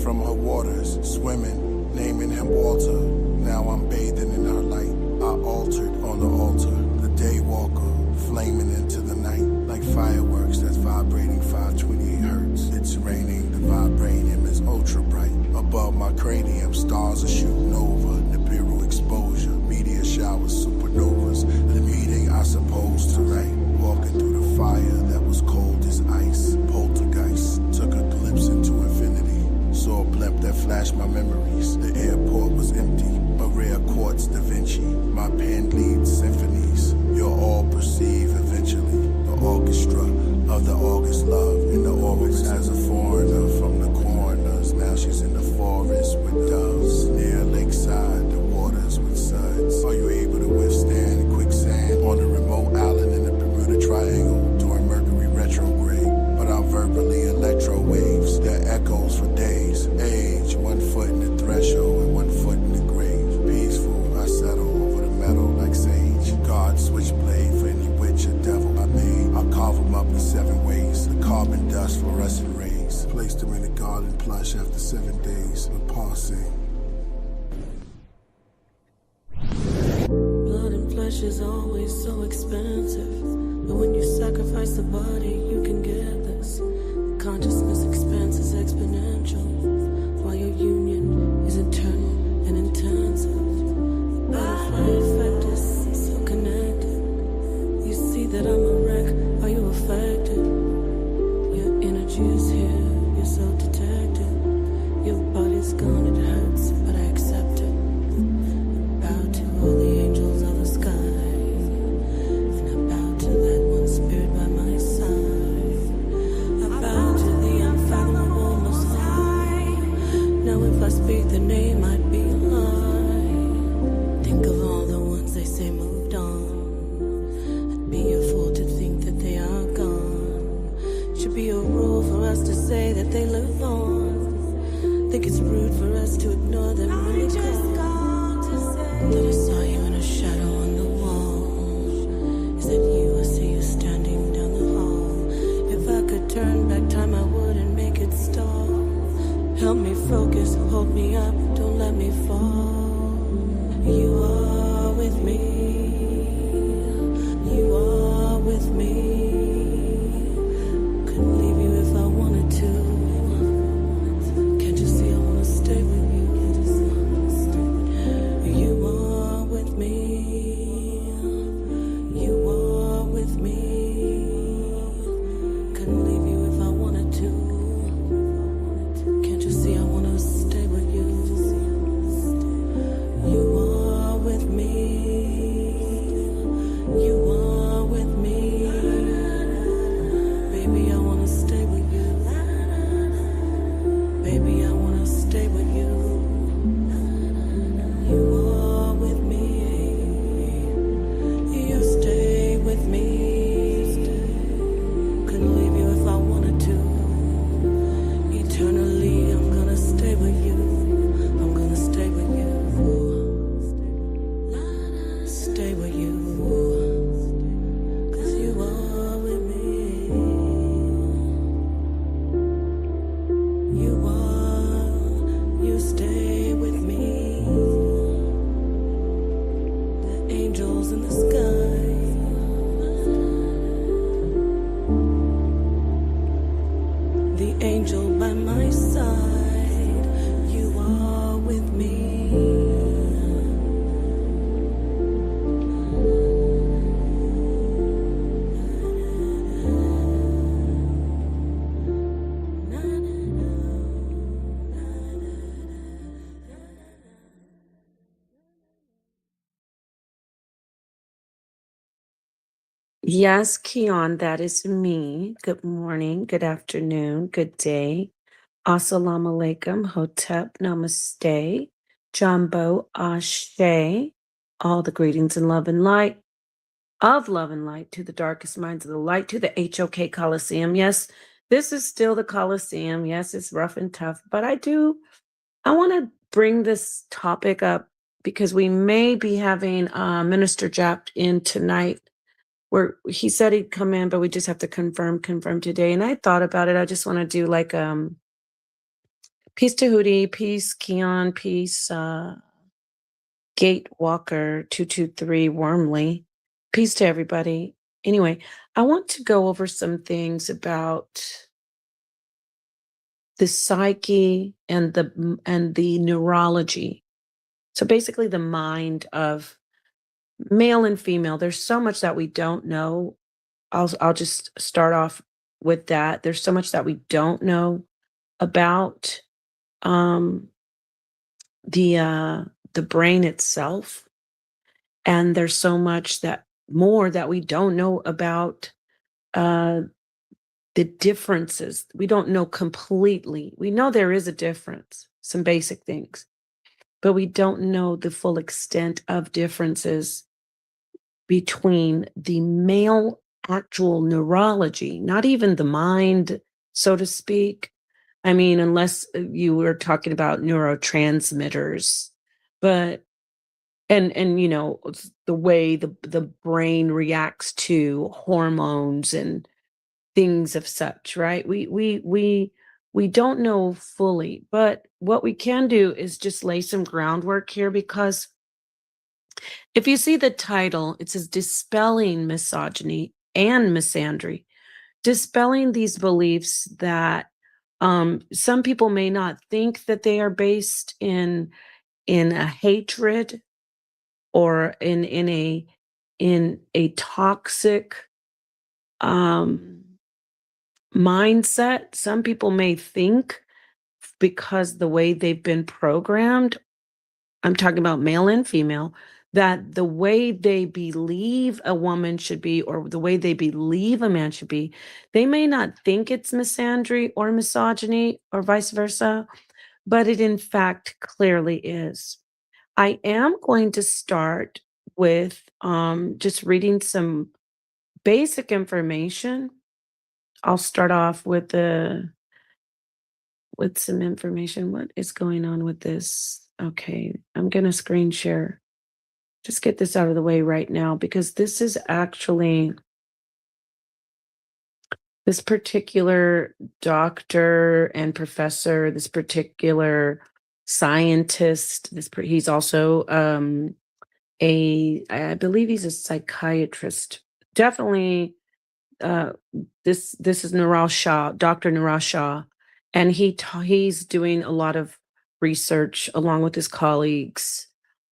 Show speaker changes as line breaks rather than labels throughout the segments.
from her waters, swimming, naming him Walter. Now I'm bathing in her light. I altered on the altar, the daywalker, flaming into the night like fireworks that's vibrating 528 hertz. It's raining, the vibranium is ultra bright. Above my cranium, stars are shooting over. Nibiru exposure, meteor showers, supernovas. The meeting I supposed to write. Walking through the fire that was cold as ice. Poltergeist, took a glimpse into infinity. Saw a blimp that flashed my memories. The airport was empty, a rare quartz Da Vinci. My pen leads symphonies. You'll all perceive eventually the orchestra of the August love in the orbits as a foreigner from the corners. Now she's in the forest with doves near lakeside, the waters with suds. Are you able to withstand quicksand on a remote island in the Bermuda Triangle during Mercury retrograde? But I'm verbally electro waves that echoes for days. Age, 1 foot in the threshold and 1 foot in the grave. Peaceful, I settle over the metal like sage. God switchblade for any witch or devil I made. I'll carve them up in 7 ways. The carbon dust, fluorescent rays. Placed them in a garden plush after 7 days of parsing.
Blood and flesh is always so expensive. But when you sacrifice the body, you can get this. Consciousness expanse is exponential, while your union is internal and intensive. Butterfly effect is so connected. You see that I'm a wreck, are you affected? Your energy is here, you're so detected. Your body's gone, it hurts, but I accept it. Bow to all the angels of the sky. If I speak the name, I'd be a lie. Think of all the ones they say moved on. I'd be a fool to think that they are gone. Should be a rule for us to say that they live on. Think it's rude for us to ignore them when they call. Thought I saw you in a shadow on the wall. Is that you? I see you standing down the hall. If I could turn back time, I would and make it stall. Help me focus, hold me up, don't let me fall. You are with me. You are with me. Couldn't leave you if I wanted to. Can't you see I wanna stay with you? You are with me. You are with me. Couldn't leave you if I wanted to. See, I wanna stay with you. You are with me. You are with me. Baby, I wanna stay with you. Baby, I wanna stay with you. You are with me. You stay with me. Couldn't leave you if I wanted to. Eternally, stay with you. I'm gonna stay with you. Stay with you. 'Cause you are with me. You are, you stay with me. The angels in the sky. The angel by my side. With me. Yes, Keon, that is me. Good morning, good afternoon, good day. Assalamu alaikum, hotep, namaste, jumbo, ashe, all the greetings and love and light, of love and light to the darkest minds of the light, to the HOK Coliseum. Yes, this is still the Coliseum. Yes, it's rough and tough, but I want to bring this topic up because we may be having Minister Jap in tonight, where he said he'd come in, but we just have to confirm today. And I thought about it. I just want to do like
Peace to Hootie, peace Keon, peace Gate Walker 223 Wormley. Peace to everybody. Anyway, I want to go over some things about the psyche and the neurology. So basically the mind of male and female. There's so much that we don't know. I'll just start off with that. There's so much that we don't know about um the brain itself, and there's so much that more that we don't know about uh the differences. We don't know completely. We know there is a difference, some basic things, but we don't know the full extent of differences between the male actual neurology, not even the mind, so to speak. I mean, unless you were talking about neurotransmitters, but and you know the way the brain reacts to hormones and things of such, right? We don't know fully, but what we can do is just lay some groundwork here, because if you see the title, it says Dispelling Misogyny and Misandry, dispelling these beliefs that some people may not think that they are based in a hatred or in a toxic um mindset. Some people may think, because the way they've been programmed, I'm talking about male and female, that the way they believe a woman should be or the way they believe a man should be, they may not think it's misandry or misogyny or vice versa, but it in fact clearly is. I am going to start with just reading some basic information. I'll start off with some information. What is going on with this? Okay, I'm going to screen share. Just get this out of the way right now, because this is actually this particular doctor and professor, this particular scientist, he's also I believe he's a psychiatrist. Definitely this is Neural Shah, Dr. Neural Shah, and he's doing a lot of research along with his colleagues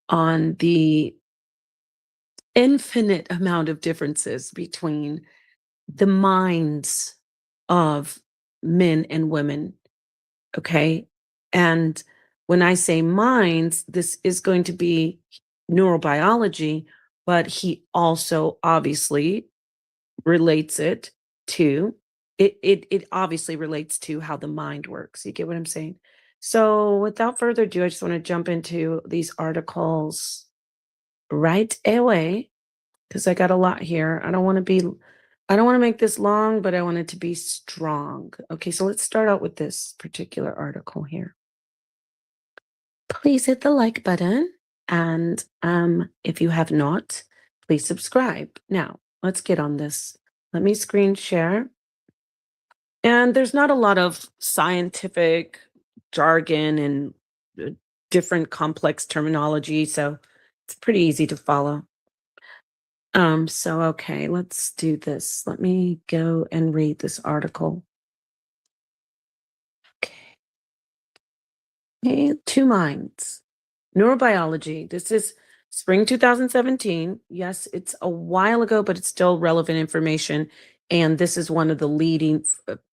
on the infinite amount of differences between the minds of men and women. Okay. And when I say minds, this is going to be neurobiology, but he also obviously relates it to it obviously relates to how the mind works. You get what I'm saying? So without further ado, I just want to jump into these articles right away, because I got a lot here. I don't want to make this long, but I want it to be strong. Okay, so let's start out with this particular article here. Please hit the like button, and if you have not, please subscribe. Now, let's get on this. Let me screen share. And there's not a lot of scientific jargon and different complex terminology, so it's pretty easy to follow. So okay, let's do this. Let me go and read this article. Okay, Two Minds. Neurobiology. This is spring 2017. Yes, it's a while ago, but it's still relevant information. And this is one of the leading,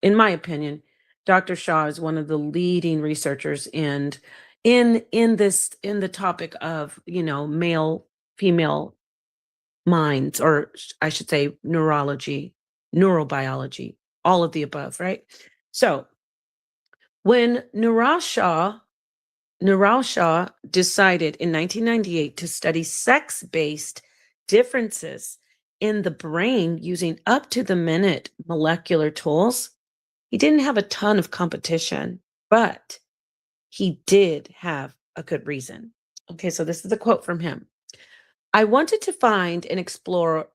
in my opinion, Dr. Shah is one of the leading researchers in the topic of, male, female minds, or I should say neurology, neurobiology, all of the above, right? So when Neural Shah decided in 1998 to study sex-based differences in the brain using up-to-the-minute molecular tools, he didn't have a ton of competition, but he did have a good reason. Okay, so this is a quote from him. I wanted to find and explore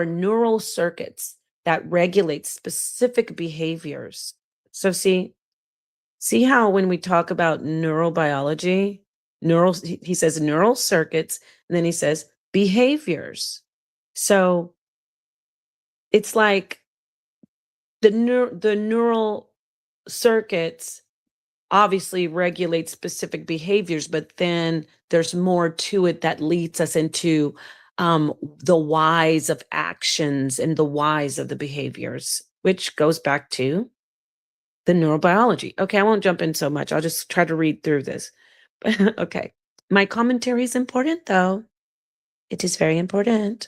neural circuits that regulate specific behaviors. So see, See how when we talk about neurobiology, he says neural circuits, and then he says behaviors. So it's like the neural circuits obviously regulate specific behaviors, but then there's more to it that leads us into the whys of actions and the whys of the behaviors, which goes back to the neurobiology. Okay, I won't jump in so much. I'll just try to read through this. Okay. My commentary is important, though. It is very important.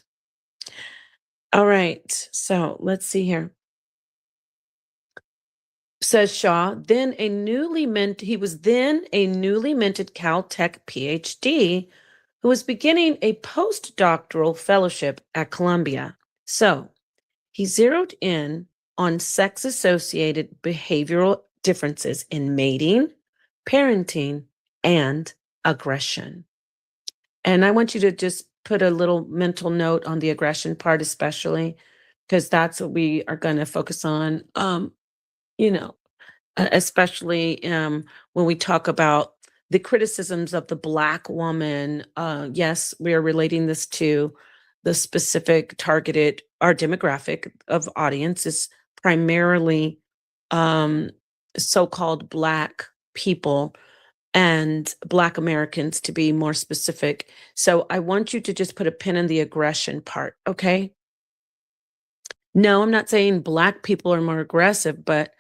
All right. So let's see here. Says Shaw, he was then a newly minted Caltech PhD who was beginning a postdoctoral fellowship at Columbia. So he zeroed in on sex associated behavioral differences in mating, parenting, and aggression. And I want you to just put a little mental note on the aggression part, especially because that's what we are going to focus on. You know, especially when we talk about the criticisms of the Black woman. Yes, we are relating this to the specific targeted, our demographic of audience is primarily um, so called Black people and Black Americans, to be more specific. So I want you to just put a pin in the aggression part, okay? No, I'm not saying Black people are more aggressive, but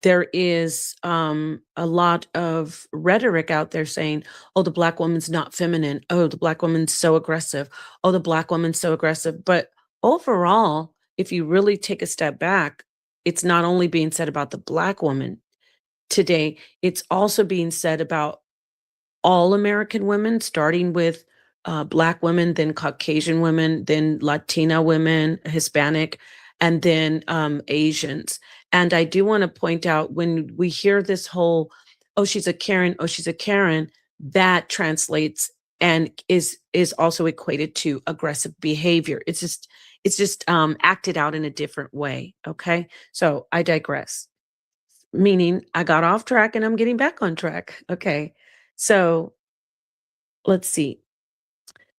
there is a lot of rhetoric out there saying, oh, the Black woman's not feminine. Oh, the Black woman's so aggressive. Oh, the Black woman's so aggressive. But overall, if you really take a step back, it's not only being said about the Black woman today, it's also being said about all American women, starting with Black women, then Caucasian women, then Latina women, Hispanic, and then Asians. And I do want to point out when we hear this whole, oh, she's a Karen, oh, she's a Karen, that translates and is also equated to aggressive behavior. It's just acted out in a different way. Okay. So I digress, meaning I got off track and I'm getting back on track. Okay. So let's see.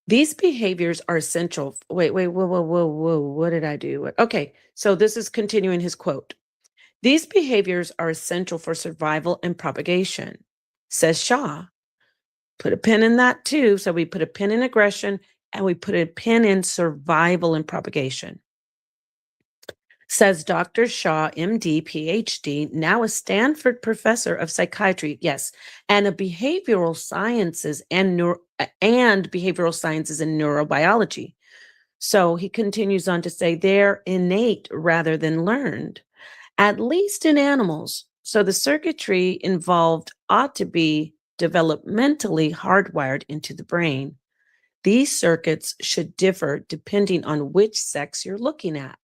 These behaviors are essential. Wait, whoa, whoa, whoa, whoa. What did I do? Okay. So this is continuing his quote. These behaviors are essential for survival and propagation, says Shaw. Put a pin in that too. So we put a pin in aggression and we put a pin in survival and propagation. Says Dr. Shaw, MD, PhD, now a Stanford professor of psychiatry, yes, and a behavioral sciences and behavioral sciences and neurobiology. So he continues on to say they're innate rather than learned, at least in animals. So the circuitry involved ought to be developmentally hardwired into the brain. These circuits should differ depending on which sex you're looking at.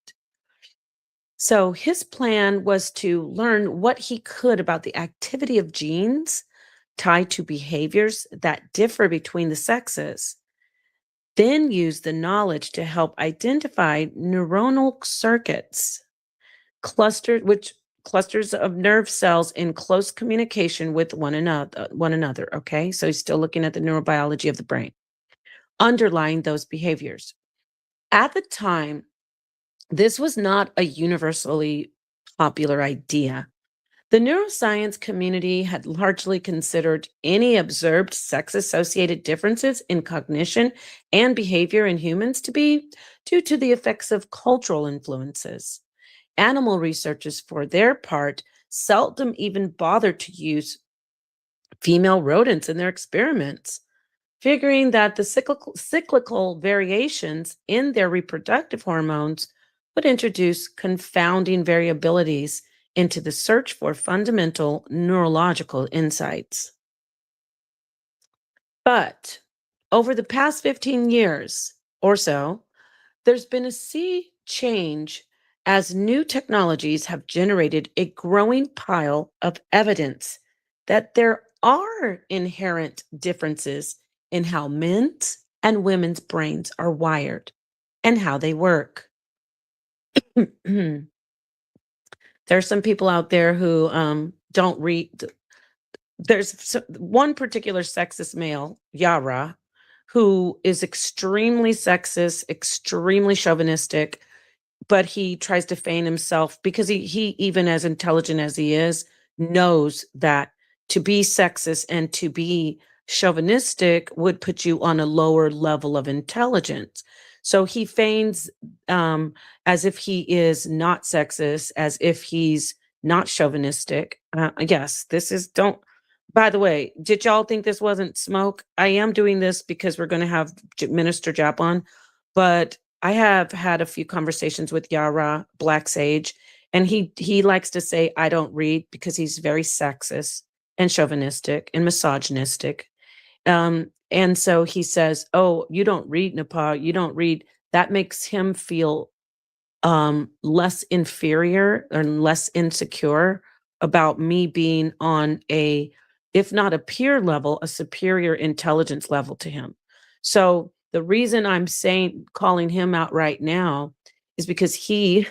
So his plan was to learn what he could about the activity of genes tied to behaviors that differ between the sexes, then use the knowledge to help identify neuronal circuits, clusters of nerve cells in close communication with one another. Okay, so he's still looking at the neurobiology of the brain, underlying those behaviors. At the time, this was not a universally popular idea. The neuroscience community had largely considered any observed sex associated differences in cognition and behavior in humans to be due to the effects of cultural influences. Animal researchers, for their part, seldom even bothered to use female rodents in their experiments, figuring that the cyclical variations in their reproductive hormones would introduce confounding variabilities into the search for fundamental neurological insights. But over the past 15 years or so, there's been a sea change as new technologies have generated a growing pile of evidence that there are inherent differences in how men's and women's brains are wired and how they work. There are some people out there who don't read. there's one particular sexist male, Yara, who is extremely sexist, extremely chauvinistic, but he tries to feign himself because he even as intelligent as he is knows that to be sexist and to be chauvinistic would put you on a lower level of intelligence. So he feigns as if he is not sexist, as if he's not chauvinistic. Yes, this is don't. By the way, did y'all think this wasn't smoke? I am doing this because we're going to have Minister Jap on, but I have had a few conversations with Yara Black Sage, and he likes to say I don't read because he's very sexist and chauvinistic and misogynistic. And so he says, "Oh, you don't read, Nepal. You don't read." That makes him feel less inferior and less insecure about me being on a, if not a peer level, a superior intelligence level to him. So the reason I'm saying calling him out right now is because he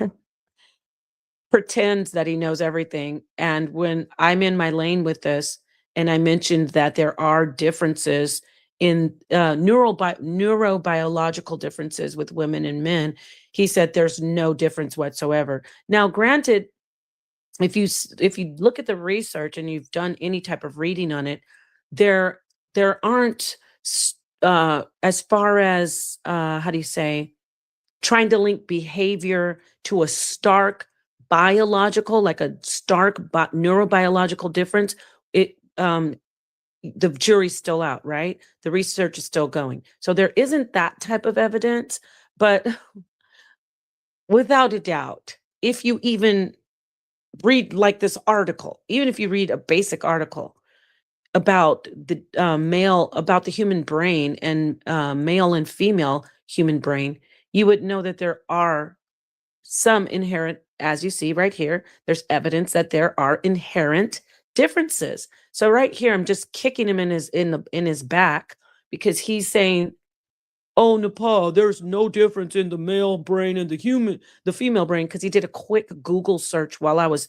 pretends that he knows everything. And when I'm in my lane with this, and I mentioned that there are differences in neurobiological differences with women and men, he said there's no difference whatsoever. Now, granted, if you look at the research and you've done any type of reading on it, there there aren't as far as how do you say, trying to link behavior to a stark biological, like a stark neurobiological difference. It The jury's still out, right? The research is still going. So there isn't that type of evidence, but without a doubt, if you even read like this article, even if you read a basic article about the about the human brain and male and female human brain, you would know that there are some inherent, as you see right here, there's evidence that there are inherent differences. So right here, I'm just kicking him in his back because he's saying, "Oh, Nepal, there's no difference in the male brain and the female brain," because he did a quick Google search while I was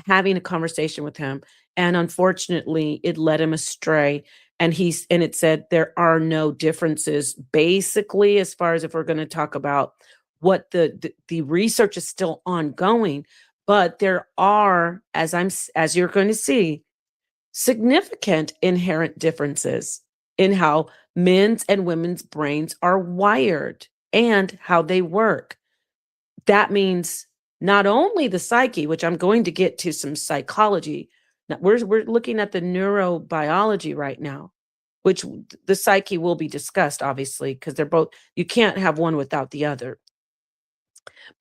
having a conversation with him, and unfortunately it led him astray, and it said there are no differences basically, as far as if we're going to talk about what the research is still ongoing, but there are, as you're going to see, significant inherent differences in how men's and women's brains are wired and how they work. That means not only the psyche, which I'm going to get to some psychology. Now, we're looking at the neurobiology right now, which the psyche will be discussed, obviously, because they're both, you can't have one without the other.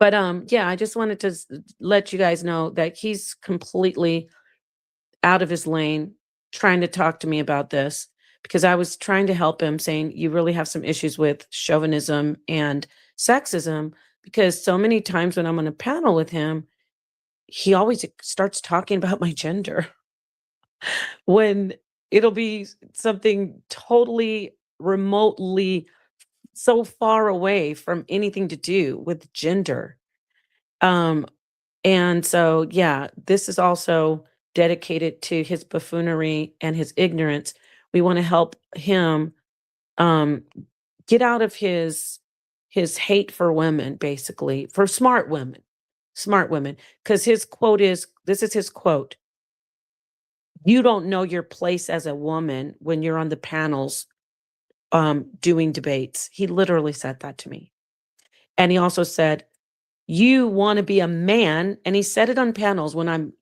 But yeah, I just wanted to let you guys know that he's completely out of his lane trying to talk to me about this because I was trying to help him, saying you really have some issues with chauvinism and sexism, because so many times when I'm on a panel with him, he always starts talking about my gender when it'll be something totally remotely so far away from anything to do with gender. Um, and so, yeah, this is also dedicated to his buffoonery and his ignorance. We want to help him um, get out of his hate for women, basically, for smart women. Because his quote is, this is his quote: "You don't know your place as a woman when you're on the panels doing debates." He literally said that to me. And he also said, "You want to be a man," and he said it on panels when I'm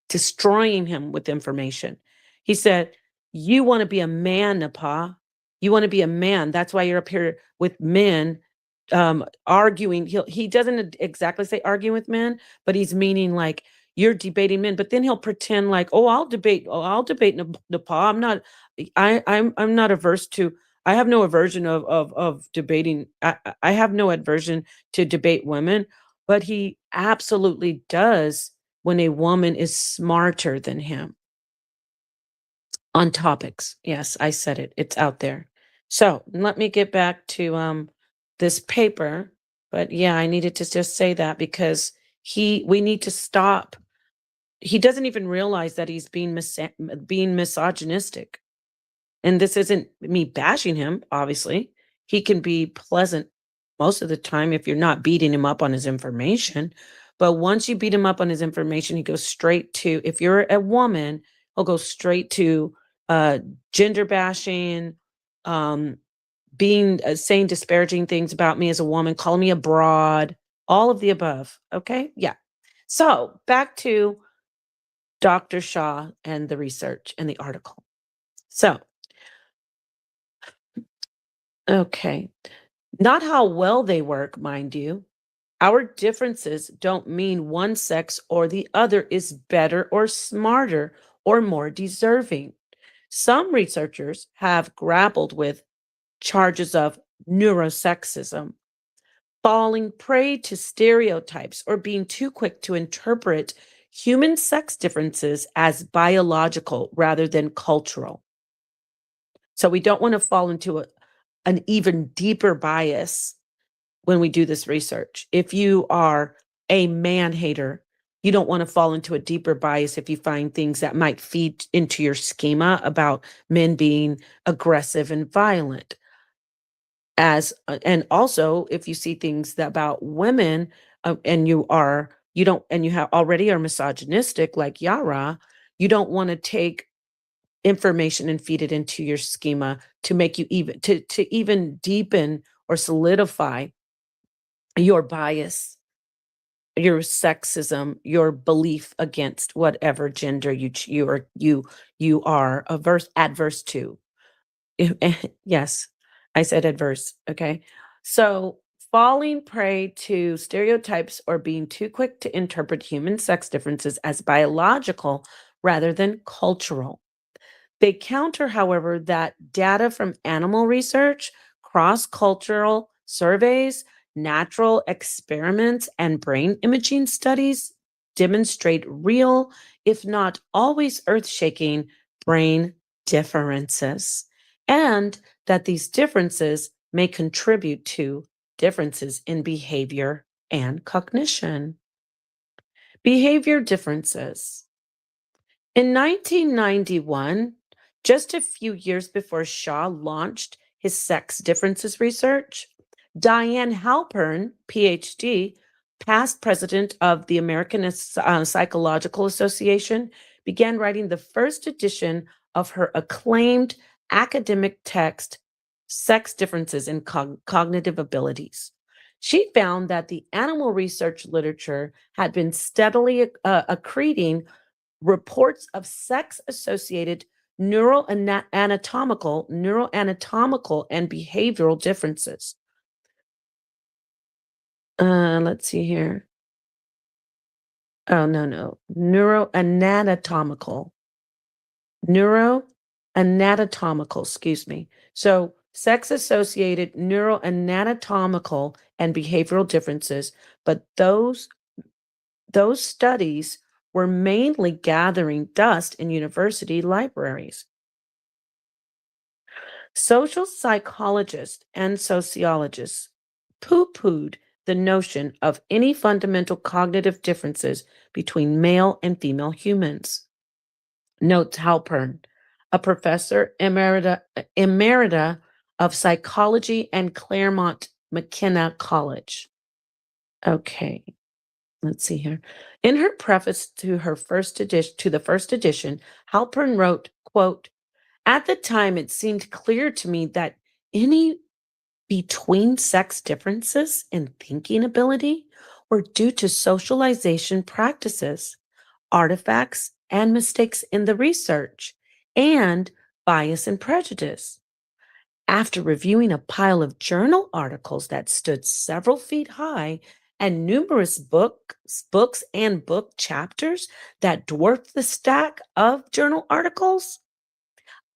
destroying him with information. He said, "You want to be a man, Napa. You want to be a man. That's why you're up here with men arguing." He doesn't exactly say arguing with men, but he's meaning like you're debating men. But then he'll pretend like, "Oh, I'll debate Nepal. I'm not averse to. I have no aversion of debating. I have no aversion to debate women." But he absolutely does when a woman is smarter than him on topics. Yes, I said it. It's out there. So let me get back to this paper. But yeah, I needed to just say that because we need to stop he doesn't even realize that he's being misogynistic. And this isn't me bashing him, obviously. He can be pleasant most of the time if you're not beating him up on his information. But once you beat him up on his information, he goes straight to, if you're a woman, he'll go straight to uh, gender bashing, um, being saying disparaging things about me as a woman, calling me a broad, all of the above. Okay. Yeah. So back to Dr. Shaw and the research and the article. So, okay. Not how well they work, mind you. Our differences don't mean one sex or the other is better or smarter or more deserving. Some researchers have grappled with charges of neurosexism, falling prey to stereotypes, or being too quick to interpret human sex differences as biological rather than cultural. So we don't want to fall into an even deeper bias when we do this research. If you are a man hater, you don't want to fall into a deeper bias if you find things that might feed into your schema about men being aggressive and violent. And also if you see things that about women, and you don't, and you have already are misogynistic like Yara, you don't want to take information and feed it into your schema to make you even to even deepen or solidify your bias, your sexism, your belief against whatever gender you are adverse to. Yes, I said adverse. Okay. So falling prey to stereotypes or being too quick to interpret human sex differences as biological rather than cultural. They counter, however, that data from animal research, cross cultural surveys, natural experiments, and brain imaging studies demonstrate real, if not always earth shaking, brain differences, and that these differences may contribute to differences in behavior and cognition. Behavior differences. In 1991, just a few years before Shaw launched his sex differences research, Diane Halpern, PhD, past president of the American Psychological Association, began writing the first edition of her acclaimed academic text, Sex Differences in Cognitive Abilities. She found that the animal research literature had been steadily accreting reports of sex associated neuroanatomical and behavioral differences. Let's see here. Oh, no. Neuroanatomical, excuse me. So, sex associated neuroanatomical and behavioral differences, but those studies were mainly gathering dust in university libraries. Social psychologists and sociologists poo pooed the notion of any fundamental cognitive differences between male and female humans. Notes Halpern, a professor emerita of psychology and Claremont McKenna College. Okay. Let's see here. In her preface to the first edition, Halpern wrote, quote, "At the time, it seemed clear to me that any between sex differences in thinking ability were due to socialization practices, artifacts, and mistakes in the research, and bias and prejudice. After reviewing a pile of journal articles that stood several feet high and numerous books and book chapters that dwarfed the stack of journal articles,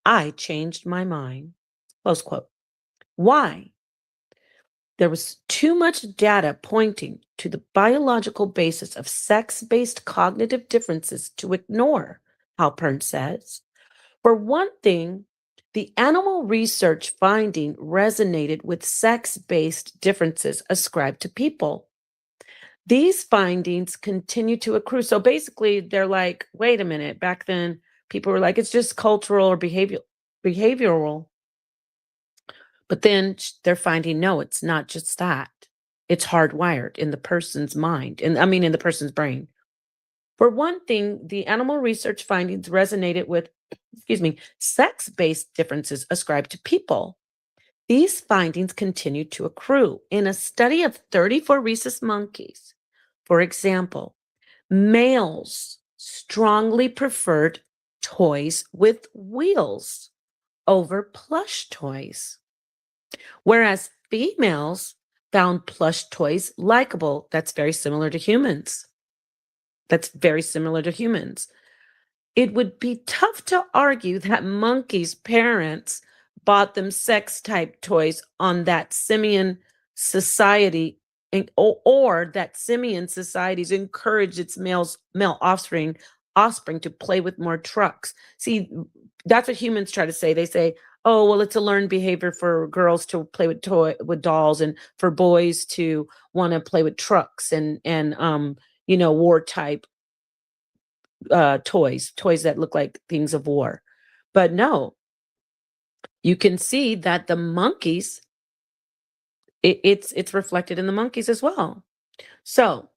I changed my mind." Close quote. Why? There was too much data pointing to the biological basis of sex based cognitive differences to ignore, Halpern says. For one thing, the animal research finding resonated with sex based differences ascribed to people. These findings continue to accrue. So basically, they're like, wait a minute, back then, people were like, it's just cultural or behavioral. But then they're finding, no, it's not just that. It's hardwired in the person's mind, and I mean, in the person's brain. For one thing, the animal research findings resonated with, excuse me, sex based differences ascribed to people. These findings continue to accrue. In a study of 34 rhesus monkeys, for example, males strongly preferred toys with wheels over plush toys, whereas females found plush toys likable. That's very similar to humans. That's very similar to humans. It would be tough to argue that monkeys' parents bought them sex type toys on that simian society, or that simian societies encouraged its male offspring to play with more trucks. See, that's what humans try to say. They say, oh, well, it's a learned behavior for girls to play with dolls, and for boys to want to play with trucks and war type toys that look like things of war. But no, you can see that the monkeys, it's reflected in the monkeys as well. So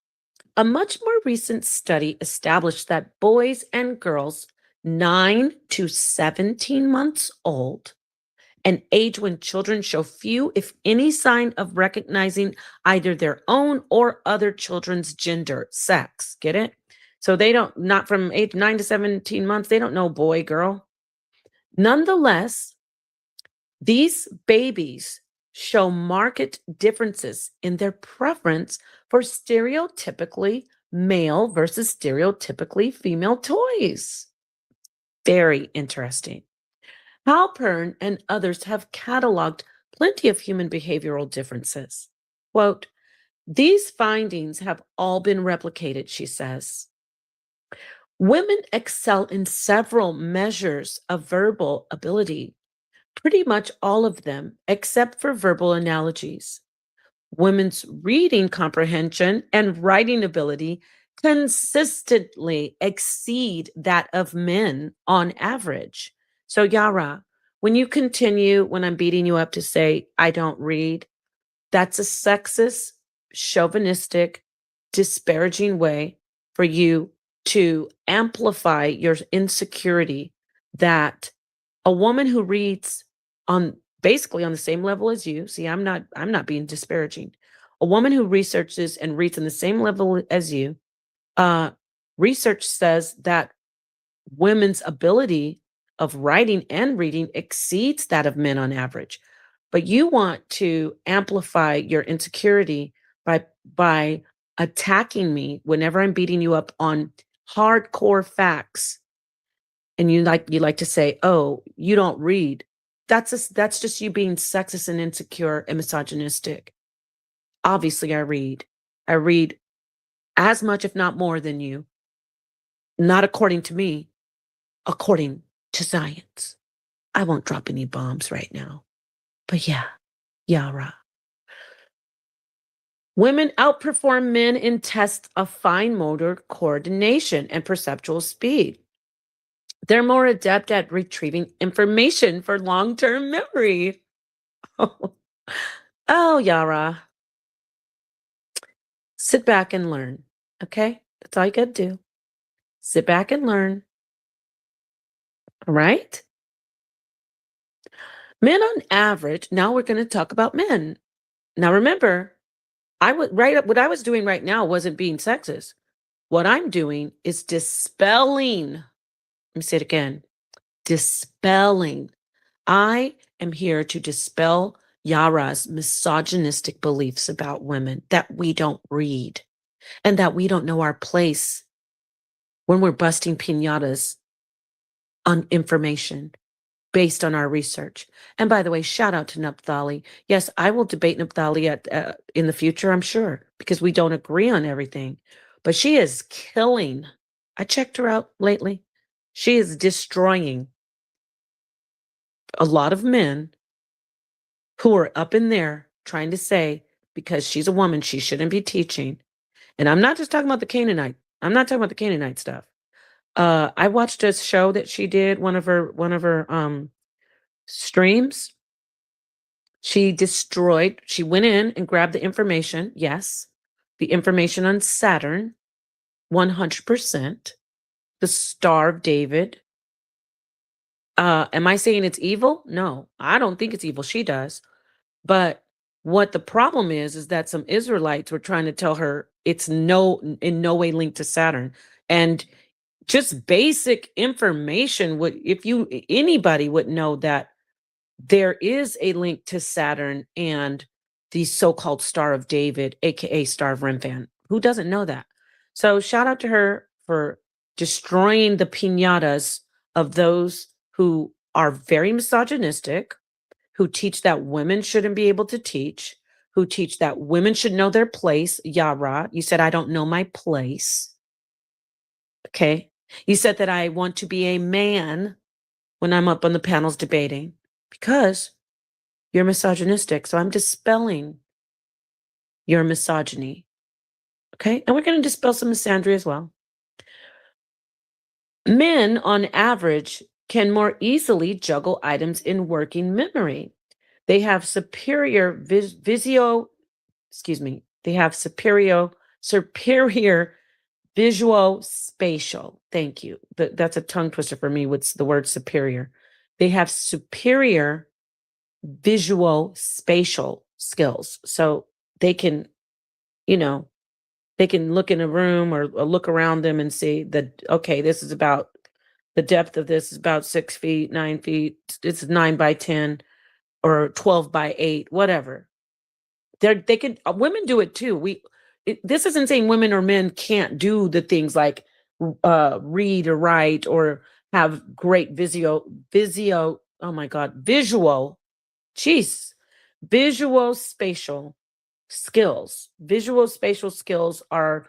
a much more recent study established that boys and girls 9 to 17 months old, an age when children show few, if any, sign of recognizing either their own or other children's gender, sex. Get it? So they don't, not from 9 to 17 months, they don't know boy, girl. Nonetheless, these babies show marked differences in their preference for stereotypically male versus stereotypically female toys. Very interesting. Halpern and others have cataloged plenty of human behavioral differences. Quote, these findings have all been replicated, she says. Women excel in several measures of verbal ability, pretty much all of them, except for verbal analogies. Women's reading comprehension and writing ability consistently exceed that of men on average. So, Yara, when you continue, when I'm beating you up to say, I don't read, that's a sexist, chauvinistic, disparaging way for you to amplify your insecurity that a woman who reads on basically on the same level as you. See, I'm not being disparaging. A woman who researches and reads on the same level as you, uh research says that women's ability of writing and reading exceeds that of men on average. But you want to amplify your insecurity by attacking me whenever I'm beating you up on hardcore facts. And you like to say, "Oh, you don't read." That's just you being sexist and insecure and misogynistic. Obviously, I read. I read as much, if not more, than you. Not according to me, according to science. I won't drop any bombs right now. But yeah, Yara. Women outperform men in tests of fine motor coordination and perceptual speed. They're more adept at retrieving information for long term memory. Oh, Yara. Sit back and learn. Okay? That's all you got to do. Sit back and learn. All right? Men on average, now we're going to talk about men. Now remember, I would right up what I was doing right now wasn't being sexist. What I'm doing is dispelling. Let me say it again. Dispelling. I am here to dispel Yara's misogynistic beliefs about women, that we don't read and that we don't know our place when we're busting pinatas on information based on our research. And by the way, shout out to Naphtali. Yes, I will debate Naphtali in the future, I'm sure, because we don't agree on everything. But she is killing. I checked her out lately. She is destroying a lot of men who are up in there trying to say, because she's a woman, she shouldn't be teaching. And I'm not just talking about the Canaanite. I'm not talking about the Canaanite stuff. I watched a show that she did, one of her streams. She went in and grabbed the information. Yes, the information on Saturn, 100%, the Star of David. Am I saying it's evil? No, I don't think it's evil. She does. But what the problem is that some Israelites were trying to tell her it's in no way linked to Saturn. And just basic information anybody would know that there is a link to Saturn and the so-called Star of David, aka Star of Remphan. Who doesn't know that? So shout out to her for destroying the piñatas of those who are very misogynistic, who teach that women shouldn't be able to teach, who teach that women should know their place. Yara, you said I don't know my place. Okay. You said that I want to be a man when I'm up on the panels debating because you're misogynistic. So I'm dispelling your misogyny. Okay. And we're going to dispel some misandry as well. Men, on average, can more easily juggle items in working memory. They have superior they have superior visual spatial. Thank you. That's a tongue twister for me. What's the word superior? They have superior visual spatial skills. So they can, they can look in a room or look around them and see that, okay, this is about the depth of this is about 6 feet, 9 feet. It's 9 by 10 or 12 by 8, whatever. They can, women do it too. This isn't saying women or men can't do the things like read or write or have great oh my God, visual spatial skills. Visual spatial skills are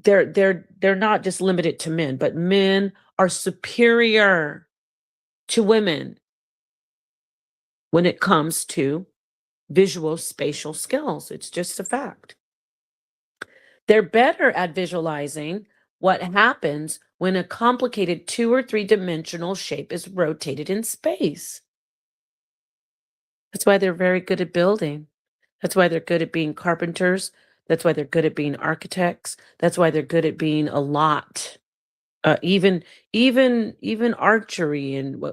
they're not just limited to men, but men are superior to women when it comes to visual spatial skills. It's just a fact. They're better at visualizing what happens when a complicated 2 or 3 dimensional shape is rotated in space. That's why they're very good at building. That's why they're good at being carpenters. That's why they're good at being architects. That's why they're good at being a lot. Even archery and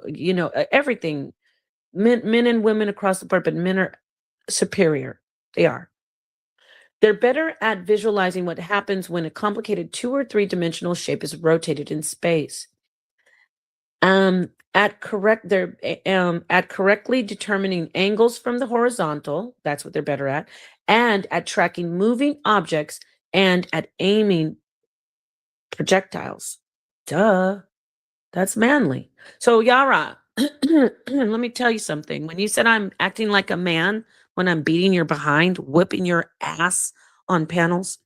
everything. Men and women across the board, but men are superior. They are. They're better at visualizing what happens when a complicated 2 or 3 dimensional shape is rotated in space. At correctly determining angles from the horizontal, that's what they're better at, and at tracking moving objects and at aiming projectiles. Duh. That's manly. So Yara, let me tell you something. When you said I'm acting like a man when I'm beating your behind, whipping your ass on panels,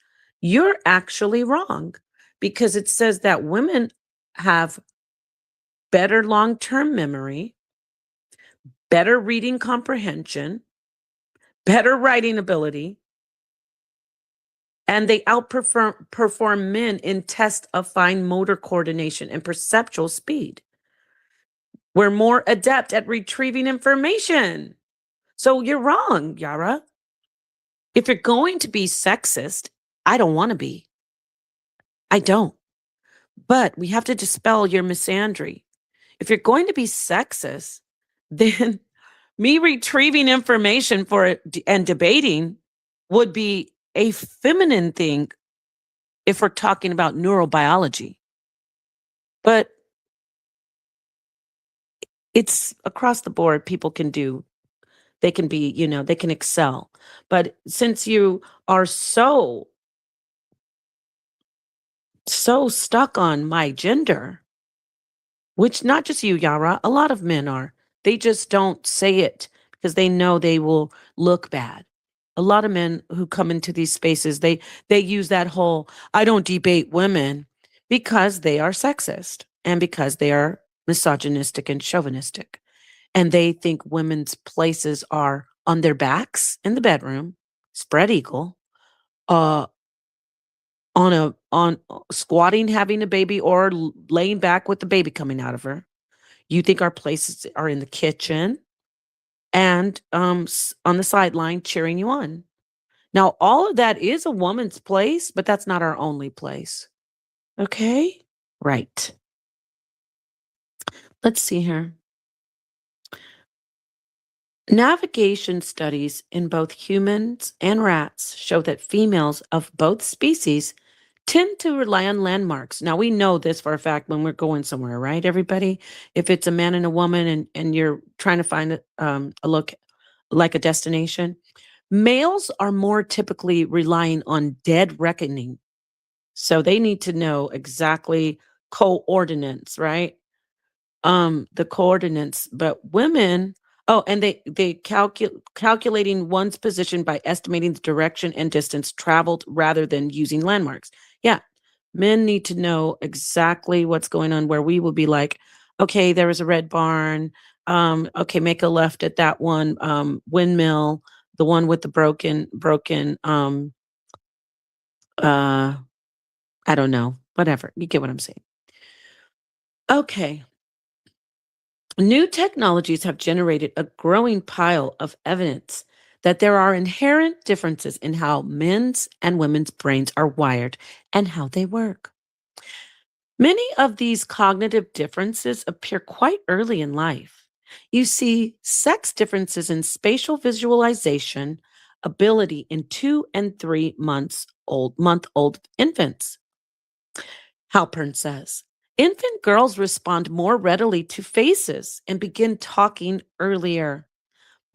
you're actually wrong because it says that women have better long-term memory, better reading comprehension, better writing ability, and they outperform men in tests of fine motor coordination and perceptual speed. We're more adept at retrieving information. So you're wrong, Yara. If you're going to be sexist, I don't want to be. I don't. But we have to dispel your misandry. If you're going to be sexist, then me retrieving information for it and debating would be a feminine thing if we're talking about neurobiology. But it's across the board, people can do. They can be, they can excel. But since you are so stuck on my gender, which not just you, Yara, a lot of men are. They just don't say it because they know they will look bad. A lot of men who come into these spaces, they use that whole I don't debate women because they are sexist and because they are misogynistic and chauvinistic. And they think women's places are on their backs in the bedroom, spread eagle, on squatting, having a baby, or laying back with the baby coming out of her. You think our places are in the kitchen and on the sideline cheering you on. Now, all of that is a woman's place, but that's not our only place. Okay? Right. Let's see here. Navigation studies in both humans and rats show that females of both species tend to rely on landmarks. Now, we know this for a fact when we're going somewhere, right, everybody? If it's a man and a woman and you're trying to find a look like a destination, males are more typically relying on dead reckoning. So they need to know exactly coordinates, right? The coordinates, but women, oh, and they calculating one's position by estimating the direction and distance traveled rather than using landmarks. Yeah, men need to know exactly what's going on, where we will be like, okay, there was a red barn. Okay, make a left at that one windmill, the one with the broken uh I don't know, whatever. You get what I'm saying. Okay. New technologies have generated a growing pile of evidence that there are inherent differences in how men's and women's brains are wired and how they work. Many of these cognitive differences appear quite early in life. You see sex differences in spatial visualization ability in 2 and 3 month old infants. Halpern says, infant girls respond more readily to faces and begin talking earlier.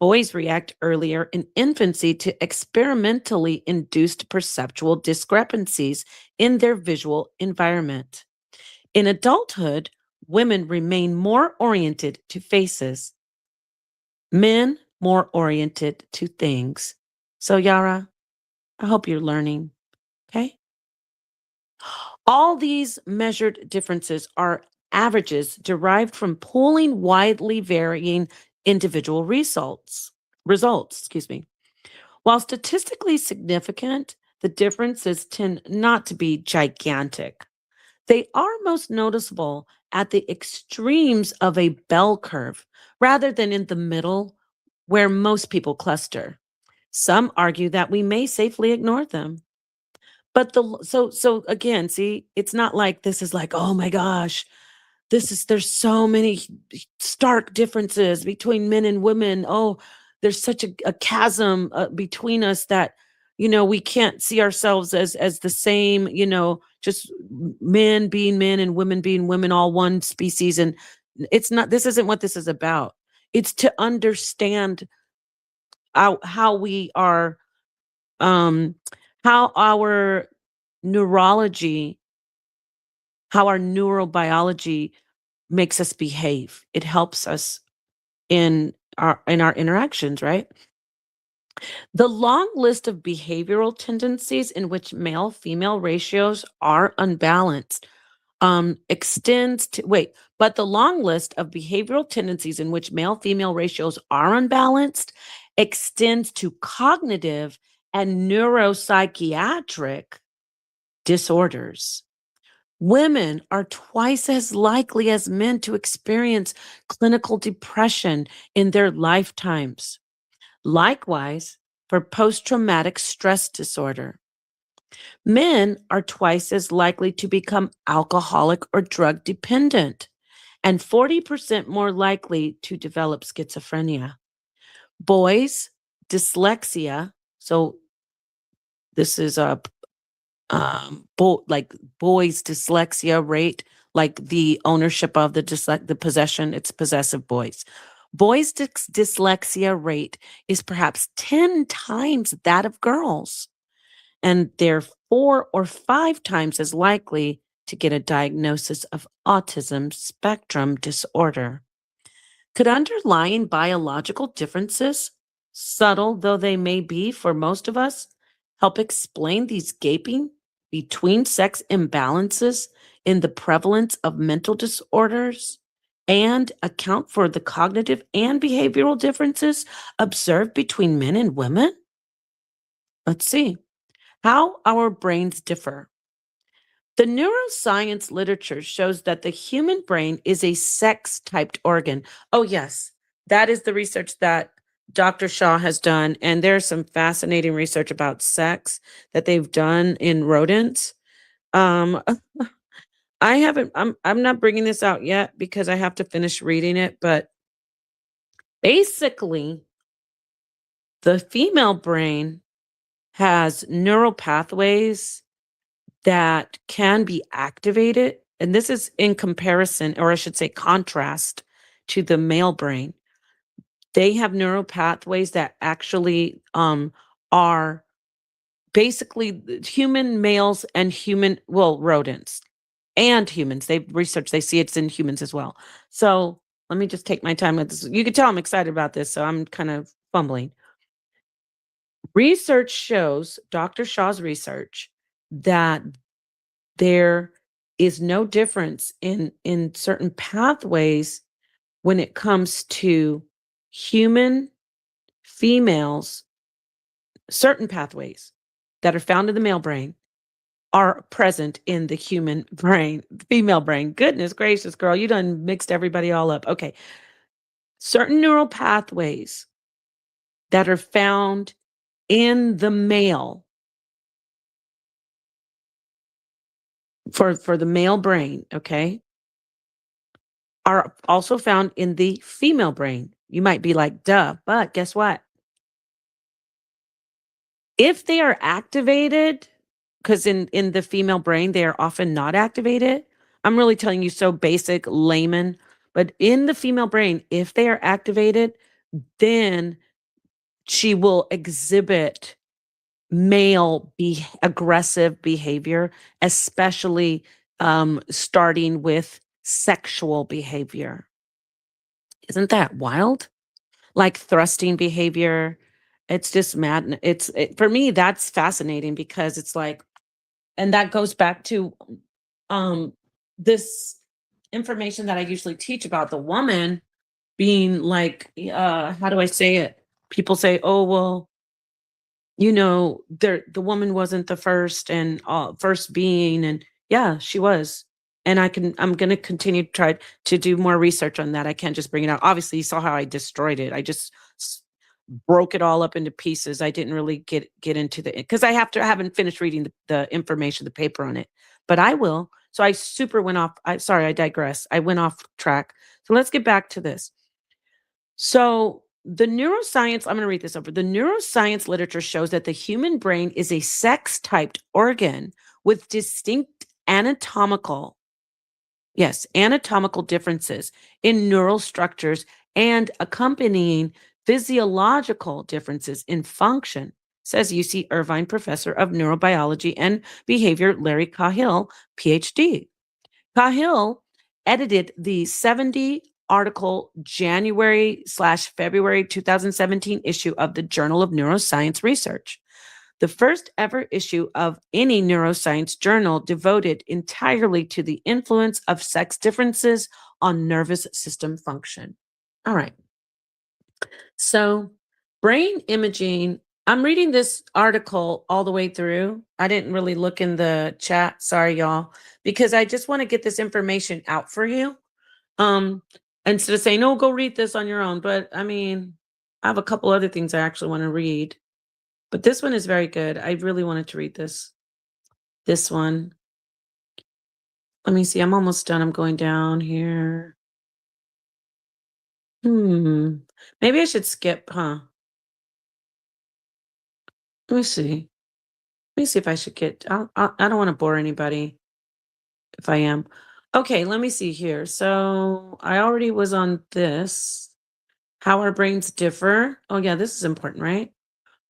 Boys react earlier in infancy to experimentally induced perceptual discrepancies in their visual environment. In adulthood, women remain more oriented to faces, men more oriented to things. So, Yara, I hope you're learning. Okay. All these measured differences are averages derived from pooling widely varying individual results, excuse me. While statistically significant, the differences tend not to be gigantic. They are most noticeable at the extremes of a bell curve rather than in the middle where most people cluster. Some argue that we may safely ignore them. But so again, see, it's not like this is like, oh my gosh, there's so many stark differences between men and women. Oh, there's such a chasm between us that we can't see ourselves as the same. Just men being men and women being women, all one species. And it's not. This isn't what this is about. It's to understand how we are, um, how our neurology, how our neurobiology makes us behave. It helps us in our interactions, right? The long list of behavioral tendencies in which male female ratios are unbalanced extends to wait, but the long list of behavioral tendencies in which male female ratios are unbalanced extends to cognitive and neuropsychiatric disorders. Women are twice as likely as men to experience clinical depression in their lifetimes. Likewise, for post traumatic stress disorder, men are twice as likely to become alcoholic or drug dependent and 40% more likely to develop schizophrenia. Boys, dyslexia, so this is a like boys dyslexia rate, like the ownership of the possession, it's possessive boys. Boys dyslexia rate is perhaps 10 times that of girls, and they're 4 or 5 times as likely to get a diagnosis of autism spectrum disorder. Could underlying biological differences, subtle though they may be for most of us, help explain these gaping between sex imbalances in the prevalence of mental disorders and account for the cognitive and behavioral differences observed between men and women? Let's see how our brains differ. The neuroscience literature shows that the human brain is a sex-typed organ. Oh, yes, that is the research that Dr. Shaw has done, and there's some fascinating research about sex that they've done in rodents. Um, I haven't I'm not bringing this out yet because I have to finish reading it, but basically, the female brain has neural pathways that can be activated, and this is in comparison, or I should say contrast, to the male brain. They have neural pathways that actually, are basically human males and rodents and humans. They've researched, they see it's in humans as well. So, let me just take my time with this. You can tell I'm excited about this, so I'm kind of fumbling. Research shows, Dr. Shaw's research, that there is no difference in certain pathways when it comes to human females. Certain pathways that are found in the male brain are present in the human brain, female brain. Goodness gracious, girl, you done mixed everybody all up. Okay. Certain neural pathways that are found in the male for the male brain, okay, are also found in the female brain. You might be like, duh, but guess what? If they are activated, because in the female brain, they are often not activated. I'm really telling you so basic layman, but in the female brain, if they are activated, then she will exhibit aggressive behavior, especially starting with sexual behavior. Isn't that wild? Like thrusting behavior. It's just mad. For me, that's fascinating because it's like, and that goes back to um this information that I usually teach about the woman being like, how do I say it? People say, oh, well, the woman wasn't the first and first being, and yeah, she was. And I'm going to continue to try to do more research on that. I can't just bring it out. Obviously, you saw how I destroyed it. I just broke it all up into pieces. I didn't really get into because I haven't finished reading the information, the paper on it, but I will. So I super went off. Sorry, I digress. I went off track. So let's get back to this. So the neuroscience, I'm going to read this over. The neuroscience literature shows that the human brain is a sex-typed organ with distinct anatomical differences in neural structures and accompanying physiological differences in function, says UC Irvine professor of neurobiology and behavior Larry Cahill, PhD. Cahill edited the 70 article January/February 2017 issue of the Journal of Neuroscience Research, the first ever issue of any neuroscience journal devoted entirely to the influence of sex differences on nervous system function. All right. So, brain imaging, I'm reading this article all the way through. I didn't really look in the chat. Sorry, y'all, because I just want to get this information out for you. Um, Instead of saying, "No, go read this on your own." But I mean, I have a couple other things I actually want to read. But this one is very good. I really wanted to read this. This one. Let me see. I'm almost done. I'm going down here. Maybe I should skip, huh? Let me see. Let me see if I should get. I don't want to bore anybody if I am. Okay, let me see here. So I already was on this. How our brains differ. Oh, yeah, this is important, right?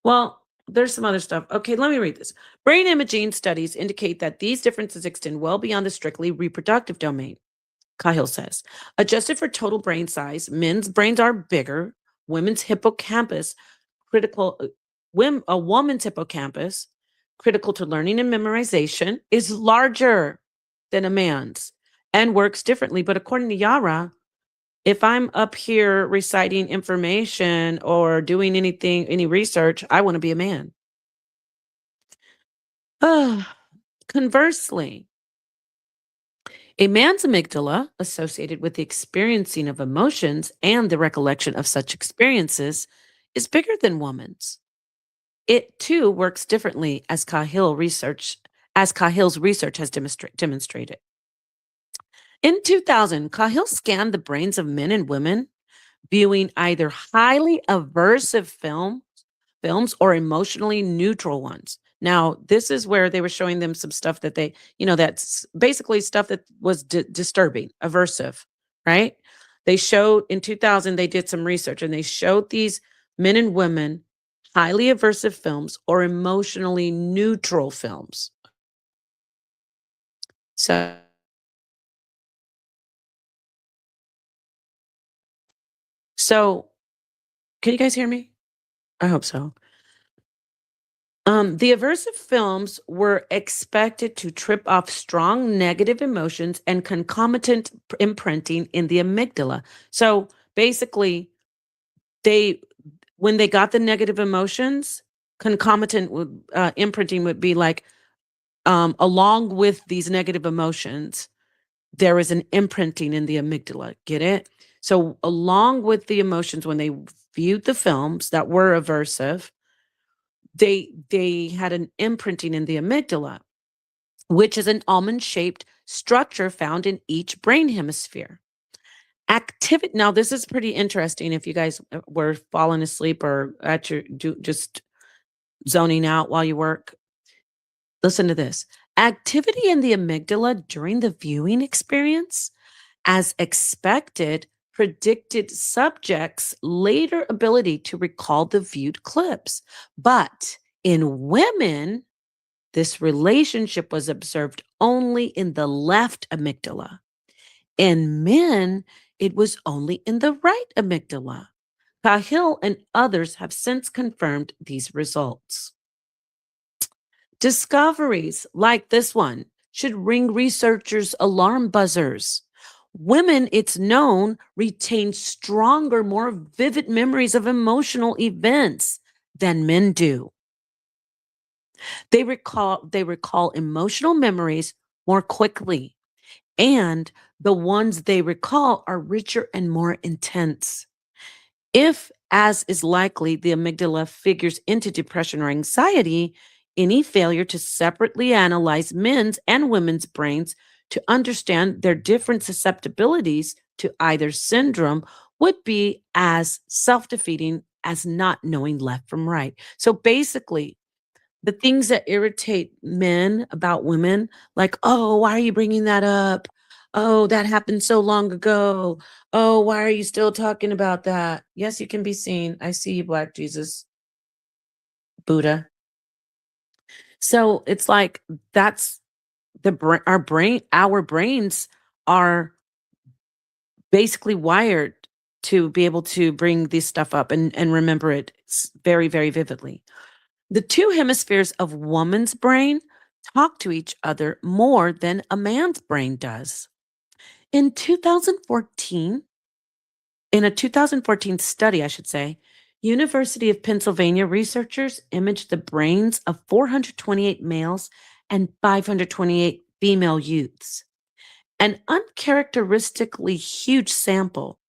Well, there's some other stuff. Okay, let me read this. Brain imaging studies indicate that these differences extend well beyond the strictly reproductive domain, Cahill says. Adjusted for total brain size, men's brains are bigger. Women's hippocampus, critical, a woman's hippocampus, critical to learning and memorization, is larger than a man's and works differently. But according to Yara, if I'm up here reciting information or doing any research, I want to be a man. Conversely, A man's amygdala, associated with the experiencing of emotions and the recollection of such experiences, is bigger than woman's. It too works differently, as Cahill's research has demonstrated. In 2000, Cahill scanned the brains of men and women viewing either highly aversive films or emotionally neutral ones. Now, this is where they were showing them some stuff that that's basically stuff that was disturbing, aversive, right? They showed in 2000, they did some research and they showed these men and women highly aversive films or emotionally neutral films. So, so can you guys hear me? I hope so. The aversive films were expected to trip off strong negative emotions and concomitant imprinting in the amygdala. So basically, they when they got the negative emotions, concomitant imprinting would be like along with these negative emotions, there is an imprinting in the amygdala. Get it? So along with the emotions, when they viewed the films that were aversive, they had an imprinting in the amygdala, which is an almond-shaped structure found in each brain hemisphere. Activity. Now, this is pretty interesting. If you guys were falling asleep or just zoning out while you work, listen to this. Activity in the amygdala during the viewing experience, as expected, predicted subjects' later ability to recall the viewed clips. But in women, this relationship was observed only in the left amygdala. In men, it was only in the right amygdala. Cahill and others have since confirmed these results. Discoveries like this one should ring researchers' alarm buzzers. Women, it's known, retain stronger, more vivid memories of emotional events than men do. They recall emotional memories more quickly, and the ones they recall are richer and more intense. If, as is likely, the amygdala figures into depression or anxiety, any failure to separately analyze men's and women's brains to understand their different susceptibilities to either syndrome would be as self-defeating as not knowing left from right. So basically, the things that irritate men about women, like, "Oh, why are you bringing that up? Oh, that happened so long ago. Oh, why are you still talking about that?" Yes, you can be seen. I see you, Black Jesus, Buddha. So it's like that's our brains are basically wired to be able to bring this stuff up and remember it very, very vividly. The two hemispheres of woman's brain talk to each other more than a man's brain does. In 2014, in a 2014 study, I should say, University of Pennsylvania researchers imaged the brains of 428 males and 528 female youths, an uncharacteristically huge sample.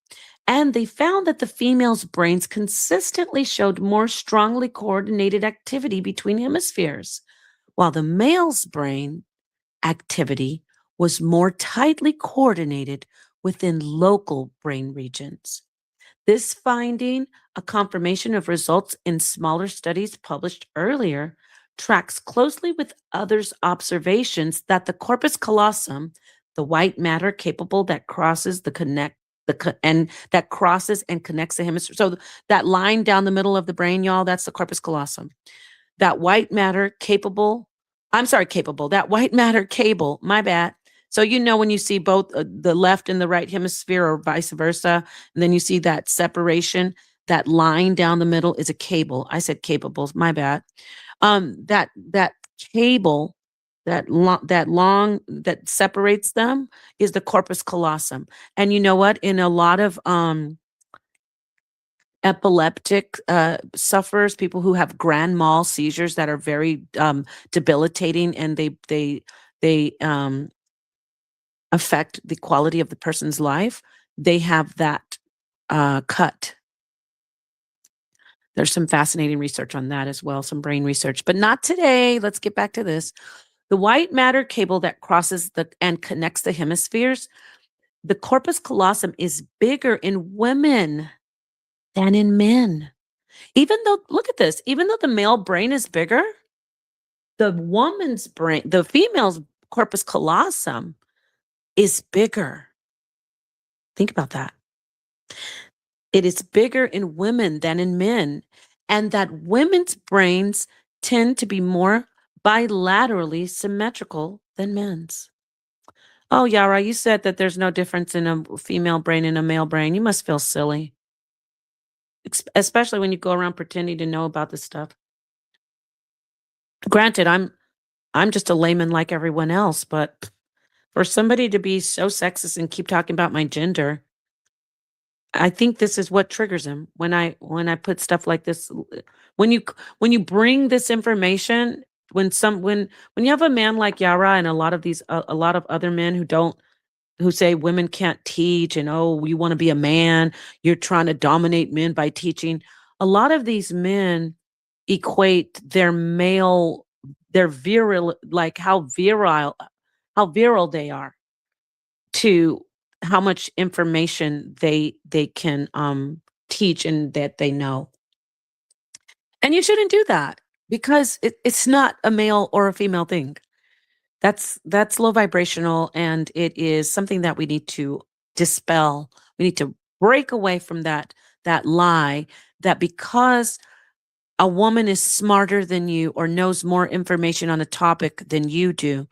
And they found that the females' brains consistently showed more strongly coordinated activity between hemispheres, while the male's brain activity was more tightly coordinated within local brain regions. This finding, a confirmation of results in smaller studies published earlier, tracks closely with others' observations that the corpus callosum, the white matter capable that crosses and that crosses and connects the hemisphere. So that line down the middle of the brain, y'all, that's the corpus callosum. That white matter capable, that white matter cable, my bad. So, when you see both the left and the right hemisphere or vice versa, and then you see that separation, that line down the middle is a cable. I said capables, my bad. That cable, that long that separates them is the corpus callosum. And you know what? In a lot of epileptic sufferers, people who have grand mal seizures that are very debilitating, and they affect the quality of the person's life, they have that cut. There's some fascinating research on that as well, some brain research, but not today. Let's get back to this. The white matter cable that crosses and connects the hemispheres, the corpus callosum, is bigger in women than in men. Even though, look at this, even though the male brain is bigger, the woman's brain, the female's corpus callosum is bigger. Think about that. It is bigger in women than in men, and that women's brains tend to be more bilaterally symmetrical than men's. Oh, Yara, you said that there's no difference in a female brain and a male brain. You must feel silly, especially when you go around pretending to know about this stuff. Granted, I'm just a layman like everyone else, but for somebody to be so sexist and keep talking about my gender, I think this is what triggers him when I put stuff like this. When you bring this information, when you have a man like Yara and a lot of these a lot of other men who say women can't teach and, oh, you want to be a man, you're trying to dominate men by teaching. A lot of these men equate their virile, like how virile they are, to how much information they can teach and that they know. And you shouldn't do that because it's not a male or a female thing. That's low vibrational, and it is something that we need to dispel. We need to break away from that lie that because a woman is smarter than you or knows more information on a topic than you do,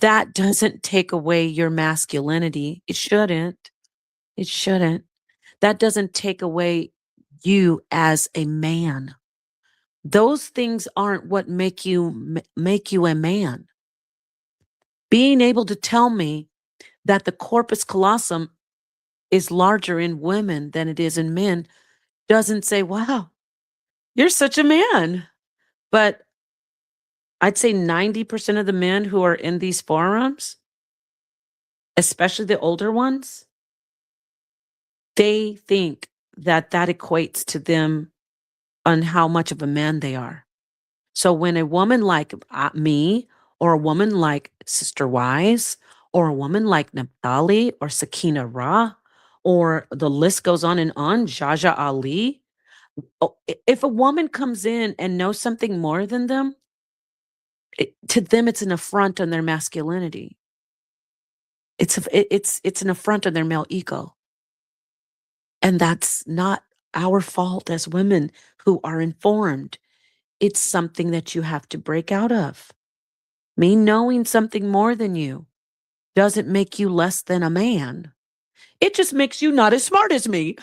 that doesn't take away your masculinity. It shouldn't. It shouldn't. That doesn't take away you as a man. Those things aren't what make you a man. Being able to tell me that the corpus callosum is larger in women than it is in men doesn't say, wow, you're such a man. But I'd say 90% of the men who are in these forums, especially the older ones, they think that equates to them on how much of a man they are. So when a woman like me, or a woman like Sister Wise, or a woman like Naphtali or Sakina Ra, or the list goes on and on, Jaja Ali, if a woman comes in and knows something more than them, to them it's an affront on their masculinity. It's an affront on their male ego. And that's not our fault as women who are informed. It's something that you have to break out of. Me knowing something more than you doesn't make you less than a man. It just makes you not as smart as me.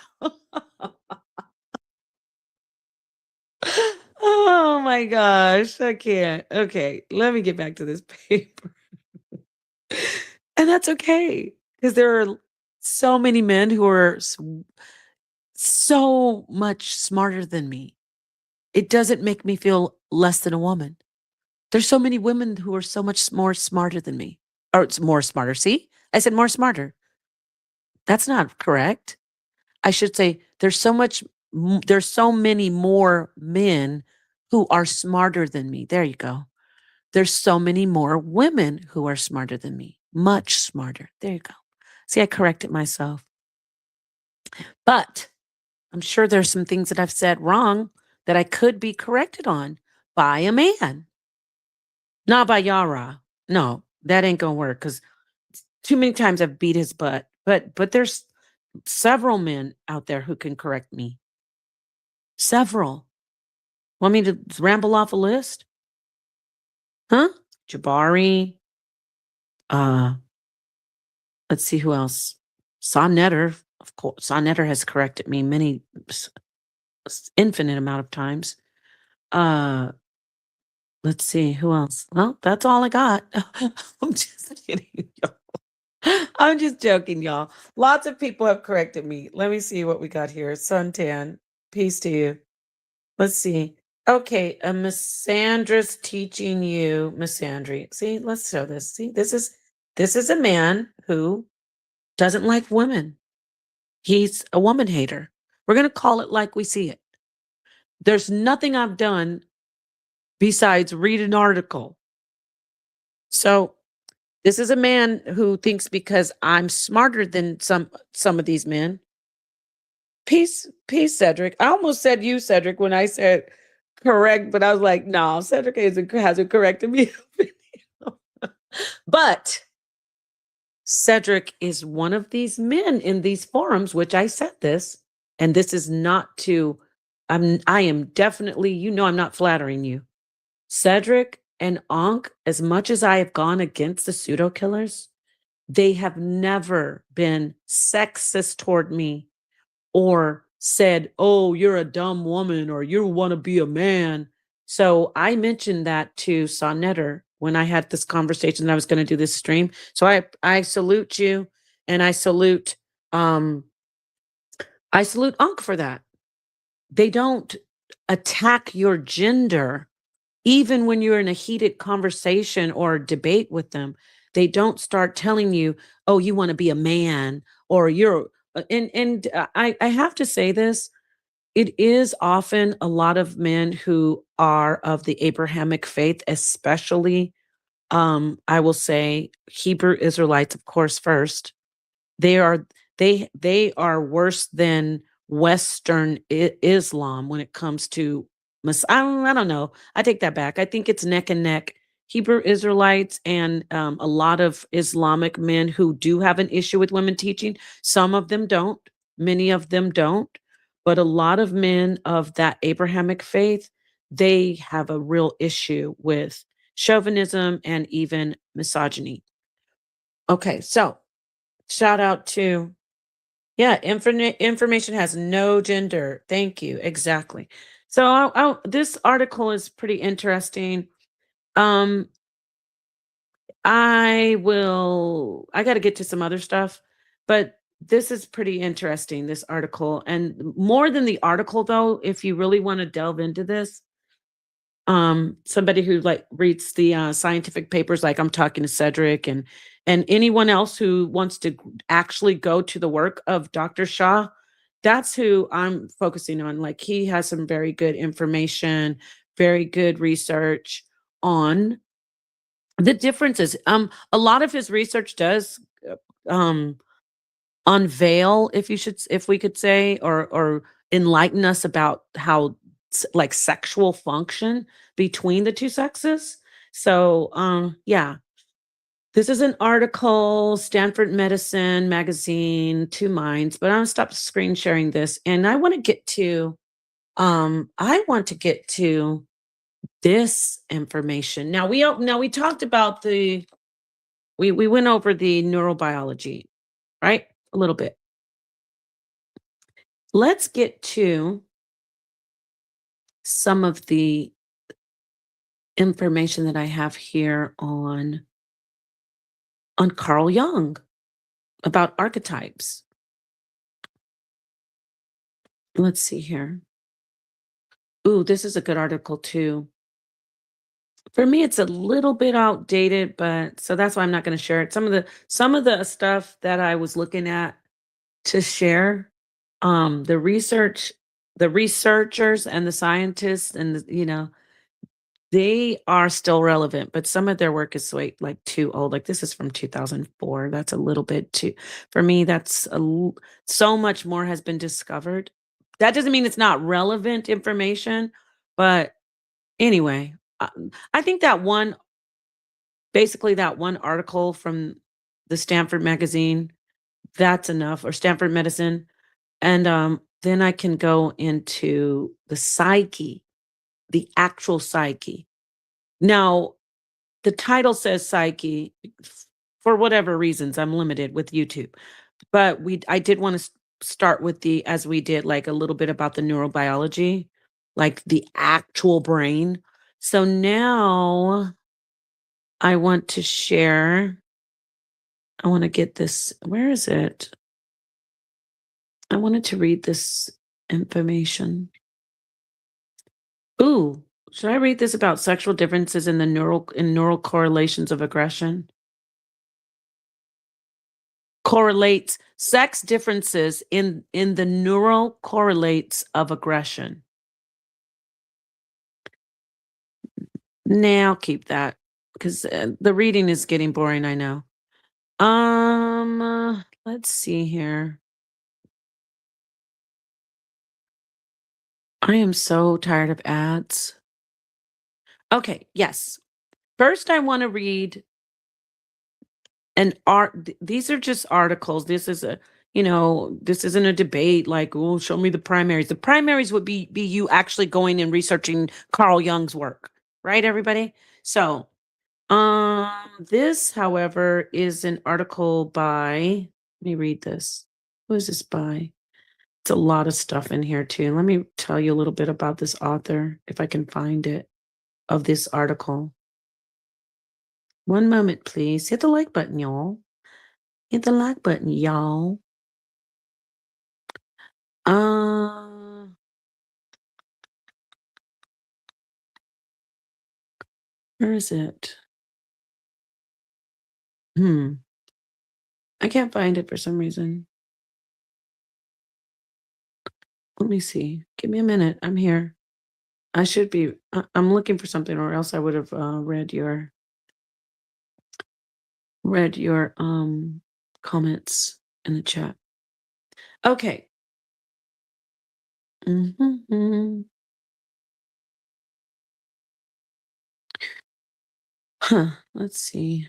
Oh my gosh, I can't. Okay, let me get back to this paper. And that's okay, because there are so many men who are so much smarter than me. It doesn't make me feel less than a woman. There's so many women who are so much more smarter than me. Or it's more smarter. See? I said more smarter. That's not correct. I should say there's so many more men who are smarter than me. There you go. There's so many more women who are smarter than me. Much smarter. There you go. See, I corrected myself. But I'm sure there's some things that I've said wrong that I could be corrected on by a man. Not by Yara. No, that ain't gonna work because too many times I've beat his butt. But there's several men out there who can correct me. Several. Want me to ramble off a list? Huh? Jabari. Let's see who else. Sonnetter, of course. Sonnetter has corrected me infinite amount of times. Let's see who else. Well, that's all I got. I'm just kidding, y'all. I'm just joking, y'all. Lots of people have corrected me. Let me see what we got here. Suntan, peace to you. Let's see. Okay, Misandra's teaching you, Misandry. See, let's show this. See, this is This is a man who doesn't like women. He's a woman hater. We're going to call it like we see it. There's nothing I've done besides read an article. So this is a man who thinks because I'm smarter than some of these men. Peace, Cedric. I almost said you, Cedric, when I said correct, but I was like, no, Cedric hasn't corrected me. But Cedric is one of these men in these forums, which I said this, and this is not to, I am definitely, I'm not flattering you. Cedric and Ankh, as much as I have gone against the pseudo killers, they have never been sexist toward me or said, oh, you're a dumb woman or you want to be a man. So I mentioned that to Sonnetter when I had this conversation that I was going to do this stream. So I salute you, and um I salute Ankh for that. They don't attack your gender even when you're in a heated conversation or debate with them. They don't start telling you, oh, you want to be a man, or you're I have to say this, it is often a lot of men who are of the Abrahamic faith, especially I will say Hebrew Israelites, of course, first. They are they are worse than Western Islam when it comes to I don't know. I take that back. I think it's neck and neck. Hebrew Israelites and a lot of Islamic men who do have an issue with women teaching. Some of them don't. Many of them don't. But a lot of men of that Abrahamic faith, they have a real issue with chauvinism and even misogyny. Okay, so shout out to, yeah, information has no gender. Thank you. Exactly. So this article is pretty interesting. Um, I got to get to some other stuff, but this is pretty interesting, this article. And more than the article, though, if you really want to delve into this, somebody who like reads the scientific papers, like I'm talking to Cedric and anyone else who wants to actually go to the work of Dr. Shah, that's who I'm focusing on. Like he has some very good information, very good research on the differences. A lot of his research does um unveil, if we could say, or enlighten us about how like sexual function between the two sexes. So yeah, this is an article, Stanford Medicine Magazine, Two Minds, but I'm gonna stop screen sharing this, and I want to get to this information. Now we talked about we went over the neurobiology, right? A little bit. Let's get to some of the information that I have here on Carl Jung about archetypes. Let's see here. Ooh, this is a good article too. For me, it's a little bit outdated, but so that's why I'm not going to share it. Some of the stuff that I was looking at to share, the researchers and the scientists and they are still relevant, but some of their work is like too old. Like this is from 2004. That's a little bit too, for me, so much more has been discovered. That doesn't mean it's not relevant information, but anyway, I think basically that one article from the Stanford magazine, that's enough, or Stanford Medicine. And then I can go into the psyche, the actual psyche. Now, the title says psyche for whatever reasons. I'm limited with YouTube, but I did want to start with as we did, like a little bit about the neurobiology, like the actual brain. So now I want to share. I want to get this. Where is it? I wanted to read this information. Ooh, should I read this about sexual differences in the neural correlations of aggression? correlates sex differences in the neural correlates of aggression. Now keep that because the reading is getting boring. I know. Let's see here. I am so tired of ads. Okay, yes. First, I want to read an art. These are just articles. This is this isn't a debate like, oh, show me the primaries. The primaries would be you actually going and researching Carl Jung's work, right, everybody? So, this, however, is an article by, let me read this. Who is this by? It's a lot of stuff in here too. Let me tell you a little bit about this author, if I can find it, of this article. One moment, please. Hit the like button, y'all. Hit the like button, y'all. Where is it? I can't find it for some reason. Let me see. Give me a minute. I'm here. I should be. I'm looking for something, or else I would have read your comments in the chat. Okay. Let's see.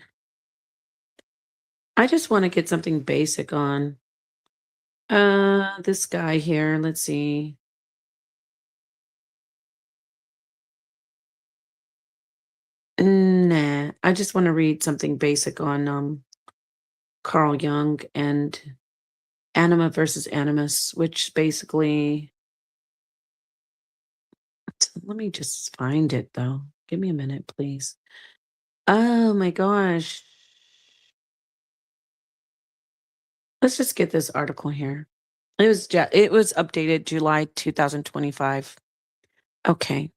I just want to get something basic on this guy here. Let's see. Nah, I just want to read something basic on Carl Jung and anima versus animus, which basically, let me just find it though. Give me a minute, please. Oh my gosh. Let's just get this article here. It was updated July 2025. Okay.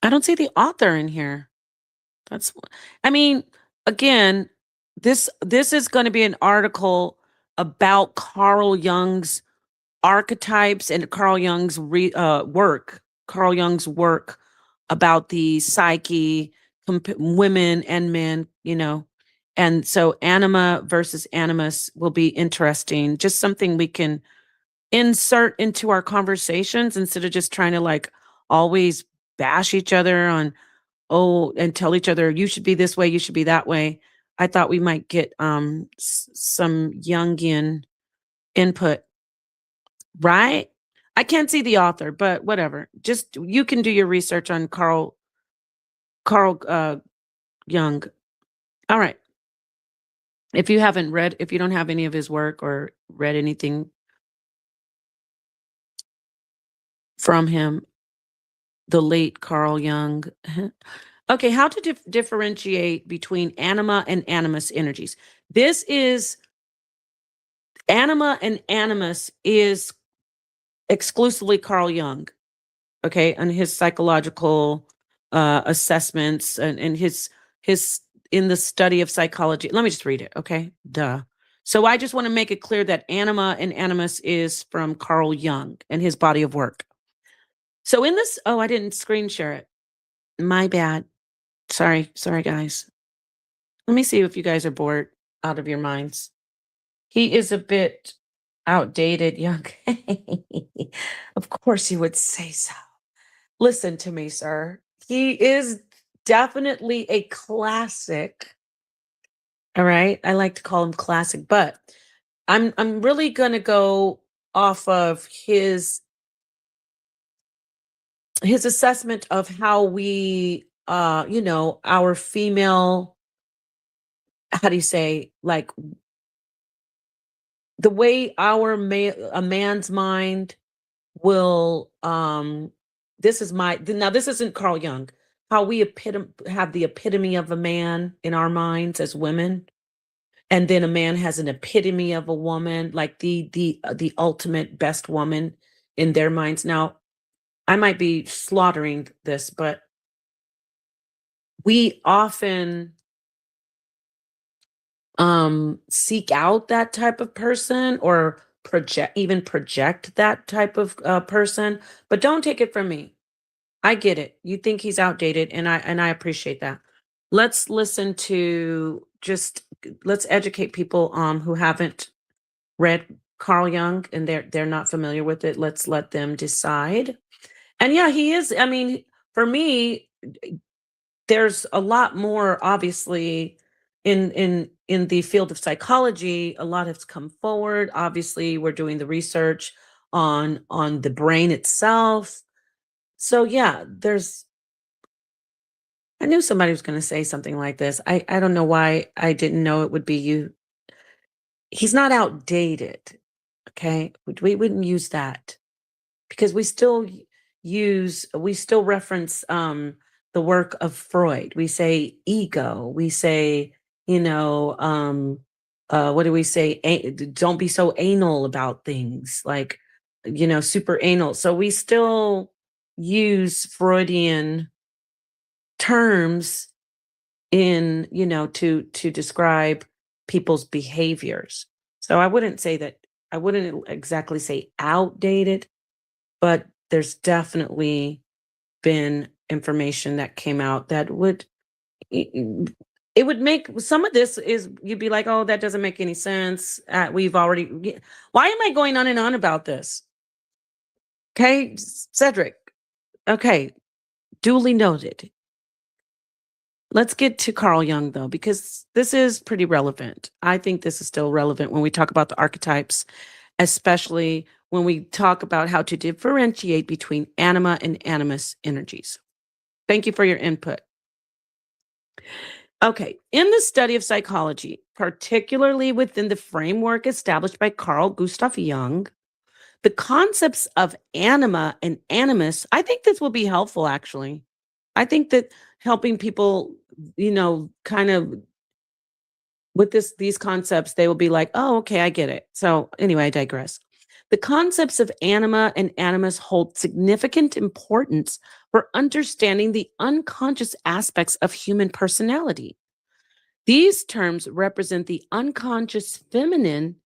I don't see the author in here. Again, this is going to be an article about Carl Jung's archetypes and Carl Jung's work. Carl Jung's work about the psyche, women and men, and so anima versus animus will be interesting. Just something we can insert into our conversations instead of just trying to like always bash each other on, and tell each other, you should be this way, you should be that way. I thought we might get some Jungian input, right? I can't see the author, but whatever. Just you can do your research on Carl Jung. All right. If you don't have any of his work or read anything from him, the late Carl Jung. Okay, how to differentiate between anima and animus energies. This is anima and animus is exclusively Carl Jung, okay, and his psychological assessments and his in the study of psychology. Let me just read it, okay? Duh. So I just want to make it clear that anima and animus is from Carl Jung and his body of work. So in this, I didn't screen share it. My bad. Sorry, guys. Let me see if you guys are bored out of your minds. He is a bit outdated, Young. Of course you would say so. Listen to me, sir. He is definitely a classic. All right. I like to call him classic, but I'm really gonna go off of his assessment of how we our female, how do you say, like the way a man's mind will this isn't Carl Jung, how we have the epitome of a man in our minds as women, and then a man has an epitome of a woman, like the ultimate best woman in their minds. Now I might be slaughtering this, but we often seek out that type of person or project that type of person, but don't take it from me. I get it. You think he's outdated, and I appreciate that. Let's listen to let's educate people who haven't read Carl Jung and they're not familiar with it. Let's let them decide. And yeah, he is. I mean, for me, there's a lot more obviously in the field of psychology. A lot has come forward. Obviously, we're doing the research on the brain itself. So yeah, I knew somebody was going to say something like this. I don't know why I didn't know it would be you. He's not outdated. Okay, we wouldn't use that because we still reference the work of Freud. We say ego. We say, what do we say? Don't be so anal about things, like, super anal. So we still use Freudian terms in, to describe people's behaviors. So I wouldn't exactly say outdated, but there's definitely been information that came out that it would make some of this is you'd be like, oh, that doesn't make any sense. We've already Why am I going on and on about this? Okay, Cedric. Okay, duly noted. Let's get to Carl Jung, though, because this is pretty relevant. I think this is still relevant when we talk about the archetypes, especially when we talk about how to differentiate between anima and animus energies. Thank you for your input. Okay, in the study of psychology, particularly within the framework established by Carl Gustav Jung, the concepts of anima and animus, I think this will be helpful, actually. I think that helping people, kind of with these concepts, they will be like, oh, okay, I get it. So anyway, I digress. The concepts of anima and animus hold significant importance for understanding the unconscious aspects of human personality. These terms represent the unconscious feminine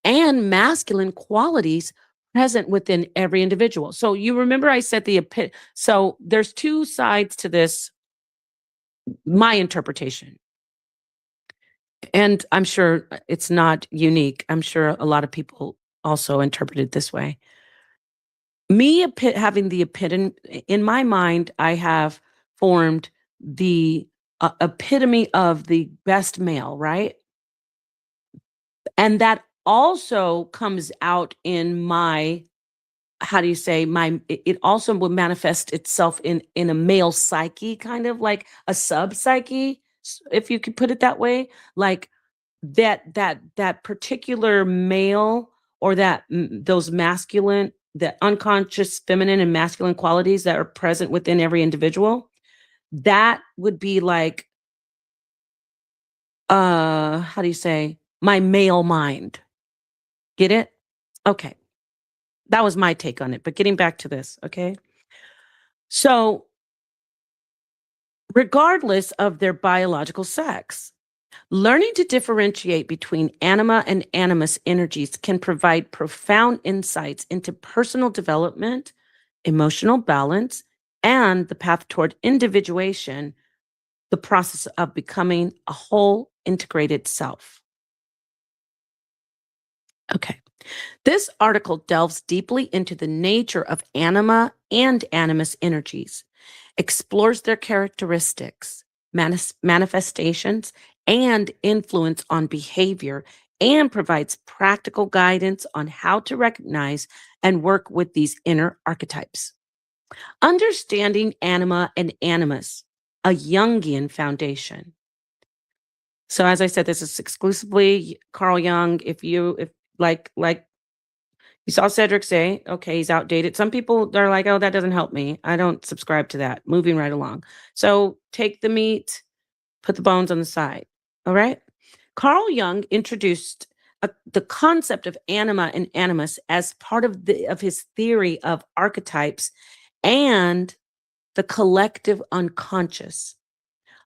and masculine qualities present within every individual. So you remember I said so there's two sides to this, my interpretation. And I'm sure it's not unique. I'm sure a lot of people also interpret it this way. Having the epitome in my mind, I have formed the epitome of the best male, right? And that also comes out in my, how do you say, it also will manifest itself in a male psyche, kind of like a sub psyche, if you could put it that way. Like that particular male, or those masculine, the unconscious feminine and masculine qualities that are present within every individual, that would be like, how do you say, my male mind. Get it? Okay. That was my take on it. But getting back to this, okay? So, regardless of their biological sex, learning to differentiate between anima and animus energies can provide profound insights into personal development, emotional balance, and the path toward individuation, the process of becoming a whole integrated self. Okay. This article delves deeply into the nature of anima and animus energies, explores their characteristics, manifestations, and influence on behavior, and provides practical guidance on how to recognize and work with these inner archetypes. Understanding anima and animus, a Jungian foundation. So as I said, this is exclusively Carl Jung. If like you saw Cedric say, okay, he's outdated. Some people are like, oh, that doesn't help me. I don't subscribe to that. Moving right along. So take the meat, put the bones on the side. All right. Carl Jung introduced the concept of anima and animus as part of his theory of archetypes and the collective unconscious.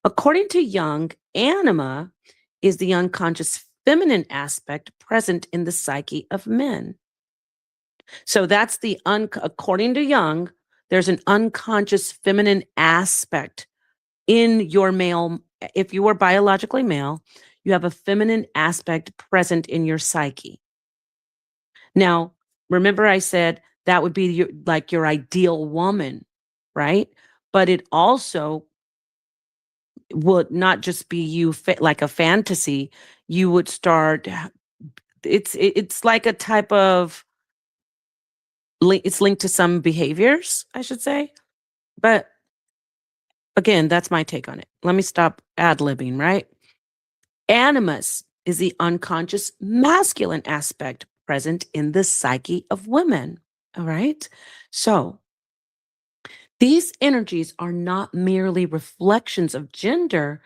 According to Jung, anima is the unconscious feminine aspect present in the psyche of men. So that's according to Jung, there's an unconscious feminine aspect in your male. If you are biologically male, you have a feminine aspect present in your psyche. Now, remember I said that would be your ideal woman, right? But it also would not just be like a fantasy. You would start. It's like a type of it's linked to some behaviors, I should say. But again, that's my take on it. Let me stop ad-libbing, right? Animus is the unconscious masculine aspect present in the psyche of women. All right. So these energies are not merely reflections of gender,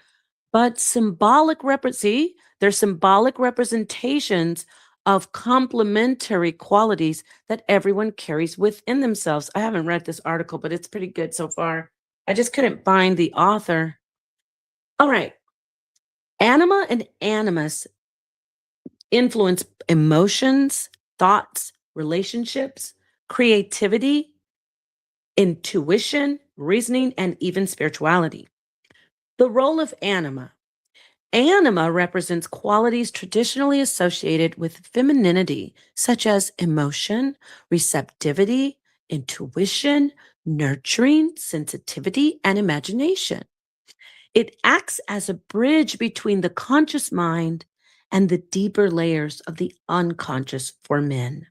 but they're symbolic representations of complementary qualities that everyone carries within themselves. I haven't read this article, but it's pretty good so far. I just couldn't find the author. All right. Anima and animus influence emotions, thoughts, relationships, creativity, intuition, reasoning, and even spirituality. The role of anima. Anima represents qualities traditionally associated with femininity, such as emotion, receptivity, intuition, nurturing, sensitivity, and imagination. It acts as a bridge between the conscious mind and the deeper layers of the unconscious for men.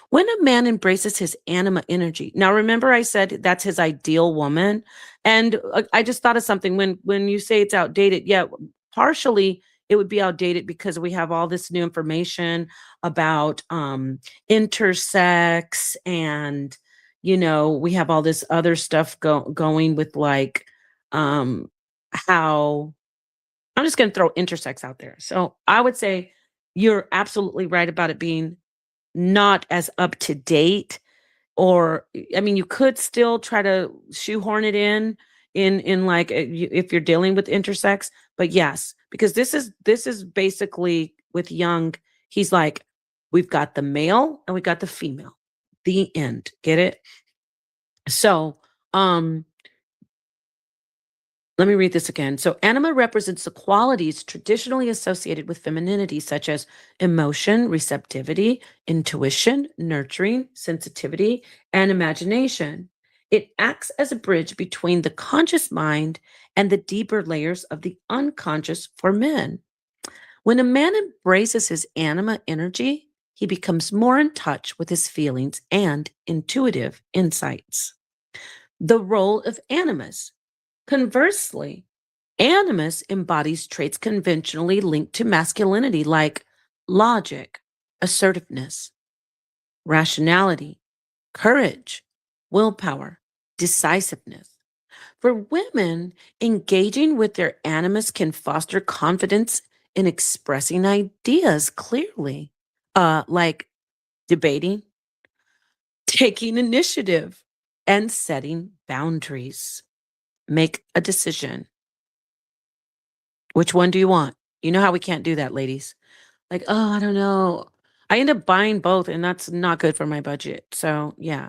When a man embraces his anima energy, now remember I said that's his ideal woman, and I just thought of something when you say it's outdated. Yeah, partially it would be outdated because we have all this new information about intersex, and we have all this other stuff going with like how I'm just going to throw intersex out there. So I would say you're absolutely right about it being not as up to date, or I mean you could still try to shoehorn it in like if you're dealing with intersex, but yes, because this is basically with Jung. He's like, we've got the male and we got the female, the end. Get it? So let me read this again. So, anima represents the qualities traditionally associated with femininity, such as emotion, receptivity, intuition, nurturing, sensitivity, and imagination. It acts as a bridge between the conscious mind and the deeper layers of the unconscious for men. When a man embraces his anima energy, he becomes more in touch with his feelings and intuitive insights. The role of animus. Conversely, animus embodies traits conventionally linked to masculinity like logic, assertiveness, rationality, courage, willpower, decisiveness. For women, engaging with their animus can foster confidence in expressing ideas clearly, like debating, taking initiative, and setting boundaries. Make a decision. Which one do you want? You know how we can't do that, ladies. Like, oh, I don't know. I end up buying both, and that's not good for my budget. So, yeah.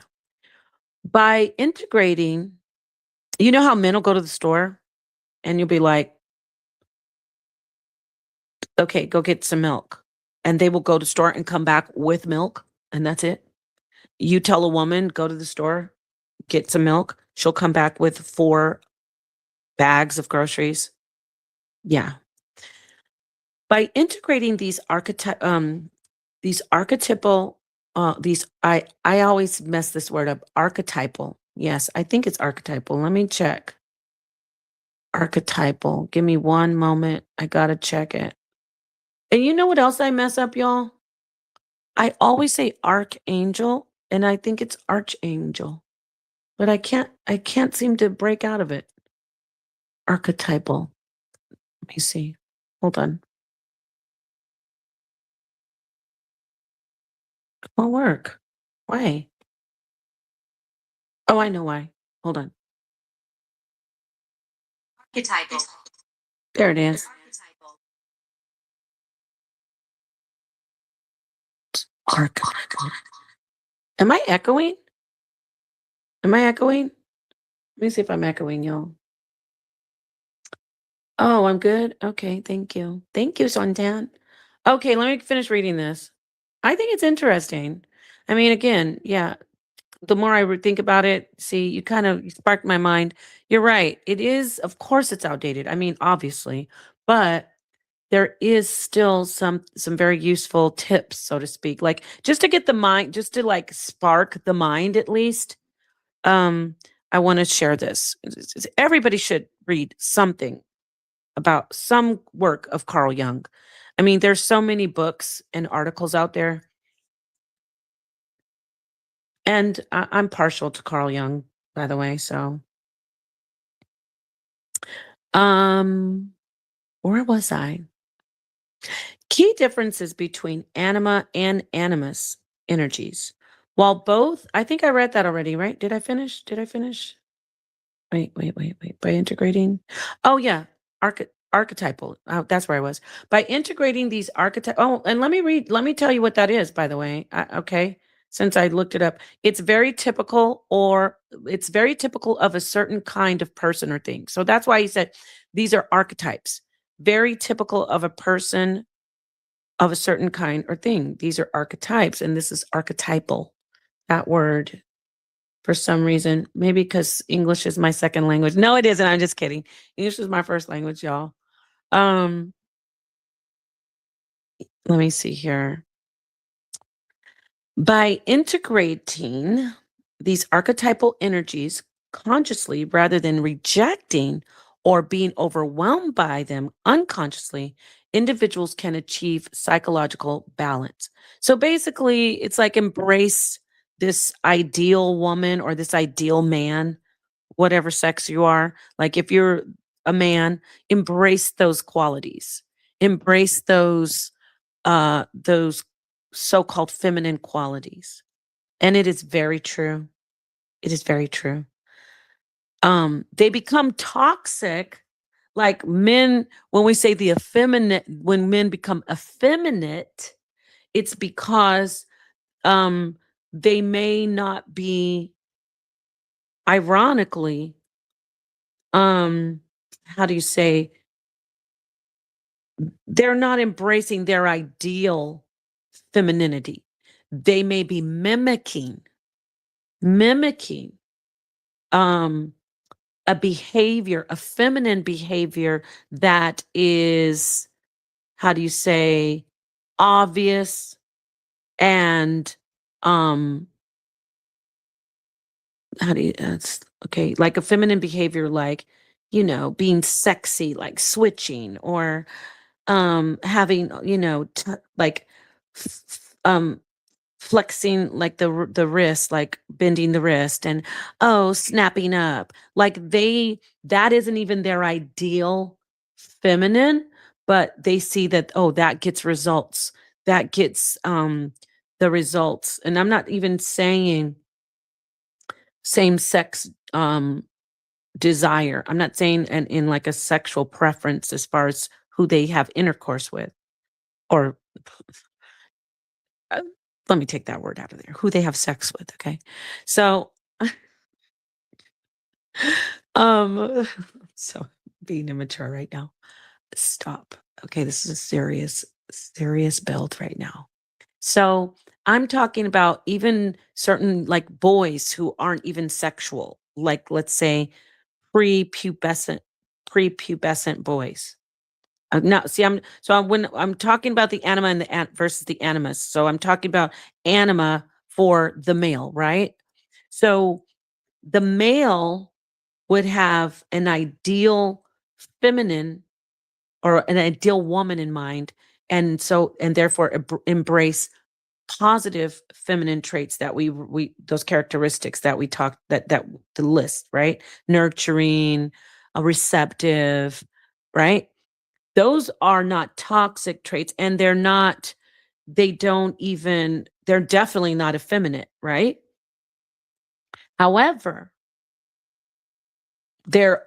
By integrating, you know how men will go to the store and you'll be like, okay, go get some milk. And they will go to the store and come back with milk, and that's it. You tell a woman, go to the store, get some milk. She'll come back with 4 bags of groceries. Yeah. By integrating these archetypal, I always mess this word up. Archetypal. Yes, I think it's archetypal. Let me check. Archetypal. Give me one moment. I gotta check it. And you know what else I mess up, y'all? I always say archangel, and I think it's archangel, but I can't seem to break out of it. Archetypal. Let me see. Hold on. It won't work. Why? Oh, I know why. Hold on.
Archetypal.
There it is. Archetypal. Am I echoing? Am I echoing? Let me see if I'm echoing, y'all. Oh, I'm good? Okay, thank you. Thank you, Santan. Okay, let me finish reading this. I think it's interesting. I mean, again, yeah, the more I would think about it, see, you kind of sparked my mind. You're right. It is, of course, it's outdated. I mean, obviously, but there is still some very useful tips, so to speak, like just to get the mind, just to like spark the mind at least. Um, I want to share this. Everybody should read something about some work of Carl Jung. I mean, there's so many books and articles out there, and I'm partial to Carl Jung, by the way. So, um, where was I? Key differences between anima and animus energies. While both, I think I read that already, right? Did I finish? Did I finish? Wait. By integrating, oh yeah, archetypal. Oh, that's where I was. By integrating these archetypes. Oh, and let me read. Let me tell you what that is. By the way, okay. Since I looked it up, it's very typical of a certain kind of person or thing. So that's why he said these are archetypes, very typical of a person of a certain kind or thing. These are archetypes, and this is archetypal. That word for some reason. Maybe because English is my second language. No, it isn't. I'm just kidding. English is my first language, y'all. Um, Let me see here. By integrating these archetypal energies consciously rather than rejecting or being overwhelmed by them unconsciously, individuals can achieve psychological balance. So basically, it's like embrace this ideal woman or this ideal man, whatever sex you are. Like if you're a man, embrace those qualities. Embrace those so-called feminine qualities. And it is very true. It is very true. They become toxic, like men, when we say the effeminate, when men become effeminate, it's because um they may not be, ironically, um how do you say, they're not embracing their ideal femininity. They may be mimicking um a behavior, a feminine behavior that is, how do you say, obvious and um how do you okay, like a feminine behavior, like, being sexy, like switching, or having, like flexing, like the wrist, like bending the wrist, and snapping up, like that isn't even their ideal feminine, but they see that, that gets results, that gets the results. And I'm not even saying same sex desire. I'm not saying in like a sexual preference as far as who they have intercourse with, or uh, let me take that word out of there, who they have sex with. Okay. So, um, so being immature right now. Stop. Okay. This is a serious build right now. So I'm talking about even certain like boys who aren't even sexual, like let's say prepubescent, prepubescent boys. No, see, when I'm talking about the anima and the versus the animus. So I'm talking about anima for the male, right? So the male would have an ideal feminine or an ideal woman in mind, and therefore embrace positive feminine traits that we those characteristics that we talked, that the list, right? Nurturing, receptive, right? Those are not toxic traits, and they're definitely not effeminate, right? However, there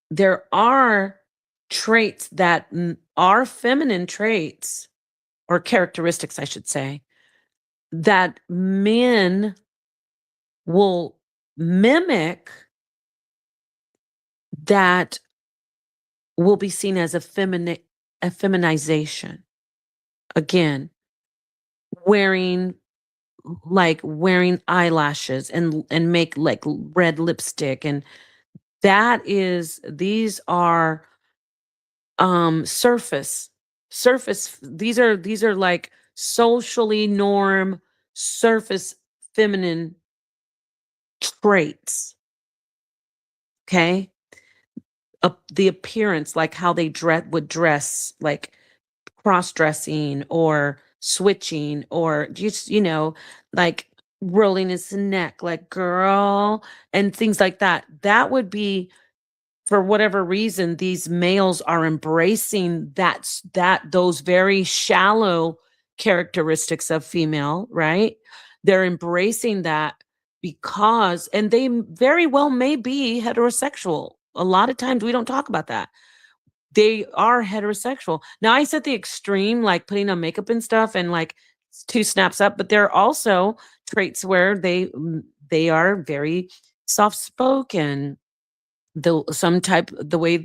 there are traits that are feminine traits, or characteristics, I should say, that men will mimic that will be seen as a feminization. Again, wearing wearing eyelashes and make like red lipstick, and these are these are like socially norm surface feminine traits. Okay, the appearance, like how they would dress, like cross-dressing or switching, or just, like rolling his neck like girl, and things like that. That would be, for whatever reason, these males are embracing those very shallow characteristics of female, right? They're embracing that because, and they very well may be heterosexual. A lot of times we don't talk about that. They are heterosexual. Now, I said the extreme, like putting on makeup and stuff and like two snaps up, but there are also traits where they are very soft spoken, the way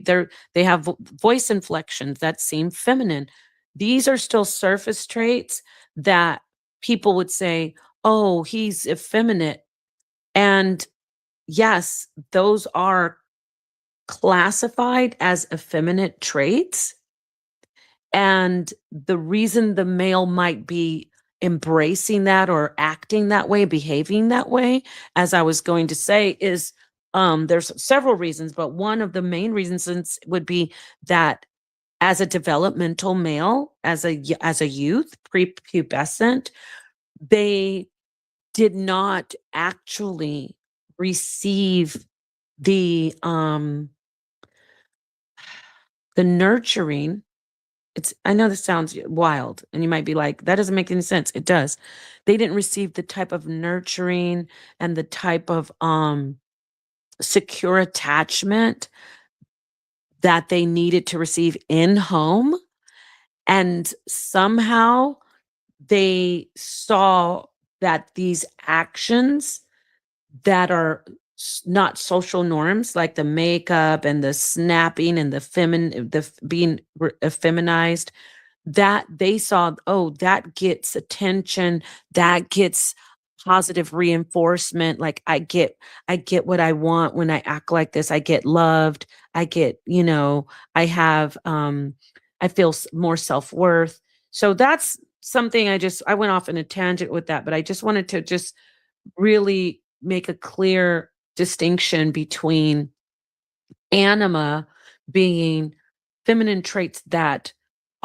they have voice inflections that seem feminine. These are still surface traits that people would say, oh, he's effeminate. And yes, those are classified as effeminate traits. And the reason the male might be embracing that or acting that way, behaving that way, as I was going to say, is there's several reasons, but one of the main reasons would be that as a developmental male, as a youth, prepubescent, they did not actually receive the nurturing. I know this sounds wild, and you might be like, that doesn't make any sense. It does. They didn't receive the type of nurturing and the type of secure attachment that they needed to receive in home. And somehow they saw that these actions that are not social norms, like the makeup and the snapping and being effeminized, that they saw, oh, that gets attention, that gets positive reinforcement. Like I get what I want when I act like this. I get loved. I get, I have I feel more self-worth. So that's something I went off in a tangent with that, but I just wanted to just really make a clear distinction between anima being feminine traits that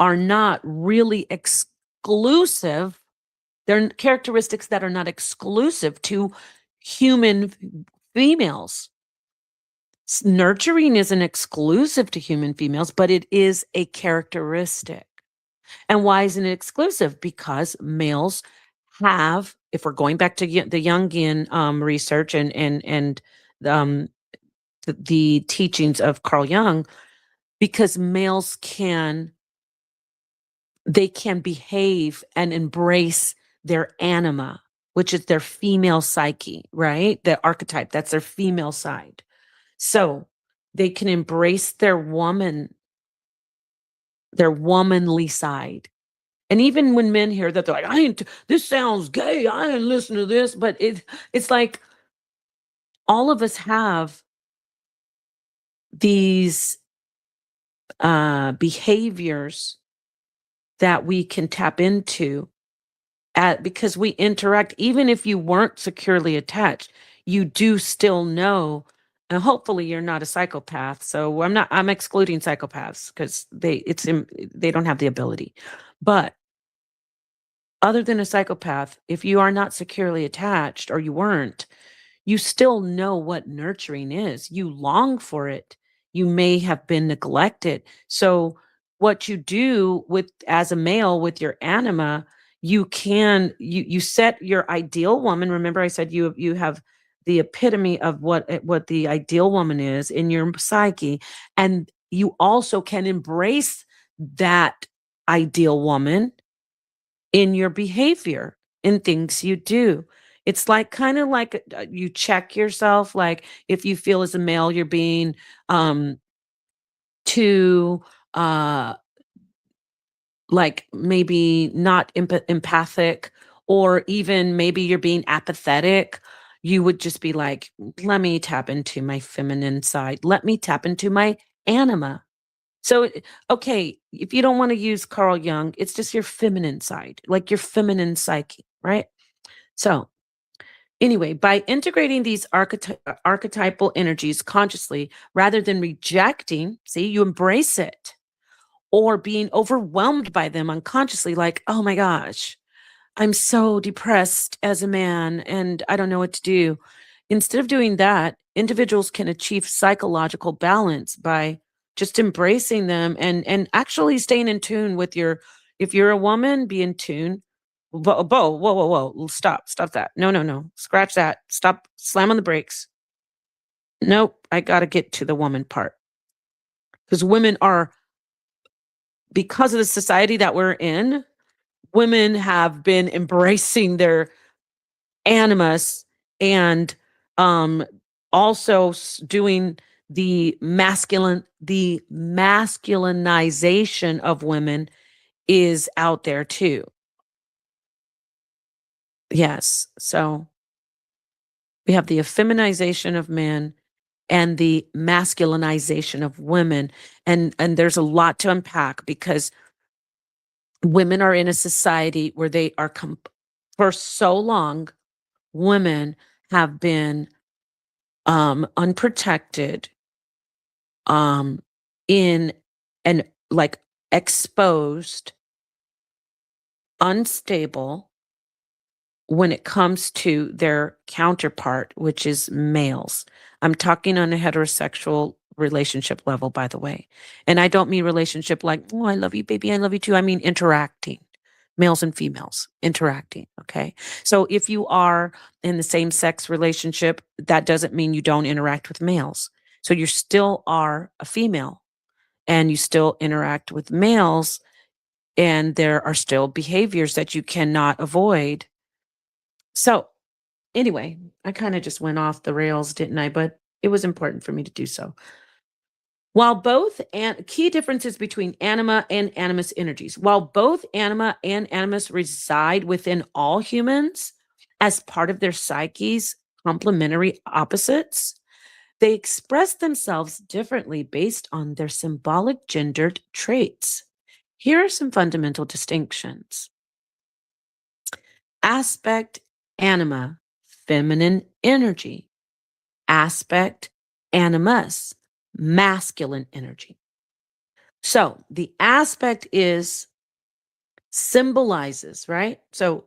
are not really exclusive. They're characteristics that are not exclusive to human females. Nurturing isn't exclusive to human females, but it is a characteristic. And why isn't it exclusive? Because males have, if we're going back to the Jungian research and um, the teachings of Carl Jung, because males they can behave and embrace their anima, which is their female psyche, right? The archetype, that's their female side. So they can embrace their womanly side. And even when men hear that, they're like, this sounds gay. I ain't listen to this. But it's like all of us have these behaviors that we can tap into because we interact. Even if you weren't securely attached, you do still know. And hopefully you're not a psychopath. So I'm excluding psychopaths because they don't have the ability. But other than a psychopath, if you are not securely attached, or you weren't, you still know what nurturing is. You long for it. You may have been neglected. So what you do as a male with your anima, you set your ideal woman. Remember I said you have the epitome of what the ideal woman is in your psyche, and you also can embrace that ideal woman in your behavior. in things you do. It's like kind of like you check yourself, like if you feel as a male you're being too uh like maybe not empathic, or even maybe you're being apathetic, you would just be like, let me tap into my feminine side. Let me tap into my anima. So, okay, if you don't want to use Carl Jung, it's just your feminine side, like your feminine psyche, right? So, anyway, by integrating these archetypal energies consciously rather than rejecting, see, you embrace it, or being overwhelmed by them unconsciously, like, oh my gosh, I'm so depressed as a man and I don't know what to do. Instead of doing that, individuals can achieve psychological balance by just embracing them and actually staying in tune with your, if you're a woman, be in tune. Whoa, stop that. No, scratch that. Stop, slam on the brakes. Nope, I got to get to the woman part. Because women are, because of the society that we're in, women have been embracing their animus and um also doing the masculinization of women is out there too. Yes. So we have the effeminization of men and the masculinization of women, and there's a lot to unpack because women are in a society where they are for so long women have been unprotected, um in and like exposed, unstable when it comes to their counterpart, which is males. I'm talking on a heterosexual relationship level, by the way. And I don't mean relationship like, oh, I love you, baby, I love you too. I mean interacting, males and females interacting. Okay. So if you are in the same sex relationship, that doesn't mean you don't interact with males. So you still are a female and you still interact with males, and there are still behaviors that you cannot avoid. So anyway, I kind of just went off the rails, didn't I? But it was important for me to do so. While both and key differences between anima and animus energies, while both anima and animus reside within all humans as part of their psyche's complementary opposites, they express themselves differently based on their symbolic gendered traits. Here are some fundamental distinctions. Aspect anima, feminine energy. Aspect animus, masculine energy. So the aspect is symbolizes, right? So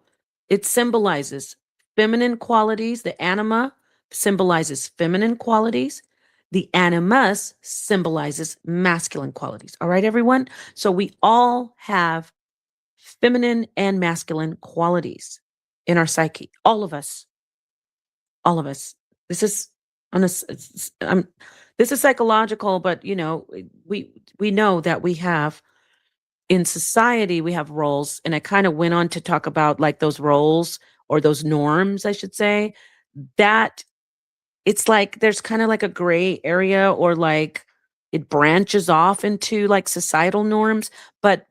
it symbolizes feminine qualities. The anima symbolizes feminine qualities. The animus symbolizes masculine qualities. All right, everyone? So we all have feminine and masculine qualities in our psyche. All of us. All of us. This is on a this is psychological, but we know that we have, in society we have roles, and I kind of went on to talk about like those roles, or those norms, I should say, that it's like there's kind of like a gray area, or like it branches off into like societal norms. But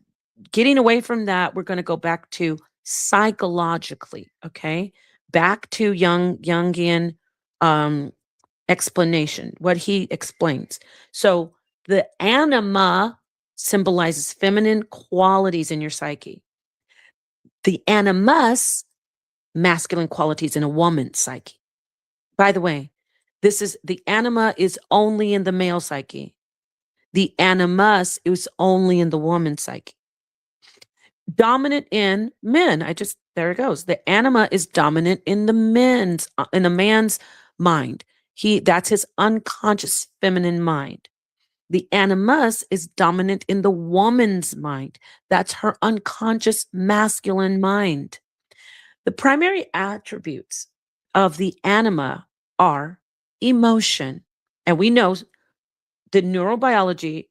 getting away from that, we're going to go back to psychologically, okay? Back to Jungian um, explanation, what he explains. So the anima symbolizes feminine qualities in your psyche. The animus, masculine qualities in a woman's psyche. By the way, this is the anima is only in the male psyche. The animus is only in the woman's psyche. Dominant in men. There it goes. The anima is dominant in the man's mind. That's his unconscious feminine mind. The animus is dominant in the woman's mind. That's her unconscious masculine mind. The primary attributes of the anima are emotion. And we know the neurobiology,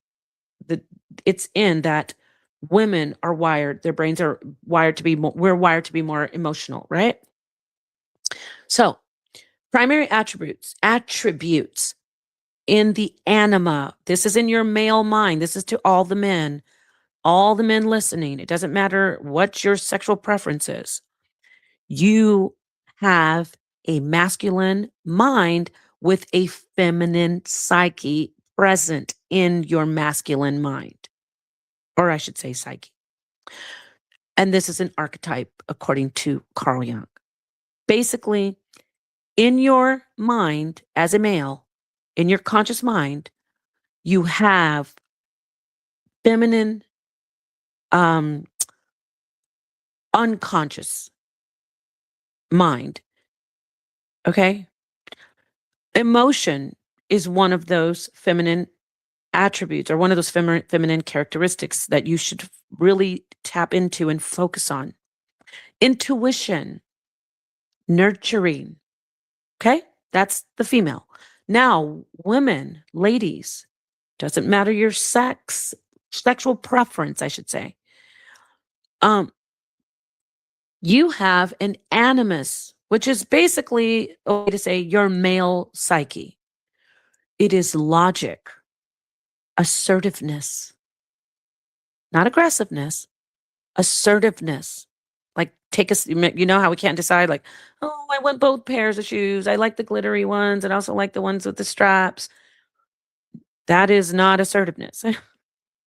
that it's in that Women are wired, their brains are wired to be more, we're wired to be more emotional, right? So, primary attributes in the anima. This is in your male mind. This is to all the men listening. It doesn't matter what your sexual preference is. You have a masculine mind with a feminine psyche present in your masculine mind, or I should say psyche. And this is an archetype according to Carl Jung. Basically, in your mind as a male, in your conscious mind, you have feminine, um, unconscious mind. Okay. Emotion is one of those feminine attributes or one of those feminine characteristics that you should really tap into and focus on. Intuition, nurturing. Okay. That's the female. Now, women, ladies, doesn't matter your sexual preference, I should say. You have an animus, which is basically a way to say your male psyche. It is logic, assertiveness, not aggressiveness, assertiveness. Like take us, you know how we can't decide, like, oh, I want both pairs of shoes. I like the glittery ones and also like the ones with the straps. That is not assertiveness.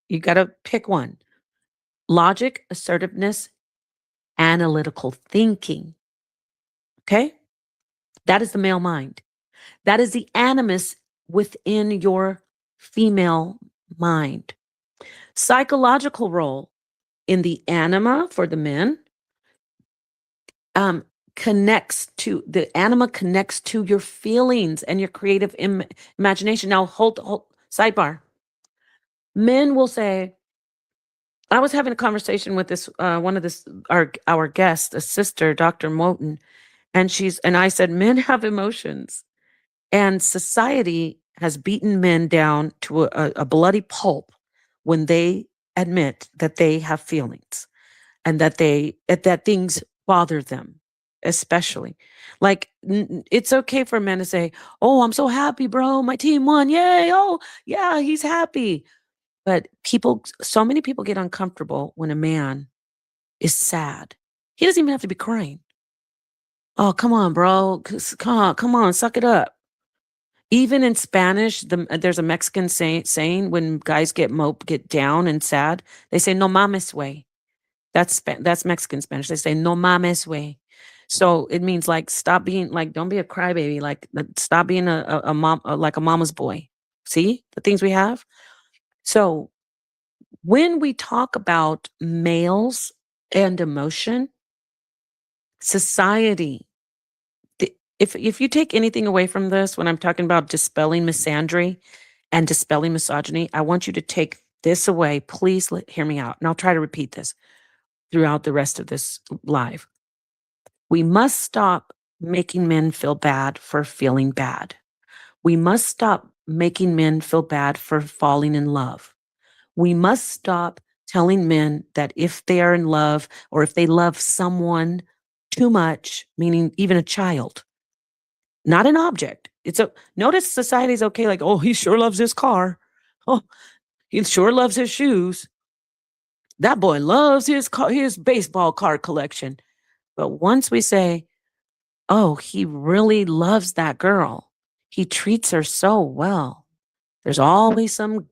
You got to pick one. Logic, assertiveness, analytical thinking. Okay? That is the male mind. That is the animus within your female mind. Psychological role in the anima for the men connects to the anima connects to your feelings and your creative imagination. Now, hold sidebar. Men will say, I was having a conversation with this one of this our guest, a sister, Dr. Moten, and I said, men have emotions. And society has beaten men down to a bloody pulp when they admit that they have feelings and that things bother them, especially. Like it's okay for men to say, "Oh, I'm so happy, bro. My team won. Yay. Oh, yeah, he's happy." But so many people get uncomfortable when a man is sad. He doesn't even have to be crying. Oh, come on, bro. Come on, suck it up. Even in Spanish, there's a Mexican saying when guys get down and sad, they say "no mames way." That's Mexican Spanish. They say "no mames way." So it means like stop being like don't be a crybaby. Like stop being a mom like a mama's boy. See the things we have. So when we talk about males and emotion, society. If you take anything away from this, when I'm talking about dispelling misandry and dispelling misogyny, I want you to take this away. Please hear me out. And I'll try to repeat this throughout the rest of this live. We must stop making men feel bad for feeling bad. We must stop making men feel bad for falling in love. We must stop telling men that if they are in love or if they love someone too much, meaning even a child, not an object. Notice society's okay, like, oh, he sure loves his car. Oh, he sure loves his shoes. That boy loves his baseball card collection. But once we say, oh, he really loves that girl. He treats her so well. There's always some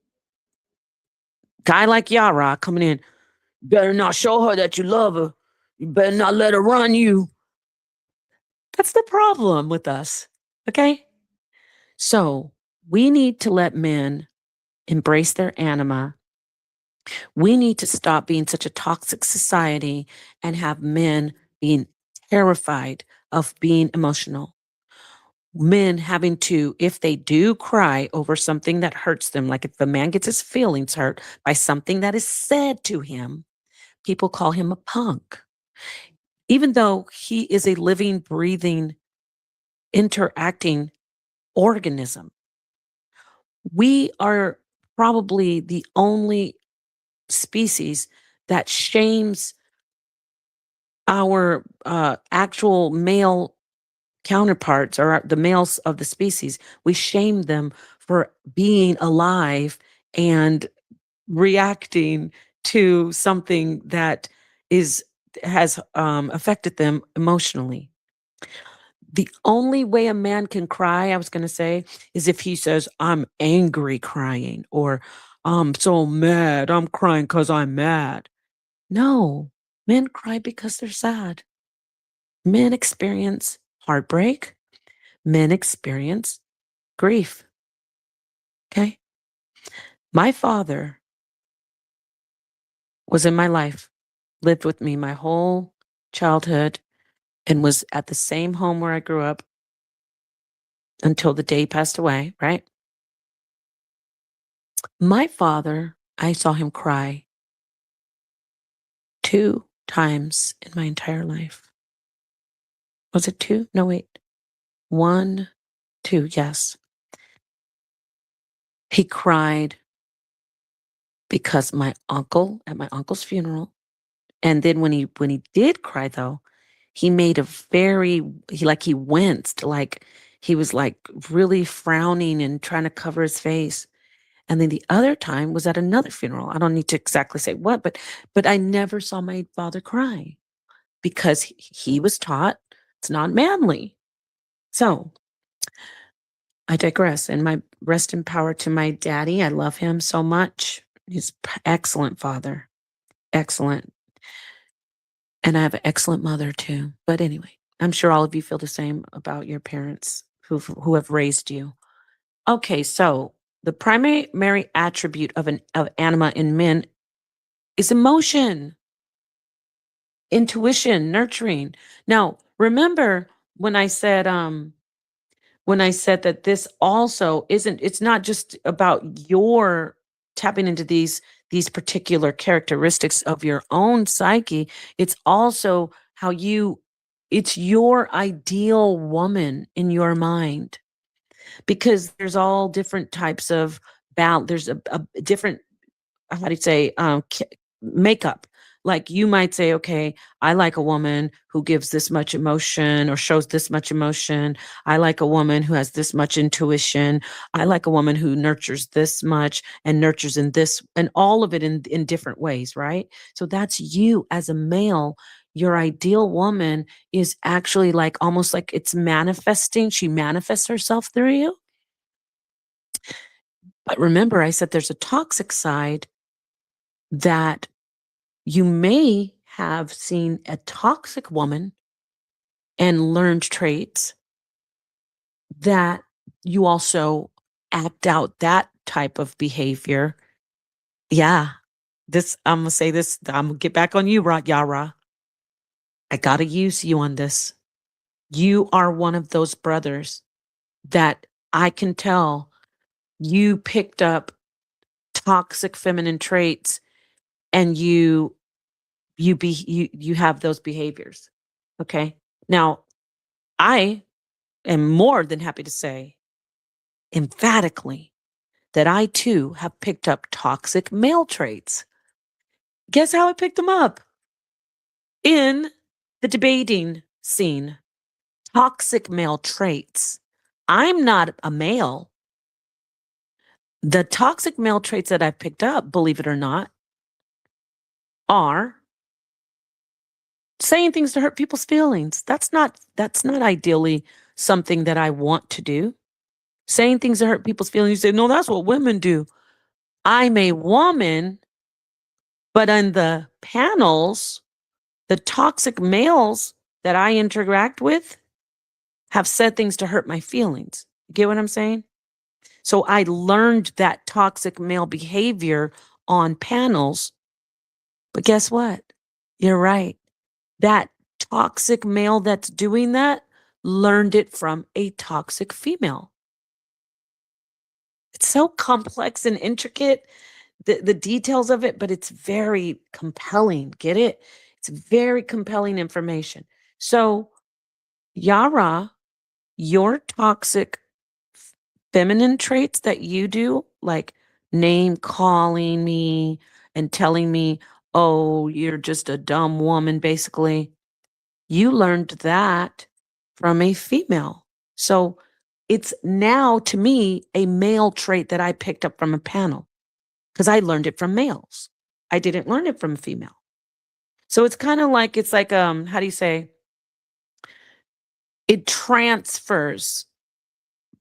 guy like Yara coming in. Better not show her that you love her. You better not let her run you. That's the problem with us. Okay? So we need to let men embrace their anima. We need to stop being such a toxic society and have men being terrified of being emotional. Men having to, if they do cry over something that hurts them, like if the man gets his feelings hurt by something that is said to him, people call him a punk. Even though he is a living, breathing, interacting organism. We are probably the only species that shames our actual male counterparts or the males of the species. We shame them for being alive and reacting to something that has affected them emotionally. The only way a man can cry, I was going to say, is if he says, I'm angry crying, or I'm so mad, I'm crying because I'm mad. No, men cry because they're sad. Men experience heartbreak. Men experience grief. Okay. My father was in my life, lived with me my whole childhood, and was at the same home where I grew up until the day he passed away, right? My father, I saw him cry 2 times in my entire life. Was it 2? No, wait. 1, 2, yes. He cried because at my uncle's funeral, and then when he did cry though, he made he winced, like he was like really frowning and trying to cover his face. And then the other time was at another funeral. I don't need to exactly say what, but I never saw my father cry because he was taught it's not manly. So I digress. And my rest in power to my daddy. I love him so much. He's excellent father. Excellent. And I have an excellent mother too. But anyway, I'm sure all of you feel the same about your parents who have raised you. Okay, so the primary attribute of anima in men is emotion, intuition, nurturing. Now, remember when I said that this also it's not just about your tapping into these particular characteristics of your own psyche, it's also it's your ideal woman in your mind, because there's all different types of there's a different, how do you say, makeup. Like you might say, okay, I like a woman who gives this much emotion or shows this much emotion. I like a woman who has this much intuition. I like a woman who nurtures this much and nurtures in this, and all of it in different ways, right? So that's you as a male. Your ideal woman is actually like almost like it's manifesting. She manifests herself through you. But remember, I said there's a toxic side that you may have seen a toxic woman and learned traits that you also act out that type of behavior. Yeah, I'm going to say this, I'm going to get back on you, Yara. I got to use you on this. You are one of those brothers that I can tell you picked up toxic feminine traits, and you have those behaviors. Okay. Now, I am more than happy to say emphatically that I too have picked up toxic male traits. Guess how I picked them up? In the debating scene. Toxic male traits. I'm not a male. The toxic male traits that I picked up, believe it or not, are saying things to hurt people's feelings. That's not ideally something that I want to do. Saying things to hurt people's feelings. You say, no, that's what women do. I'm a woman, but on the panels, the toxic males that I interact with have said things to hurt my feelings. You get what I'm saying? So I learned that toxic male behavior on panels. But guess what? You're right. That toxic male that's doing that learned it from a toxic female. It's so complex and intricate, the details of it, but it's very compelling. Get it? It's very compelling information. So, Yara, your toxic feminine traits that you do, like name calling me and telling me oh, you're just a dumb woman, basically. You learned that from a female. So it's now, to me, a male trait that I picked up from a panel because I learned it from males. I didn't learn it from a female. So it's kind of like, it's like, how do you say? It transfers.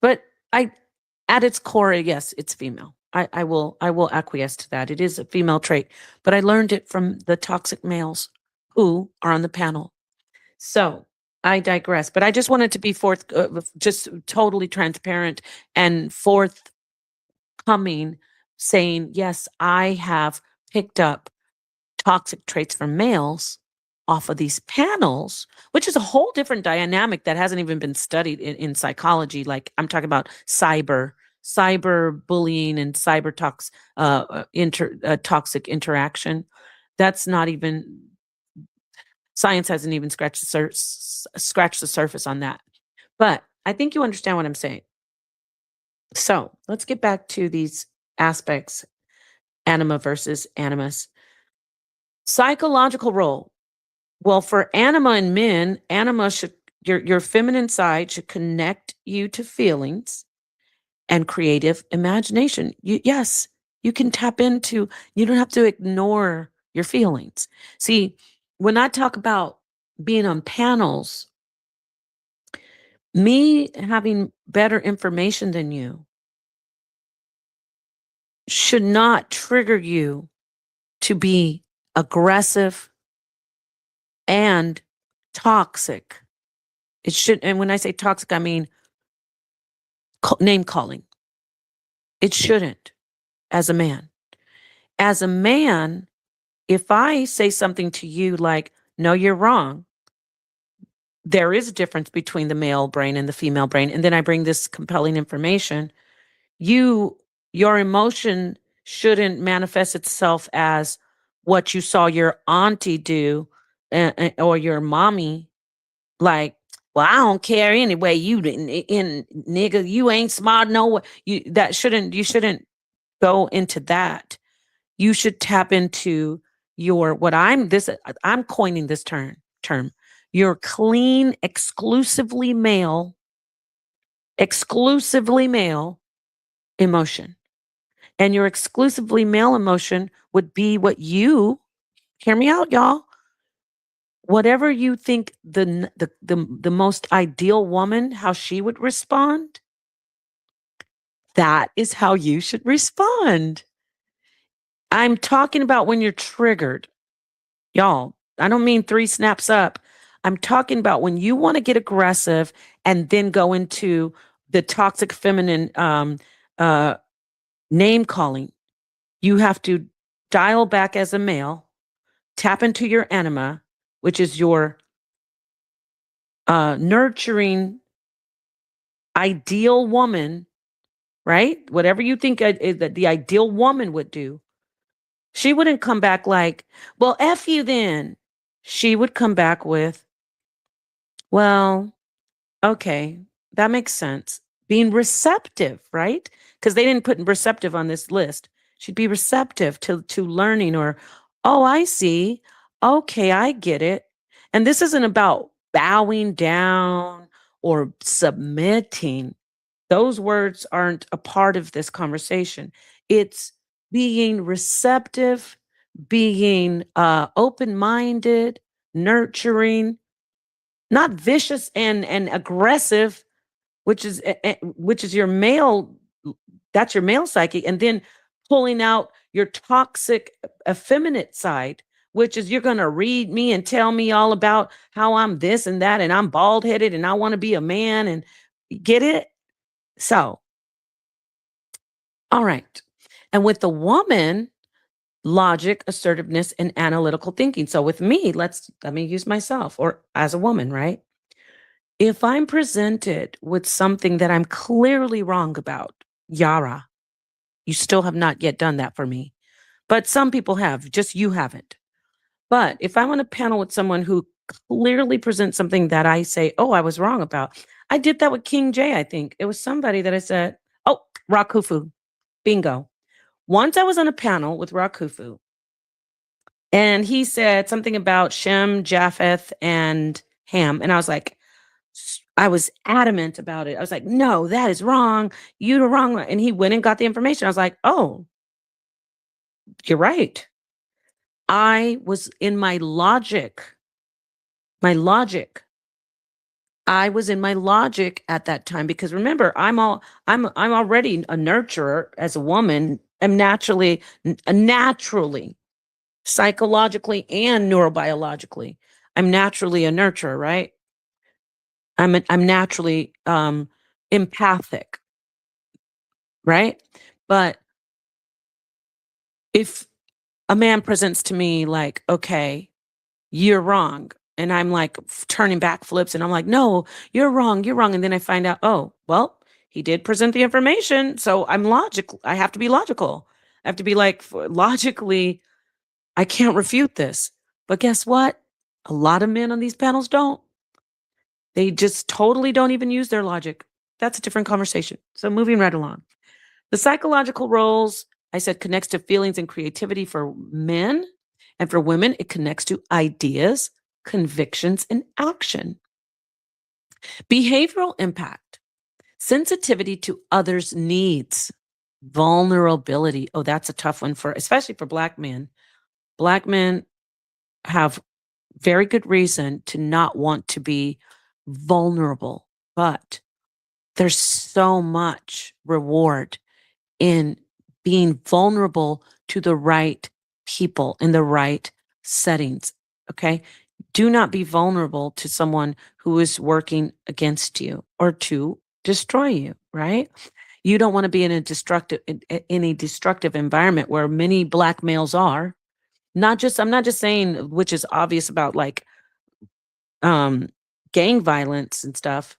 But I, at its core, yes, it's female. I will acquiesce to that. It is a female trait, but I learned it from the toxic males who are on the panel. So I digress, but I just wanted to be just totally transparent and forthcoming, saying, yes, I have picked up toxic traits from males off of these panels, which is a whole different dynamic that hasn't even been studied in psychology. Like I'm talking about cyber bullying and toxic interaction. That's not even, science hasn't even scratched the surface on that. But I think you understand what I'm saying. So let's get back to these aspects: anima versus animus. Psychological role. Well, for anima and men, anima should, your feminine side should connect you to feelings and creative imagination. Yes, you can tap into, you don't have to ignore your feelings. See, when I talk about being on panels, me having better information than you should not trigger you to be aggressive and toxic. It should, and when I say toxic, I mean name calling. It shouldn't, as a man. As a man, if I say something to you like, no, you're wrong, there is a difference between the male brain and the female brain, and then I bring this compelling information, your emotion shouldn't manifest itself as what you saw your auntie do, or your mommy, like, well, I don't care anyway, you didn't, nigga, you ain't smart, no, you shouldn't go into that. You should tap into I'm coining this term, your clean, exclusively male emotion. And your exclusively male emotion would be what you, hear me out, y'all. Whatever you think the most ideal woman, how she would respond, that is how you should respond. I'm talking about when you're triggered. Y'all, I don't mean 3 snaps up. I'm talking about when you want to get aggressive and then go into the toxic feminine name calling. You have to dial back as a male, tap into your anima, which is your nurturing ideal woman, right? Whatever you think that the ideal woman would do. She wouldn't come back like, well, F you then. She would come back with, well, okay, that makes sense. Being receptive, right? Because they didn't put receptive on this list. She'd be receptive to learning, or, oh, I see. Okay, I get it. And this isn't about bowing down or submitting. Those words aren't a part of this conversation. It's being receptive, being open-minded, nurturing, not vicious and aggressive, which is your male, that's your male psyche, and then pulling out your toxic effeminate side, which is, you're going to read me and tell me all about how I'm this and that, and I'm bald headed and I want to be a man, and get it. So, all right. And with the woman, logic, assertiveness, and analytical thinking. So with me, let me use myself, or as a woman, right? If I'm presented with something that I'm clearly wrong about, Yara, you still have not yet done that for me. But some people have, just you haven't. But if I'm on a panel with someone who clearly presents something that I say, oh, I was wrong about. I did that with King J, I think. It was somebody that I said, oh, Rakufu, bingo. Once I was on a panel with Rakufu, And he said something about Shem, Japheth, and Ham. And I was like, I was adamant about it. I was like, no, that is wrong. You're wrong. And he went and got the information. I was like, oh, you're right. I was in my logic. My logic. I was in my logic at that time because remember, I'm already a nurturer as a woman. I'm naturally psychologically and neurobiologically. I'm naturally a nurturer, right? I'm naturally empathic, right? But if a man presents to me like, okay, you're wrong. And I'm like turning back flips and I'm like, no, you're wrong. You're wrong. And then I find out, oh, well, he did present the information. So I'm logical. I have to be logical. I have to be like, logically, I can't refute this. But guess what? A lot of men on these panels don't. They just totally don't even use their logic. That's a different conversation. So moving right along. The psychological roles, I said, connects to feelings and creativity for men. And for women, it connects to ideas, convictions, and action. Behavioral impact, sensitivity to others' needs, vulnerability. Oh, that's a tough one especially for Black men. Black men have very good reason to not want to be vulnerable, but there's so much reward in being vulnerable to the right people in the right settings. Okay. Do not be vulnerable to someone who is working against you or to destroy you, right? You don't want to be in a destructive environment where many Black males are. I'm not just saying, which is obvious about like um gang violence and stuff.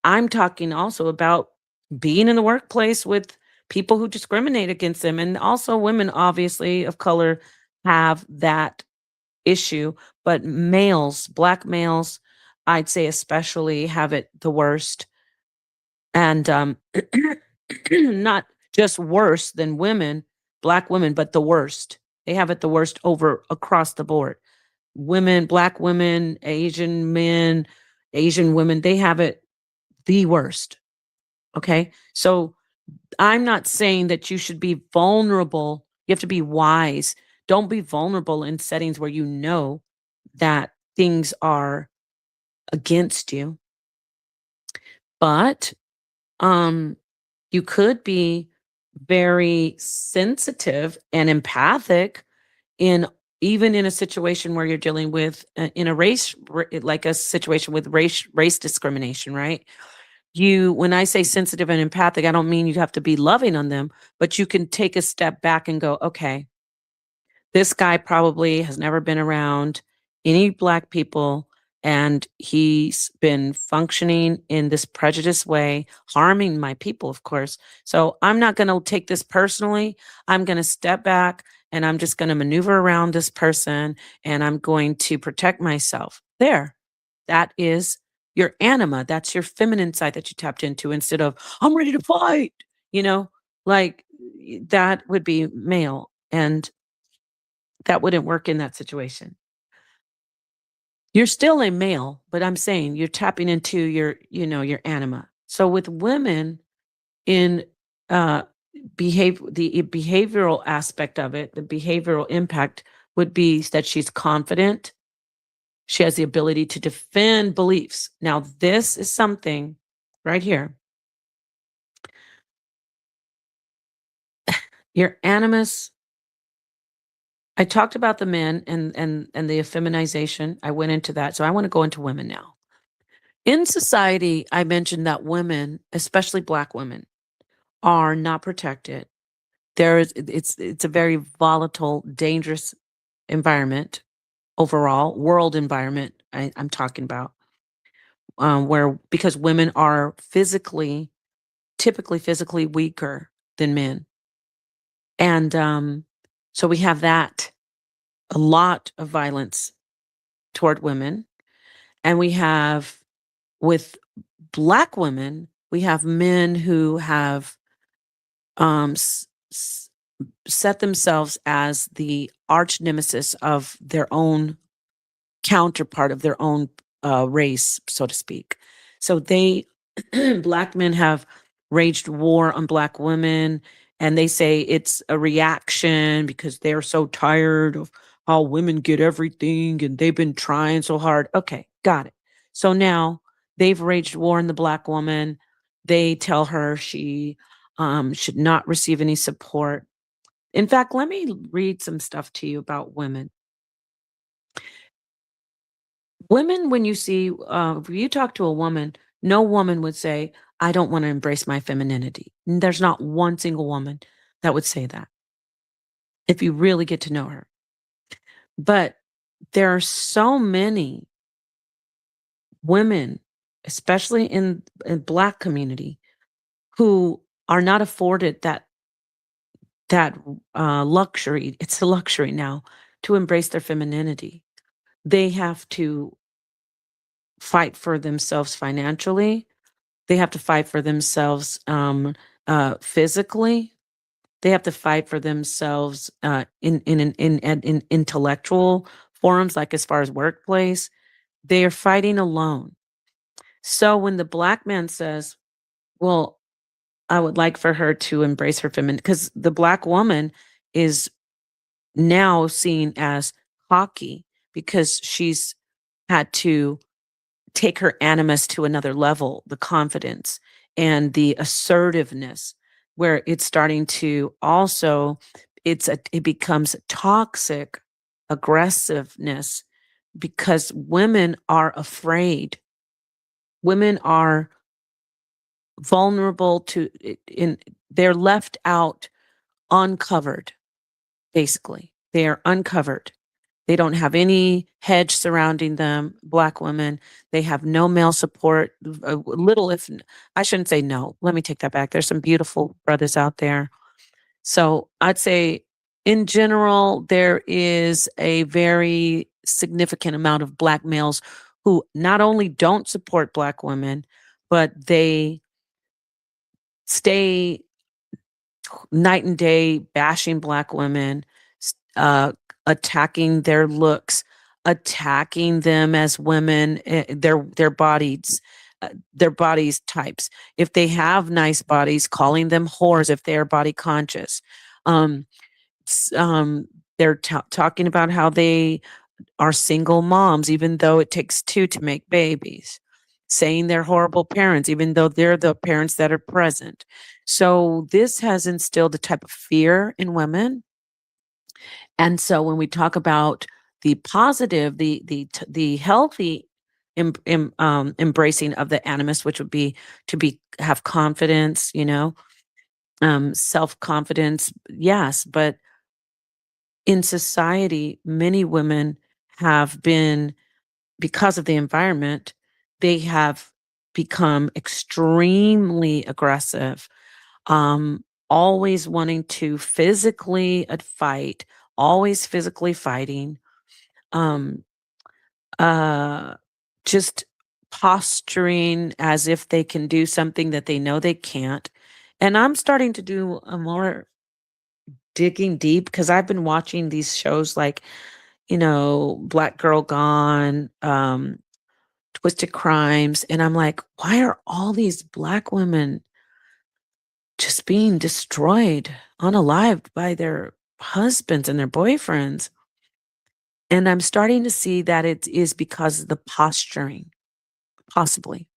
I'm talking also about being in the workplace with people who discriminate against them. And also women, obviously, of color have that issue. But males, Black males, I'd say especially have it the worst. And not just worse than women, Black women, but the worst. They have it the worst over across the board. Women, Black women, Asian men, Asian women, they have it the worst. Okay. So I'm not saying that you should be vulnerable. You have to be wise. Don't be vulnerable in settings where you know that things are against you. But you could be very sensitive and empathic in even in a situation where you're dealing with in a like a situation with race discrimination, right? When I say sensitive and empathic, I don't mean you have to be loving on them, but you can take a step back and go, okay, this guy probably has never been around any Black people, and he's been functioning in this prejudiced way, harming my people, of course. So I'm not going to take this personally. I'm going to step back and I'm just going to maneuver around this person and I'm going to protect myself. There. That is your anima. That's your feminine side that you tapped into instead of, I'm ready to fight, you know, like that would be male. And that wouldn't work in that situation. You're still a male, but I'm saying you're tapping into your anima. So with women in the behavioral aspect of it, the behavioral impact would be that she's confident. She has the ability to defend beliefs. Now, this is something right here. Your animus. I talked about the men and the effeminization. I went into that. So I want to go into women now. In society, I mentioned that women, especially Black women, are not protected. It's a very volatile, dangerous environment overall, world environment. I'm talking about where because women are typically physically weaker than men, and so we have that a lot of violence toward women, and we have with Black women, we have men who have set themselves as the arch nemesis of their own counterpart, of their own race, so to speak. So they, black men have waged war on black women, and they say it's a reaction because they're so tired of how women get everything and they've been trying so hard. Okay, got it. So now they've waged war on the black woman. They tell her she should not receive any support. In fact, let me read some stuff to you about women. Women, when you see, if you talk to a woman, no woman would say, I don't want to embrace my femininity. There's not one single woman that would say that if you really get to know her. But there are so many women, especially in Black community, who are not afforded that luxury. It's a luxury now to embrace their femininity. They have to fight for themselves financially. They have to fight for themselves physically. They have to fight for themselves in intellectual forums, like as far as workplace. They are fighting alone. So when the black man says, "Well, I would like for her to embrace her feminine," because the black woman is now seen as cocky because she's had to take her animus to another level, the confidence and the assertiveness, where it's starting to also, it becomes toxic aggressiveness because women are afraid. Women are vulnerable to in they're left out uncovered, basically. They are uncovered. They don't have any hedge surrounding them, black women. They have no male support, little if I shouldn't say no. Let me take that back. There's some beautiful brothers out there. So I'd say in general, there is a very significant amount of black males who not only don't support black women, but they stay night and day bashing black women, attacking their looks, attacking them as women, their bodies types. If they have nice bodies, calling them whores if they are body conscious. Um, s- um, they're talking about how they are single moms, even though it takes two to make babies, saying they're horrible parents, even though they're the parents that are present. So this has instilled a type of fear in women. And so when we talk about the positive, the healthy embracing of the animus, which would be to be have confidence, self confidence, yes, but in society, many women have been, because of the environment, they have become extremely aggressive, always wanting to physically fight, always physically fighting, um, uh, just posturing as if they can do something that they know they can't. And I'm starting to do a more digging deep because I've been watching these shows like, Black Girl Gone, Twisted Crimes, and I'm like, why are all these black women just being destroyed, unalived by their husbands and their boyfriends? And I'm starting to see that it is because of the posturing, possibly.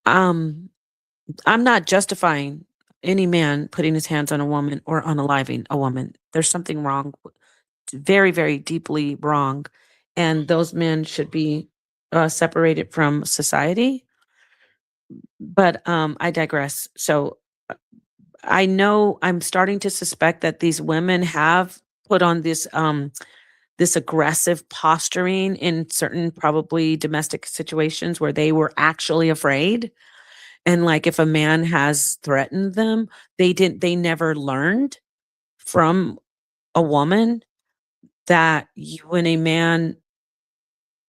Um, I'm not justifying any man putting his hands on a woman or unaliving a woman. There's something wrong, very, very deeply wrong, and those men should be separated from society. But I digress. So I know I'm starting to suspect that these women have put on this aggressive posturing in certain probably domestic situations where they were actually afraid. And like if a man has threatened them, they never learned from a woman that when a man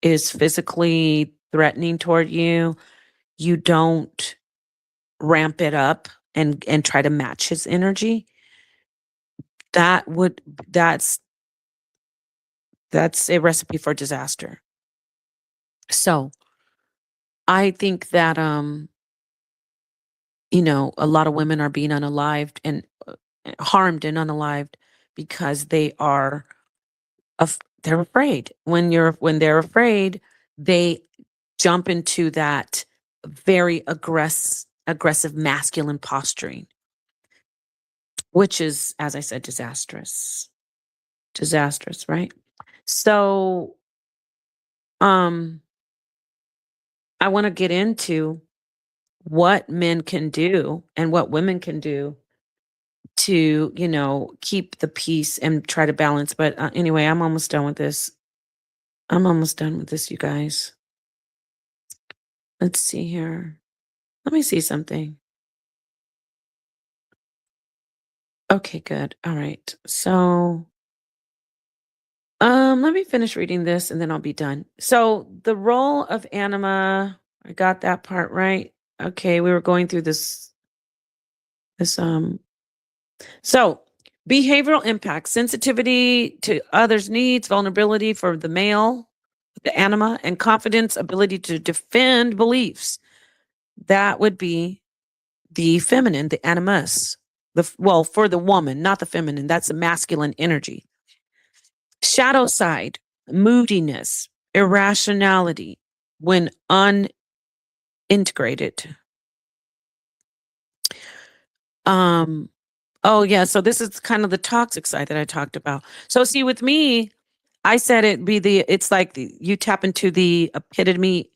is physically threatening toward you, you don't ramp it up. and try to match his energy, that would that's that's a recipe for disaster. So I think that a lot of women are being unalived and harmed and unalived because they're afraid. When they're afraid, they jump into that very aggressive masculine posturing, which is, as I said, disastrous. Disastrous, right? So, um, I want to get into what men can do and what women can do to, keep the peace and try to balance. But anyway, I'm almost done with this. I'm almost done with this, you guys. Let's see here. Let me see something. Okay, good. All right. So, let me finish reading this and then I'll be done. So, the role of anima, I got that part right. Okay, we were going through this so behavioral impact, sensitivity to others' needs, vulnerability for the male, the anima, and confidence, ability to defend beliefs. That would be the feminine, the animus. Well, for the woman, not the feminine. That's the masculine energy. Shadow side, moodiness, irrationality when unintegrated. Um, oh yeah, so this is kind of the toxic side that I talked about. So see, with me, I said it's like you tap into the epitome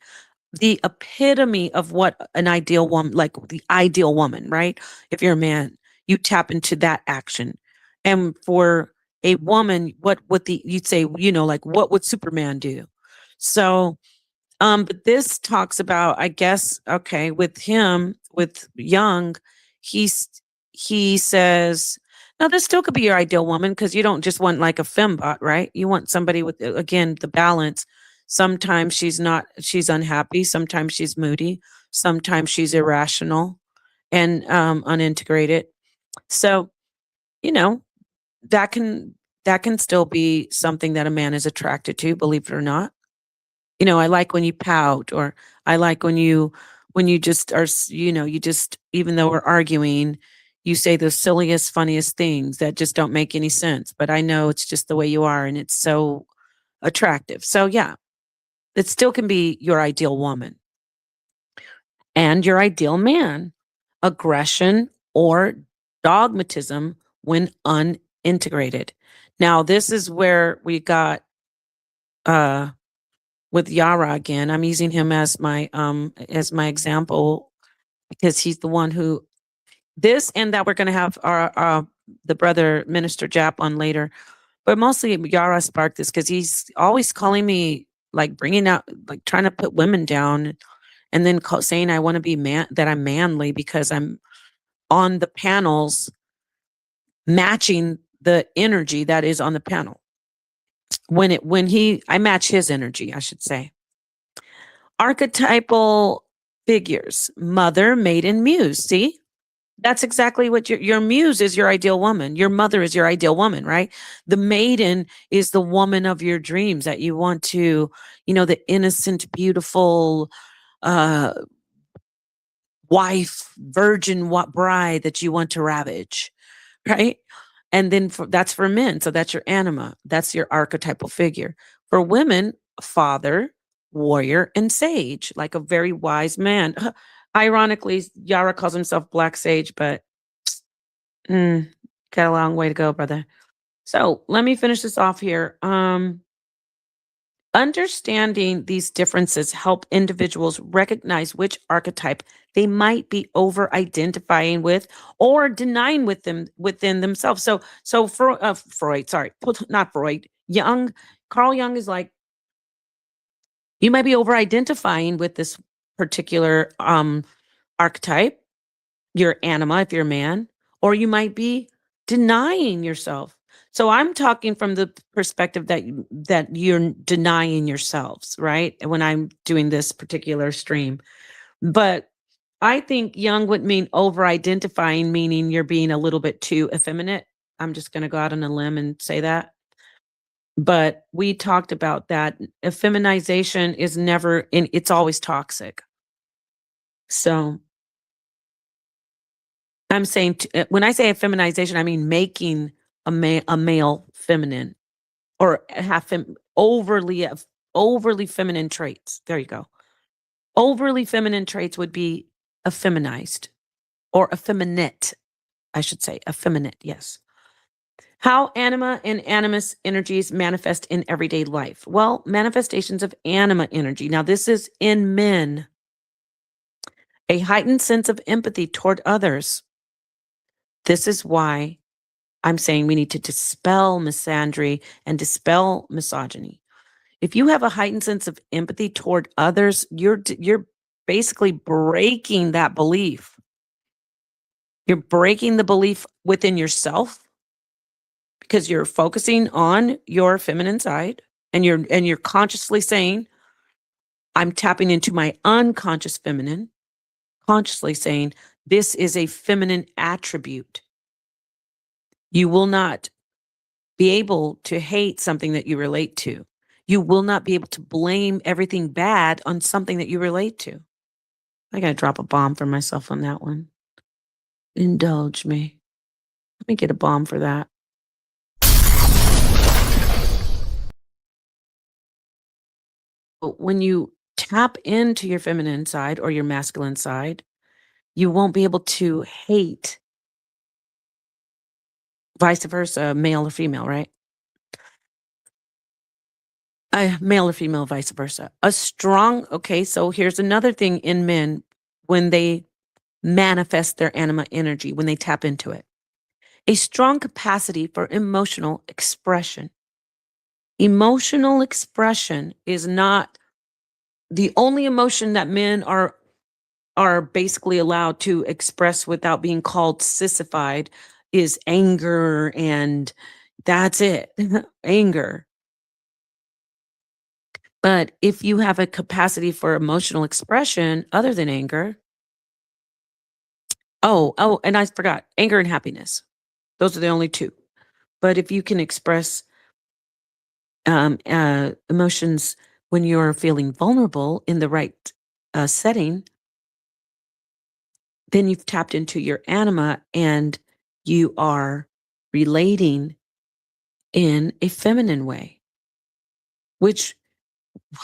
of what an ideal woman, like the ideal woman, right? If you're a man, you tap into that action. And for a woman, what would you'd say, like what would Superman do? So, but this talks about, I guess, okay, with Young, he's he says, now this still could be your ideal woman because you don't just want like a fembot, right? You want somebody with, again, the balance. Sometimes she's unhappy, sometimes she's moody, sometimes she's irrational and unintegrated. So, you know, that can still be something that a man is attracted to, believe it or not. I like when you pout, or I like when you just are, you just, even though we're arguing, you say the silliest, funniest things that just don't make any sense. But I know it's just the way you are and it's so attractive. So yeah, it still can be your ideal woman and your ideal man. Aggression or dogmatism when unintegrated. Now, this is where we got uh with Yara again. I'm using him as my example because he's the one who this and that we're going to have our the brother minister Jap on later, but mostly Yara sparked this because he's always calling me, like bringing out, like trying to put women down, and then saying I want to be that I'm manly because I'm on the panels matching the energy that is on the panel. I match his energy, I should say. Archetypal figures, mother, maiden, muse. See, that's exactly what your muse is. Your ideal woman. Your mother is your ideal woman, right? The maiden is the woman of your dreams that you want to, the innocent, beautiful uh wife, virgin bride that you want to ravage, right? And then that's for men. So that's your anima. That's your archetypal figure. For women, father, warrior, and sage, like a very wise man. Ironically, Yara calls himself Black Sage, but got a long way to go, brother. So let me finish this off here. Understanding these differences help individuals recognize which archetype they might be over identifying with or denying within themselves. So Freud, sorry, not Freud, Carl Jung is like, you might be over identifying with this particular archetype, your anima if you're a man, or you might be denying yourself. So I'm talking from the perspective that you're denying yourselves, right? When I'm doing this particular stream. But I think young would mean over identifying, meaning you're being a little bit too effeminate. I'm just going to go out on a limb and say that. But we talked about that. Effeminization is never, it's always toxic. So I'm saying, when I say effeminization, I mean making a male feminine or have overly feminine traits. There you go. Overly feminine traits would be effeminized or effeminate, I should say. Effeminate, yes. How anima and animus energies manifest in everyday life. Well, manifestations of anima energy. Now, this is in men. A heightened sense of empathy toward others. This is why I'm saying we need to dispel misandry and dispel misogyny. If you have a heightened sense of empathy toward others, you're basically breaking that belief. You're breaking the belief within yourself because you're focusing on your feminine side and you're consciously saying, I'm tapping into my unconscious feminine, consciously saying this is a feminine attribute. You will not be able to hate something that you relate to. You will not be able to blame everything bad on something that you relate to. I gotta drop a bomb for myself on that one. Indulge me. Let me get a bomb for that. When you tap into your feminine side or your masculine side, you won't be able to hate vice versa, male or female, right? Male or female, vice versa. Okay, so here's another thing in men when they manifest their anima energy, when they tap into it. A strong capacity for emotional expression. Emotional expression is not the only emotion that men are basically allowed to express without being called sissified is anger, and that's it. Anger. But if you have a capacity for emotional expression other than anger, and I forgot, anger and happiness. Those are the only two. But if you can express emotions when you're feeling vulnerable in the right setting, then you've tapped into your anima and you are relating in a feminine way, which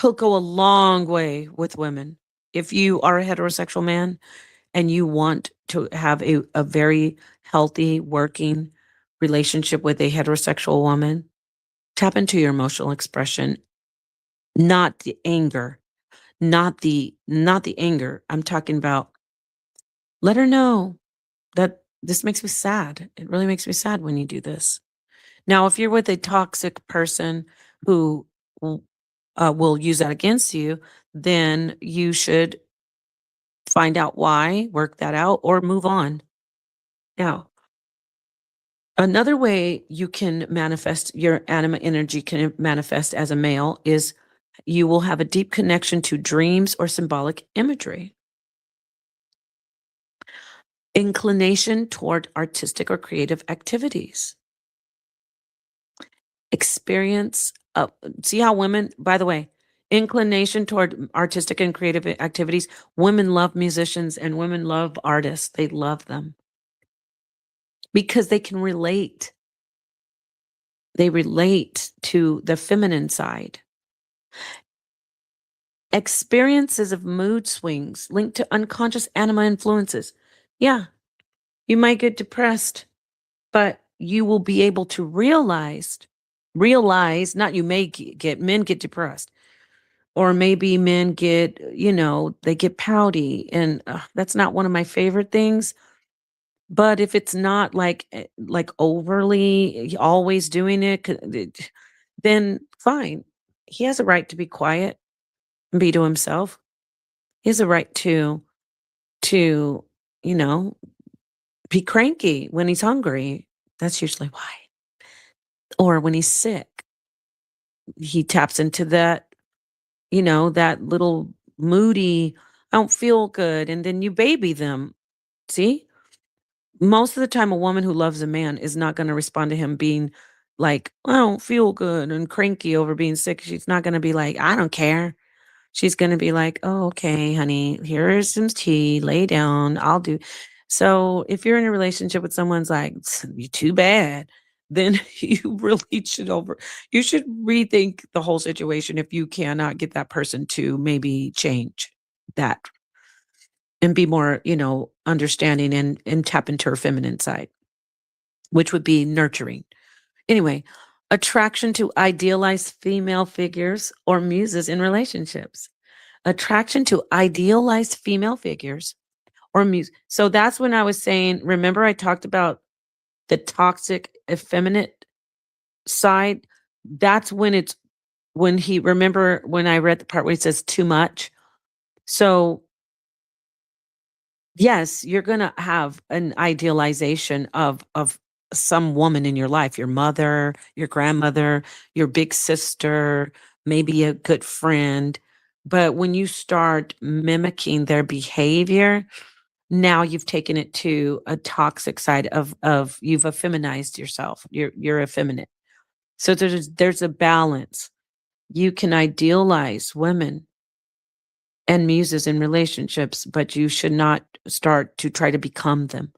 will go a long way with women. If you are a heterosexual man and you want to have a very healthy working relationship with a heterosexual woman, tap into your emotional expression, not the anger, not the anger. I'm talking about let her know that this makes me sad. It really makes me sad when you do this. Now, if you're with a toxic person who will use that against you, then you should find out why, work that out, or move on. Now, another way you can manifest your anima energy can manifest as a male is you will have a deep connection to dreams or symbolic imagery. Inclination toward artistic or creative activities. Experience of, see how women, by the way, inclination toward artistic and creative activities. Women love musicians and women love artists. They love them because they can relate. They relate to the feminine side. Experiences of mood swings linked to unconscious anima influences. Yeah, you might get depressed, but you will be able to realize, not you may get, men get depressed. Or maybe men get, they get pouty. And that's not one of my favorite things. But if it's not like overly always doing it, then fine. He has a right to be quiet and be to himself. He has a right to, you know, be cranky when he's hungry. That's usually why. Or when he's sick, he taps into that, that little moody I don't feel good. And then you baby them. See? Most of the time, a woman who loves a man is not going to respond to him being like, I don't feel good and cranky over being sick. She's not going to be like, I don't care. She's gonna be like, "Oh, okay, honey, here's some tea, lay down, I'll do." So, if you're in a relationship with someone's like, "You too bad," then you should rethink the whole situation if you cannot get that person to maybe change that and be more, understanding and tap into her feminine side, which would be nurturing. Anyway, attraction to idealized female figures or muses in relationships. Attraction to idealized female figures or music. So that's when I was saying, remember I talked about the toxic, effeminate side? That's remember when I read the part where he says too much? So, yes, you're going to have an idealization of some woman in your life, your mother, your grandmother, your big sister, maybe a good friend. But when you start mimicking their behavior, now you've taken it to a toxic side of you've effeminized yourself. You're effeminate. So there's a balance. You can idealize women and muses in relationships, but you should not start to try to become them.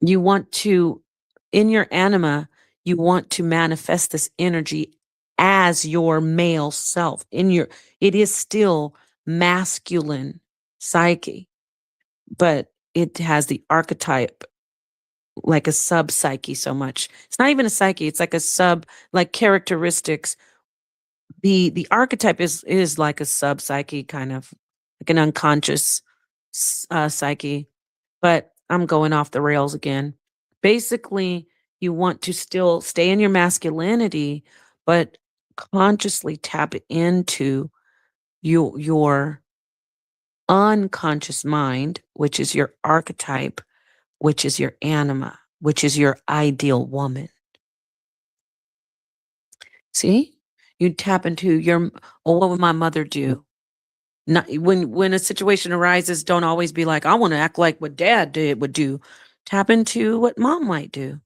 You want to, in your anima, you want to manifest this energy as your male self. It is still masculine psyche, but it has the archetype like a sub psyche so much. It's not even a psyche, it's like a sub like characteristics. The archetype is like a sub psyche kind of like an unconscious psyche, but I'm going off the rails again. Basically, you want to still stay in your masculinity, but consciously tap into your unconscious mind, which is your archetype, which is your anima, which is your ideal woman. See? You tap into your, oh, what would my mother do? Not when a situation arises, don't always be like, I want to act like what would do. Tap into what mom might do.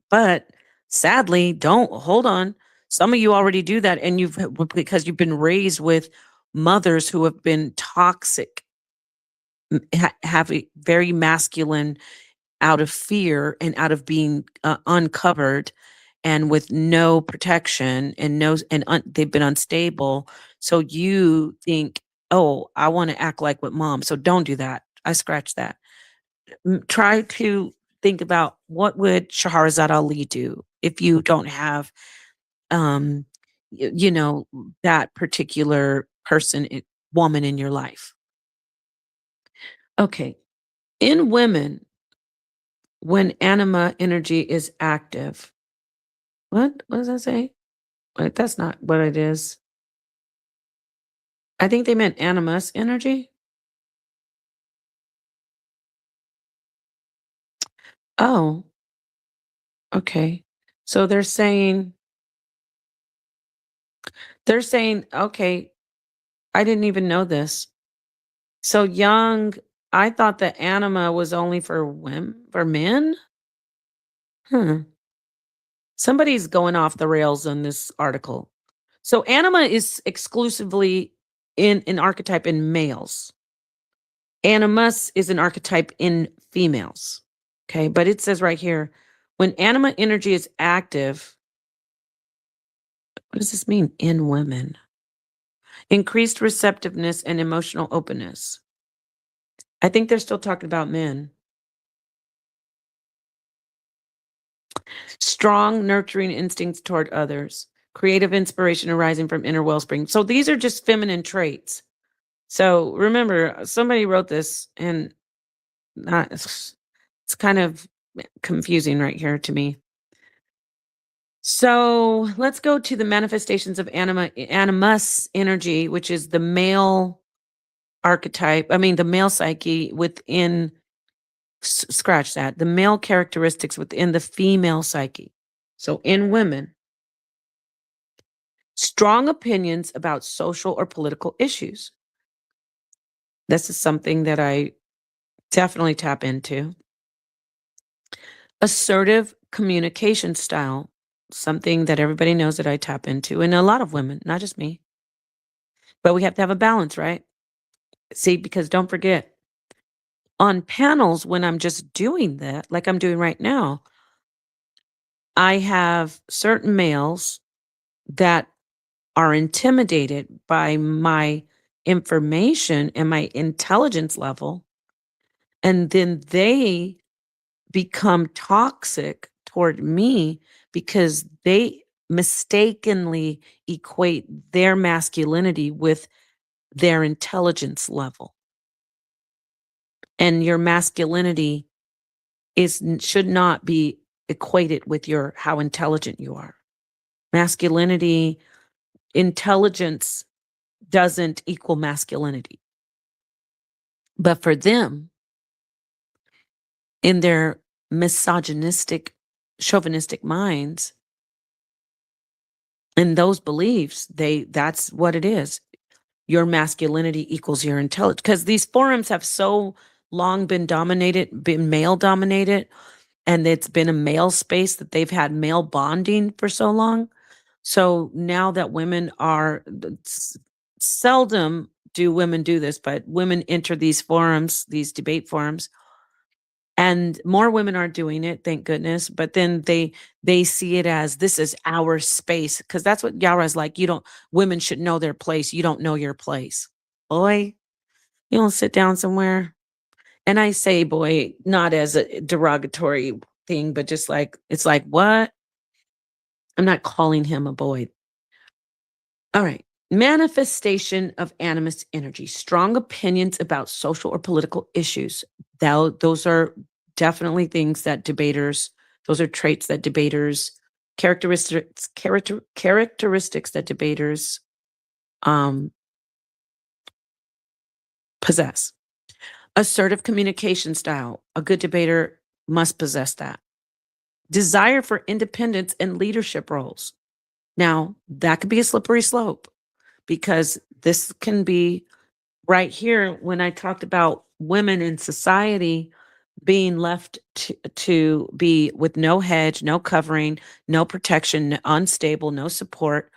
But sadly, don't hold on. Some of you already do that, and because you've been raised with mothers who have been toxic, have a very masculine out of fear and out of being uncovered and with no protection and they've been unstable. So you think, oh, I want to act like with mom. So don't do that. I scratch that. Try to think about what would Shahrazad Ali do if you don't have, um, that particular woman in your life. Okay. In women, when anima energy is active, what does that say? Wait, that's not what it is. I think they meant animus energy. Oh, okay. So they're saying, okay, I didn't even know this. So young, I thought that anima was only for women, for men. Hmm. Somebody's going off the rails on this article. So anima is exclusively in an archetype in males. Animus is an archetype in females. Okay, but it says right here, when anima energy is active, what does this mean in women? Increased receptiveness and emotional openness. I think they're still talking about men. Strong, nurturing instincts toward others. Creative inspiration arising from inner wellspring. So these are just feminine traits. So remember, somebody wrote this, and it's kind of confusing right here to me. So let's go to the manifestations of animus energy, which is the male archetype. I mean, the male psyche within, scratch that, the male characteristics within the female psyche. So in women, strong opinions about social or political issues, This is something that I definitely tap into. Assertive communication style, something that everybody knows that I tap into, and a lot of women, not just me. But we have to have a balance, right? See, because don't forget, on panels, when I'm just doing that, like I'm doing right now, I have certain males that are intimidated by my information and my intelligence level. And then they become toxic toward me because they mistakenly equate their masculinity with their intelligence level. And your masculinity should not be equated with your how intelligent you are. Masculinity, intelligence doesn't equal masculinity. But for them, in their misogynistic, chauvinistic minds, in those beliefs, that's what it is. Your masculinity equals your intelligence. Because these forums have so long been male dominated, and it's been a male space that they've had male bonding for so long. So now that women are seldom do women do this, but women enter these forums, these debate forums, and more women are doing it, thank goodness. But then they see it as this is our space, because that's what Yara is like. Women should know their place. You don't know your place, boy. You don't sit down somewhere. And I say boy not as a derogatory thing, but just like it's like what? I'm not calling him a boy. All right. Manifestation of animus energy, strong opinions about social or political issues. Those are definitely things that those are traits that characteristics that debaters um, possess. Assertive communication style. A good debater must possess that. Desire for independence and leadership roles. Now, that could be a slippery slope, because this can be right here when I talked about women in society being left to be with no hedge, no covering, no protection, unstable, no support.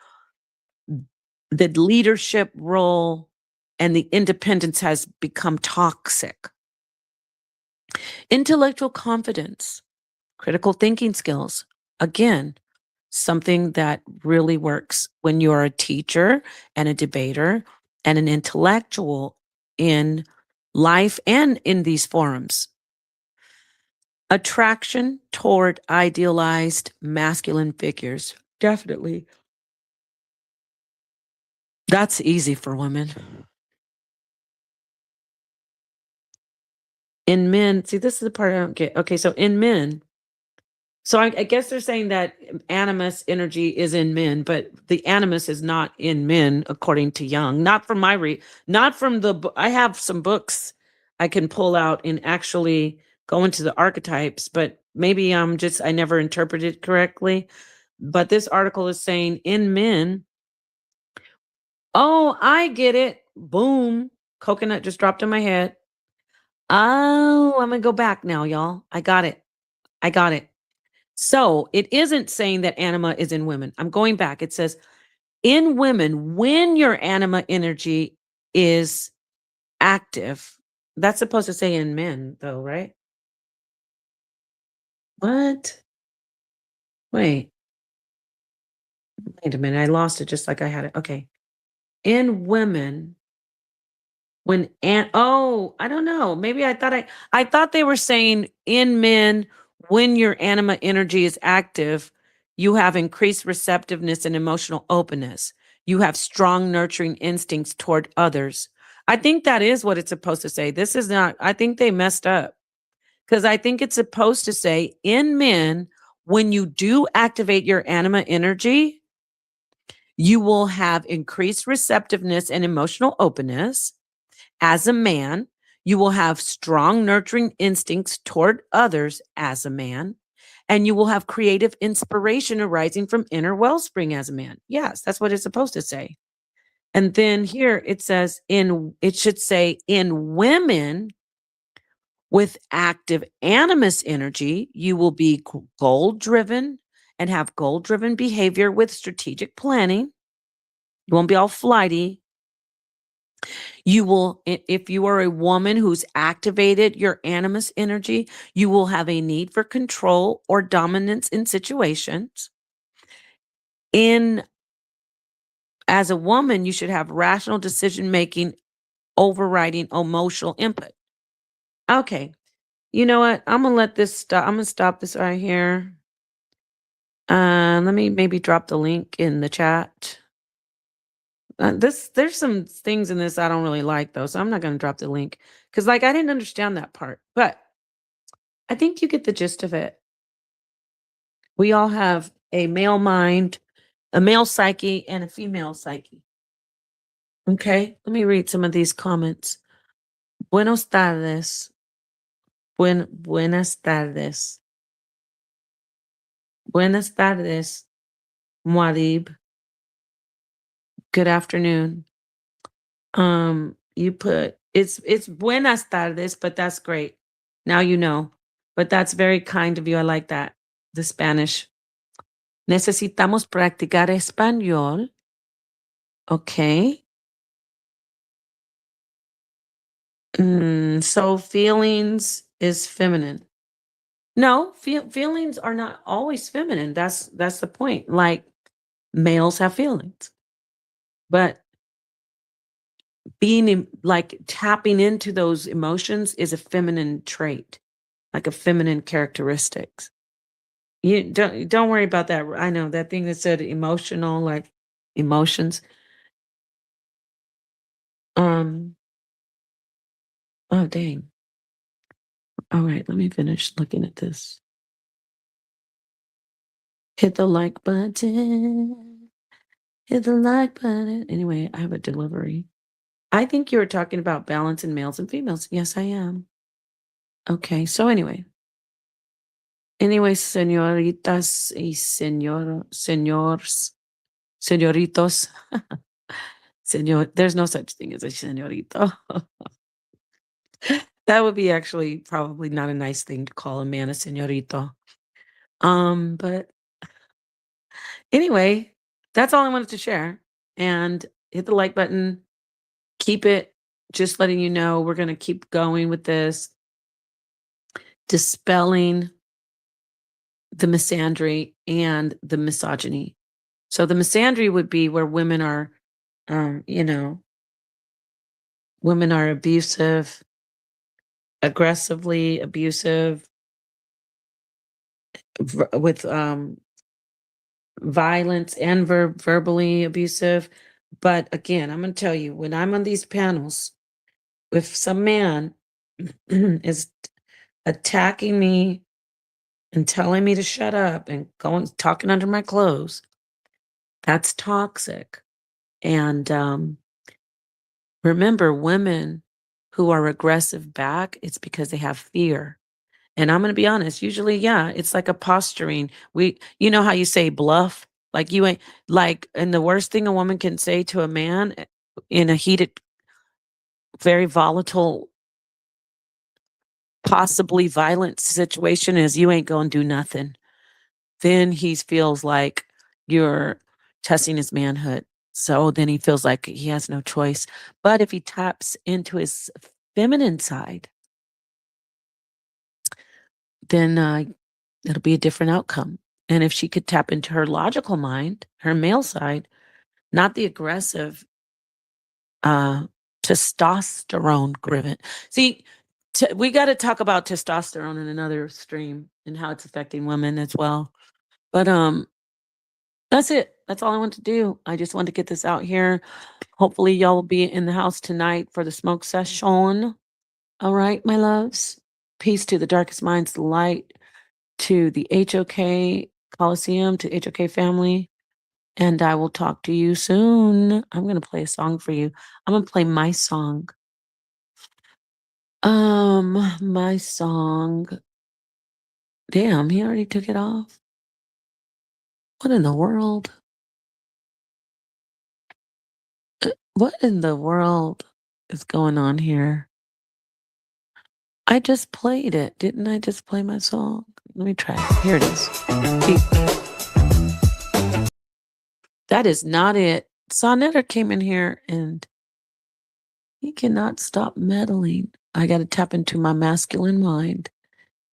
The leadership role and the independence has become toxic. Intellectual confidence, critical thinking skills. Again, something that really works when you're a teacher and a debater and an intellectual in life and in these forums. Attraction toward idealized masculine figures. Definitely. That's easy for women. In men, see, this is the part I don't get. Okay, so in men, so I guess they're saying that animus energy is in men, but the animus is not in men, according to Jung. Not from not from I have some books I can pull out and actually go into the archetypes, but maybe I never interpreted correctly. But this article is saying in men, oh, I get it. Boom. Coconut just dropped in my head. Oh, I'm going to go back now, y'all. I got it. I got it. So it isn't saying that anima is in women. I'm going back. It says in women, when your anima energy is active, that's supposed to say in men, though, right? What? Wait, wait a minute. I lost it just like I had it. Okay. In women, I don't know. Maybe I thought they were saying in men, when your anima energy is active, you have increased receptiveness and emotional openness. You have strong nurturing instincts toward others. I think that is what it's supposed to say. This is not, I think they messed up, because I think it's supposed to say in men, when you do activate your anima energy, you will have increased receptiveness and emotional openness. As a man, you will have strong nurturing instincts toward others as a man, and you will have creative inspiration arising from inner wellspring as a man. Yes, that's what it's supposed to say. And then here it says it should say in women with active animus energy, you will be goal driven and have goal driven behavior with strategic planning. You won't be all flighty. You will, if you are a woman who's activated your animus energy, you will have a need for control or dominance in situations. As a woman, you should have rational decision making, overriding emotional input. Okay. You know what? I'm gonna let this stop. I'm gonna stop this right here. Let me maybe drop the link in the chat. There's some things in this I don't really like though, so I'm not gonna drop the link because I didn't understand that part, but I think you get the gist of it. We all have a male mind, a male psyche, and a female psyche. Okay, let me read some of these comments. Buenos tardes. Buenas tardes. Buenas tardes, Muad'Dib. Good afternoon. You put it's buenas tardes, but that's great. Now you know. But that's very kind of you. I like that. The Spanish. Necesitamos practicar español. Okay. So feelings is feminine. No, feelings are not always feminine. That's the point. Like males have feelings, but tapping into those emotions is a feminine trait, like a feminine characteristics. You don't worry about that. I know that thing that said emotional, like emotions. Oh dang. All right, let me finish looking at this. Hit the like button. Hit the like button. Anyway, I have a delivery. I think you were talking about balance in males and females. Yes, I am. Okay, so anyway, señoritas y señoritos. There's no such thing as a señorito. That would be actually probably not a nice thing to call a man a señorito. But anyway, that's all I wanted to share. And hit the like button. Keep it. Just letting you know we're going to keep going with this. Dispelling the misandry and the misogyny. So the misandry would be where women are, women are abusive, aggressively abusive, with violence and verbally abusive. But again, I'm going to tell you, when I'm on these panels, if some man is attacking me and telling me to shut up and talking under my clothes, that's toxic. And remember, women who are aggressive back, it's because they have fear. And I'm going to be honest, usually, yeah, it's like a posturing. You know how you say bluff? Like you ain't and the worst thing a woman can say to a man in a heated, very volatile, possibly violent situation is you ain't going to do nothing. Then he feels like you're testing his manhood. So then he feels like he has no choice. But if he taps into his feminine side, then it'll be a different outcome. And if she could tap into her logical mind, her male side, not the aggressive testosterone driven. See, we got to talk about testosterone in another stream and how it's affecting women as well. But that's it. That's all I want to do. I just want to get this out here. Hopefully y'all will be in the house tonight for the smoke session. All right, my loves. Peace to the darkest minds, the light, to the HOK Coliseum, to HOK family. And I will talk to you soon. I'm going to play a song for you. I'm going to play my song. My song. Damn, he already took it off. What in the world? What in the world is going on here? I just played it. Didn't I just play my song? Let me try it. Here it is. That is not it. Sonnetter came in here and he cannot stop meddling. I got to tap into my masculine mind.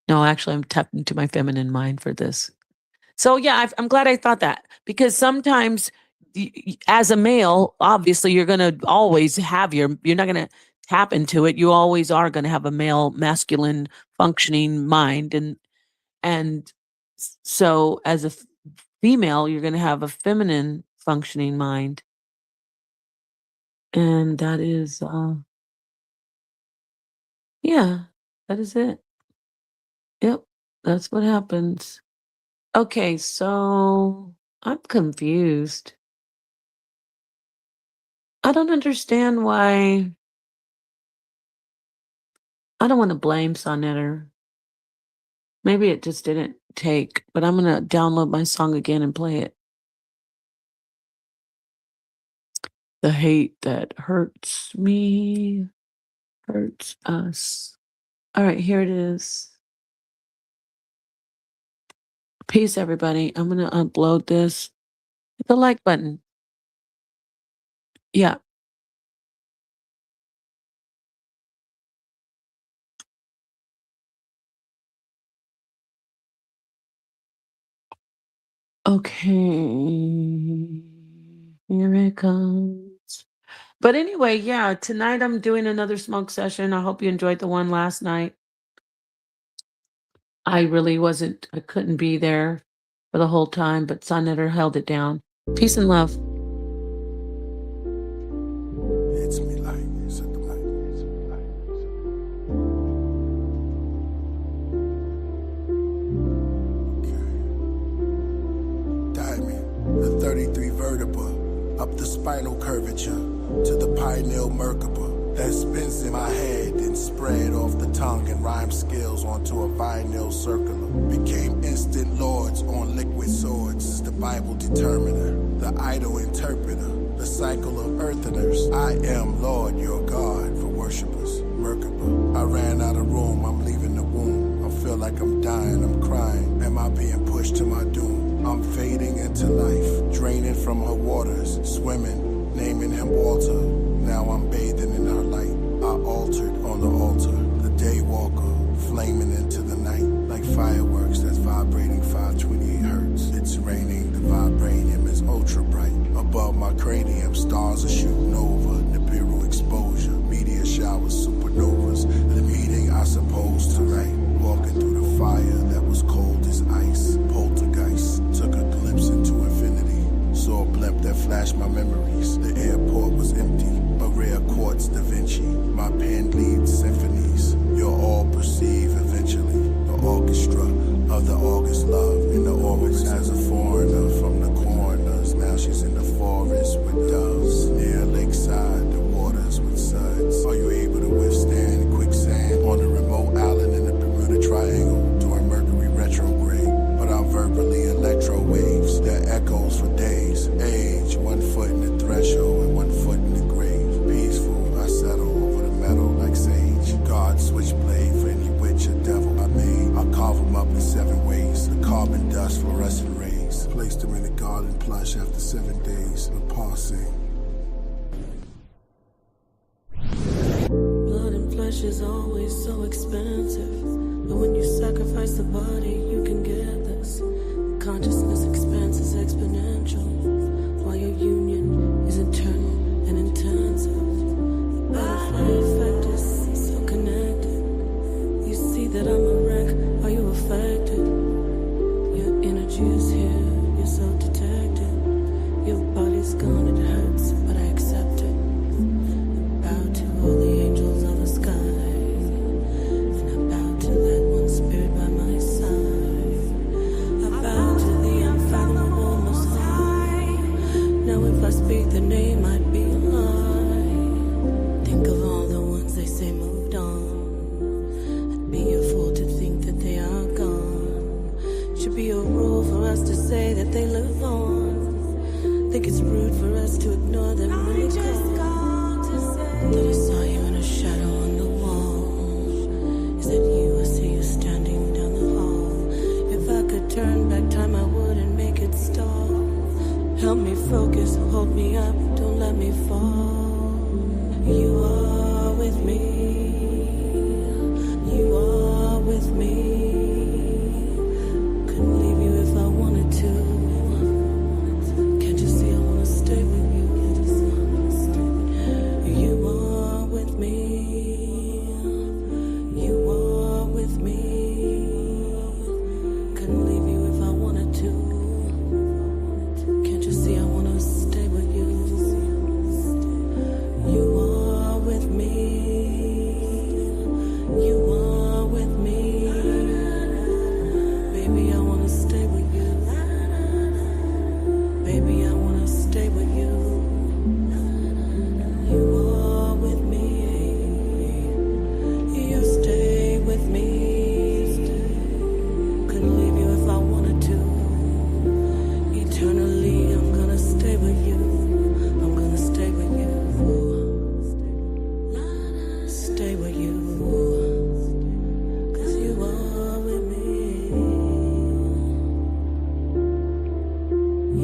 No, actually, I'm tapping into my feminine mind for this. So yeah, I'm glad I thought that, because sometimes as a male, obviously you're going to always have you're not going to tap into it. You always are going to have a male masculine functioning mind. And so as a female, you're going to have a feminine functioning mind. And that is, yeah, that is it. Yep. That's what happens. Okay. So I'm confused. I don't understand why. I don't want to blame Sonnetter. Maybe it just didn't take, but I'm going to download my song again and play it. The hate that hurts me, hurts us. All right, here it is. Peace, everybody. I'm going to upload this. Hit the like button. Yeah. Okay. Here it comes. But anyway, yeah, tonight I'm doing another smoke session. I hope you enjoyed the one last night. I couldn't be there for the whole time, but Sonnetter held it down. Peace and love.
It's me like, it's at the mic. Okay. Diamond, the 33 vertebra, up the spinal curvature, to the pineal merkaba. That spins in my head and spread off the tongue and rhyme skills onto a vinyl circular. Became instant lords on liquid swords is the Bible determiner, the idol interpreter, the cycle of eartheners. I am Lord your God for worshipers. Merkaba. I ran out of room, I'm leaving the womb. I feel like I'm dying, I'm crying. Am I being pushed to my doom? I'm fading into life, draining from her waters, swimming, naming him Walter. Now I'm bathing in her light. I altered on the altar. The day walker, flaming into the night. Like fireworks that's vibrating 528 hertz. It's raining, the vibranium is ultra bright. Above my cranium, stars are shooting over. Nibiru exposure, meteor showers, supernovas. The meeting I supposed to write. Walking through the fire that was cold as ice. Poltergeist, took a glimpse into infinity. Saw a blimp that flashed my memories. The airport was empty. A rare quartz Da Vinci. My pen leads symphonies. You'll all perceive eventually. The orchestra of the August love. In the orbits as a foreigner from the corners. Now she's in the forest with doves. Near lakeside, the waters with suds. Are you able to withstand quicksand on a remote island in the Bermuda Triangle during Mercury retrograde? But I'm verbally electro waves that echoes for days. Age, 1 foot in the threshold and 1 foot in the grave. Peaceful, I settle over the metal like sage. God switchblade for any witch or devil I made. I'll carve them up in 7 ways. The carbon dust, fluorescent rays. Placed them in a garden plush after 7 days of parsing.
Blood and flesh is always so expensive. But when you sacrifice the body, you can get this. Consciousness expanse is exponential, while your union is internal and intensive. The butterfly effect is so connected. You see that I'm a wreck, are you affected? Your energy is here, you're so detected. Your body's gone, it hurts, but I accept it. I bow to all the angels of the sky, and I bow to that one spirit by my side. I bow to the unfathomable Most High. Now if I speak the name, I'd be a lie. Think of all the ones they say moved on. I'd be a fool to think that they are gone. Should be a rule for us to say that they live on. Think it's rude for us to ignore them when they call. Thought I saw you in a shadow on the wall. Is that you? I see you standing down the hall. If I could turn back time, I would and make it stop. Help me focus, hold me up, don't let me fall. You are with me. You are with me. Couldn't leave you if I wanted to. Can't you see I wanna stay with you? You are with me. You are with me. Couldn't leave you if I wanted to. Can't you see I wanna stay with you? You are with me. You are with me. Baby, I wanna stay with you. Baby, I wanna stay with you. You are with me. You stay with me. Couldn't leave you if I wanted to. Eternally, I'm gonna stay with you. I'm gonna stay with you. Stay with you. 'Cause you are with me.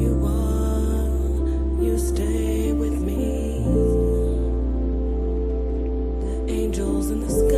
You are, you stay with me. The angels in the sky.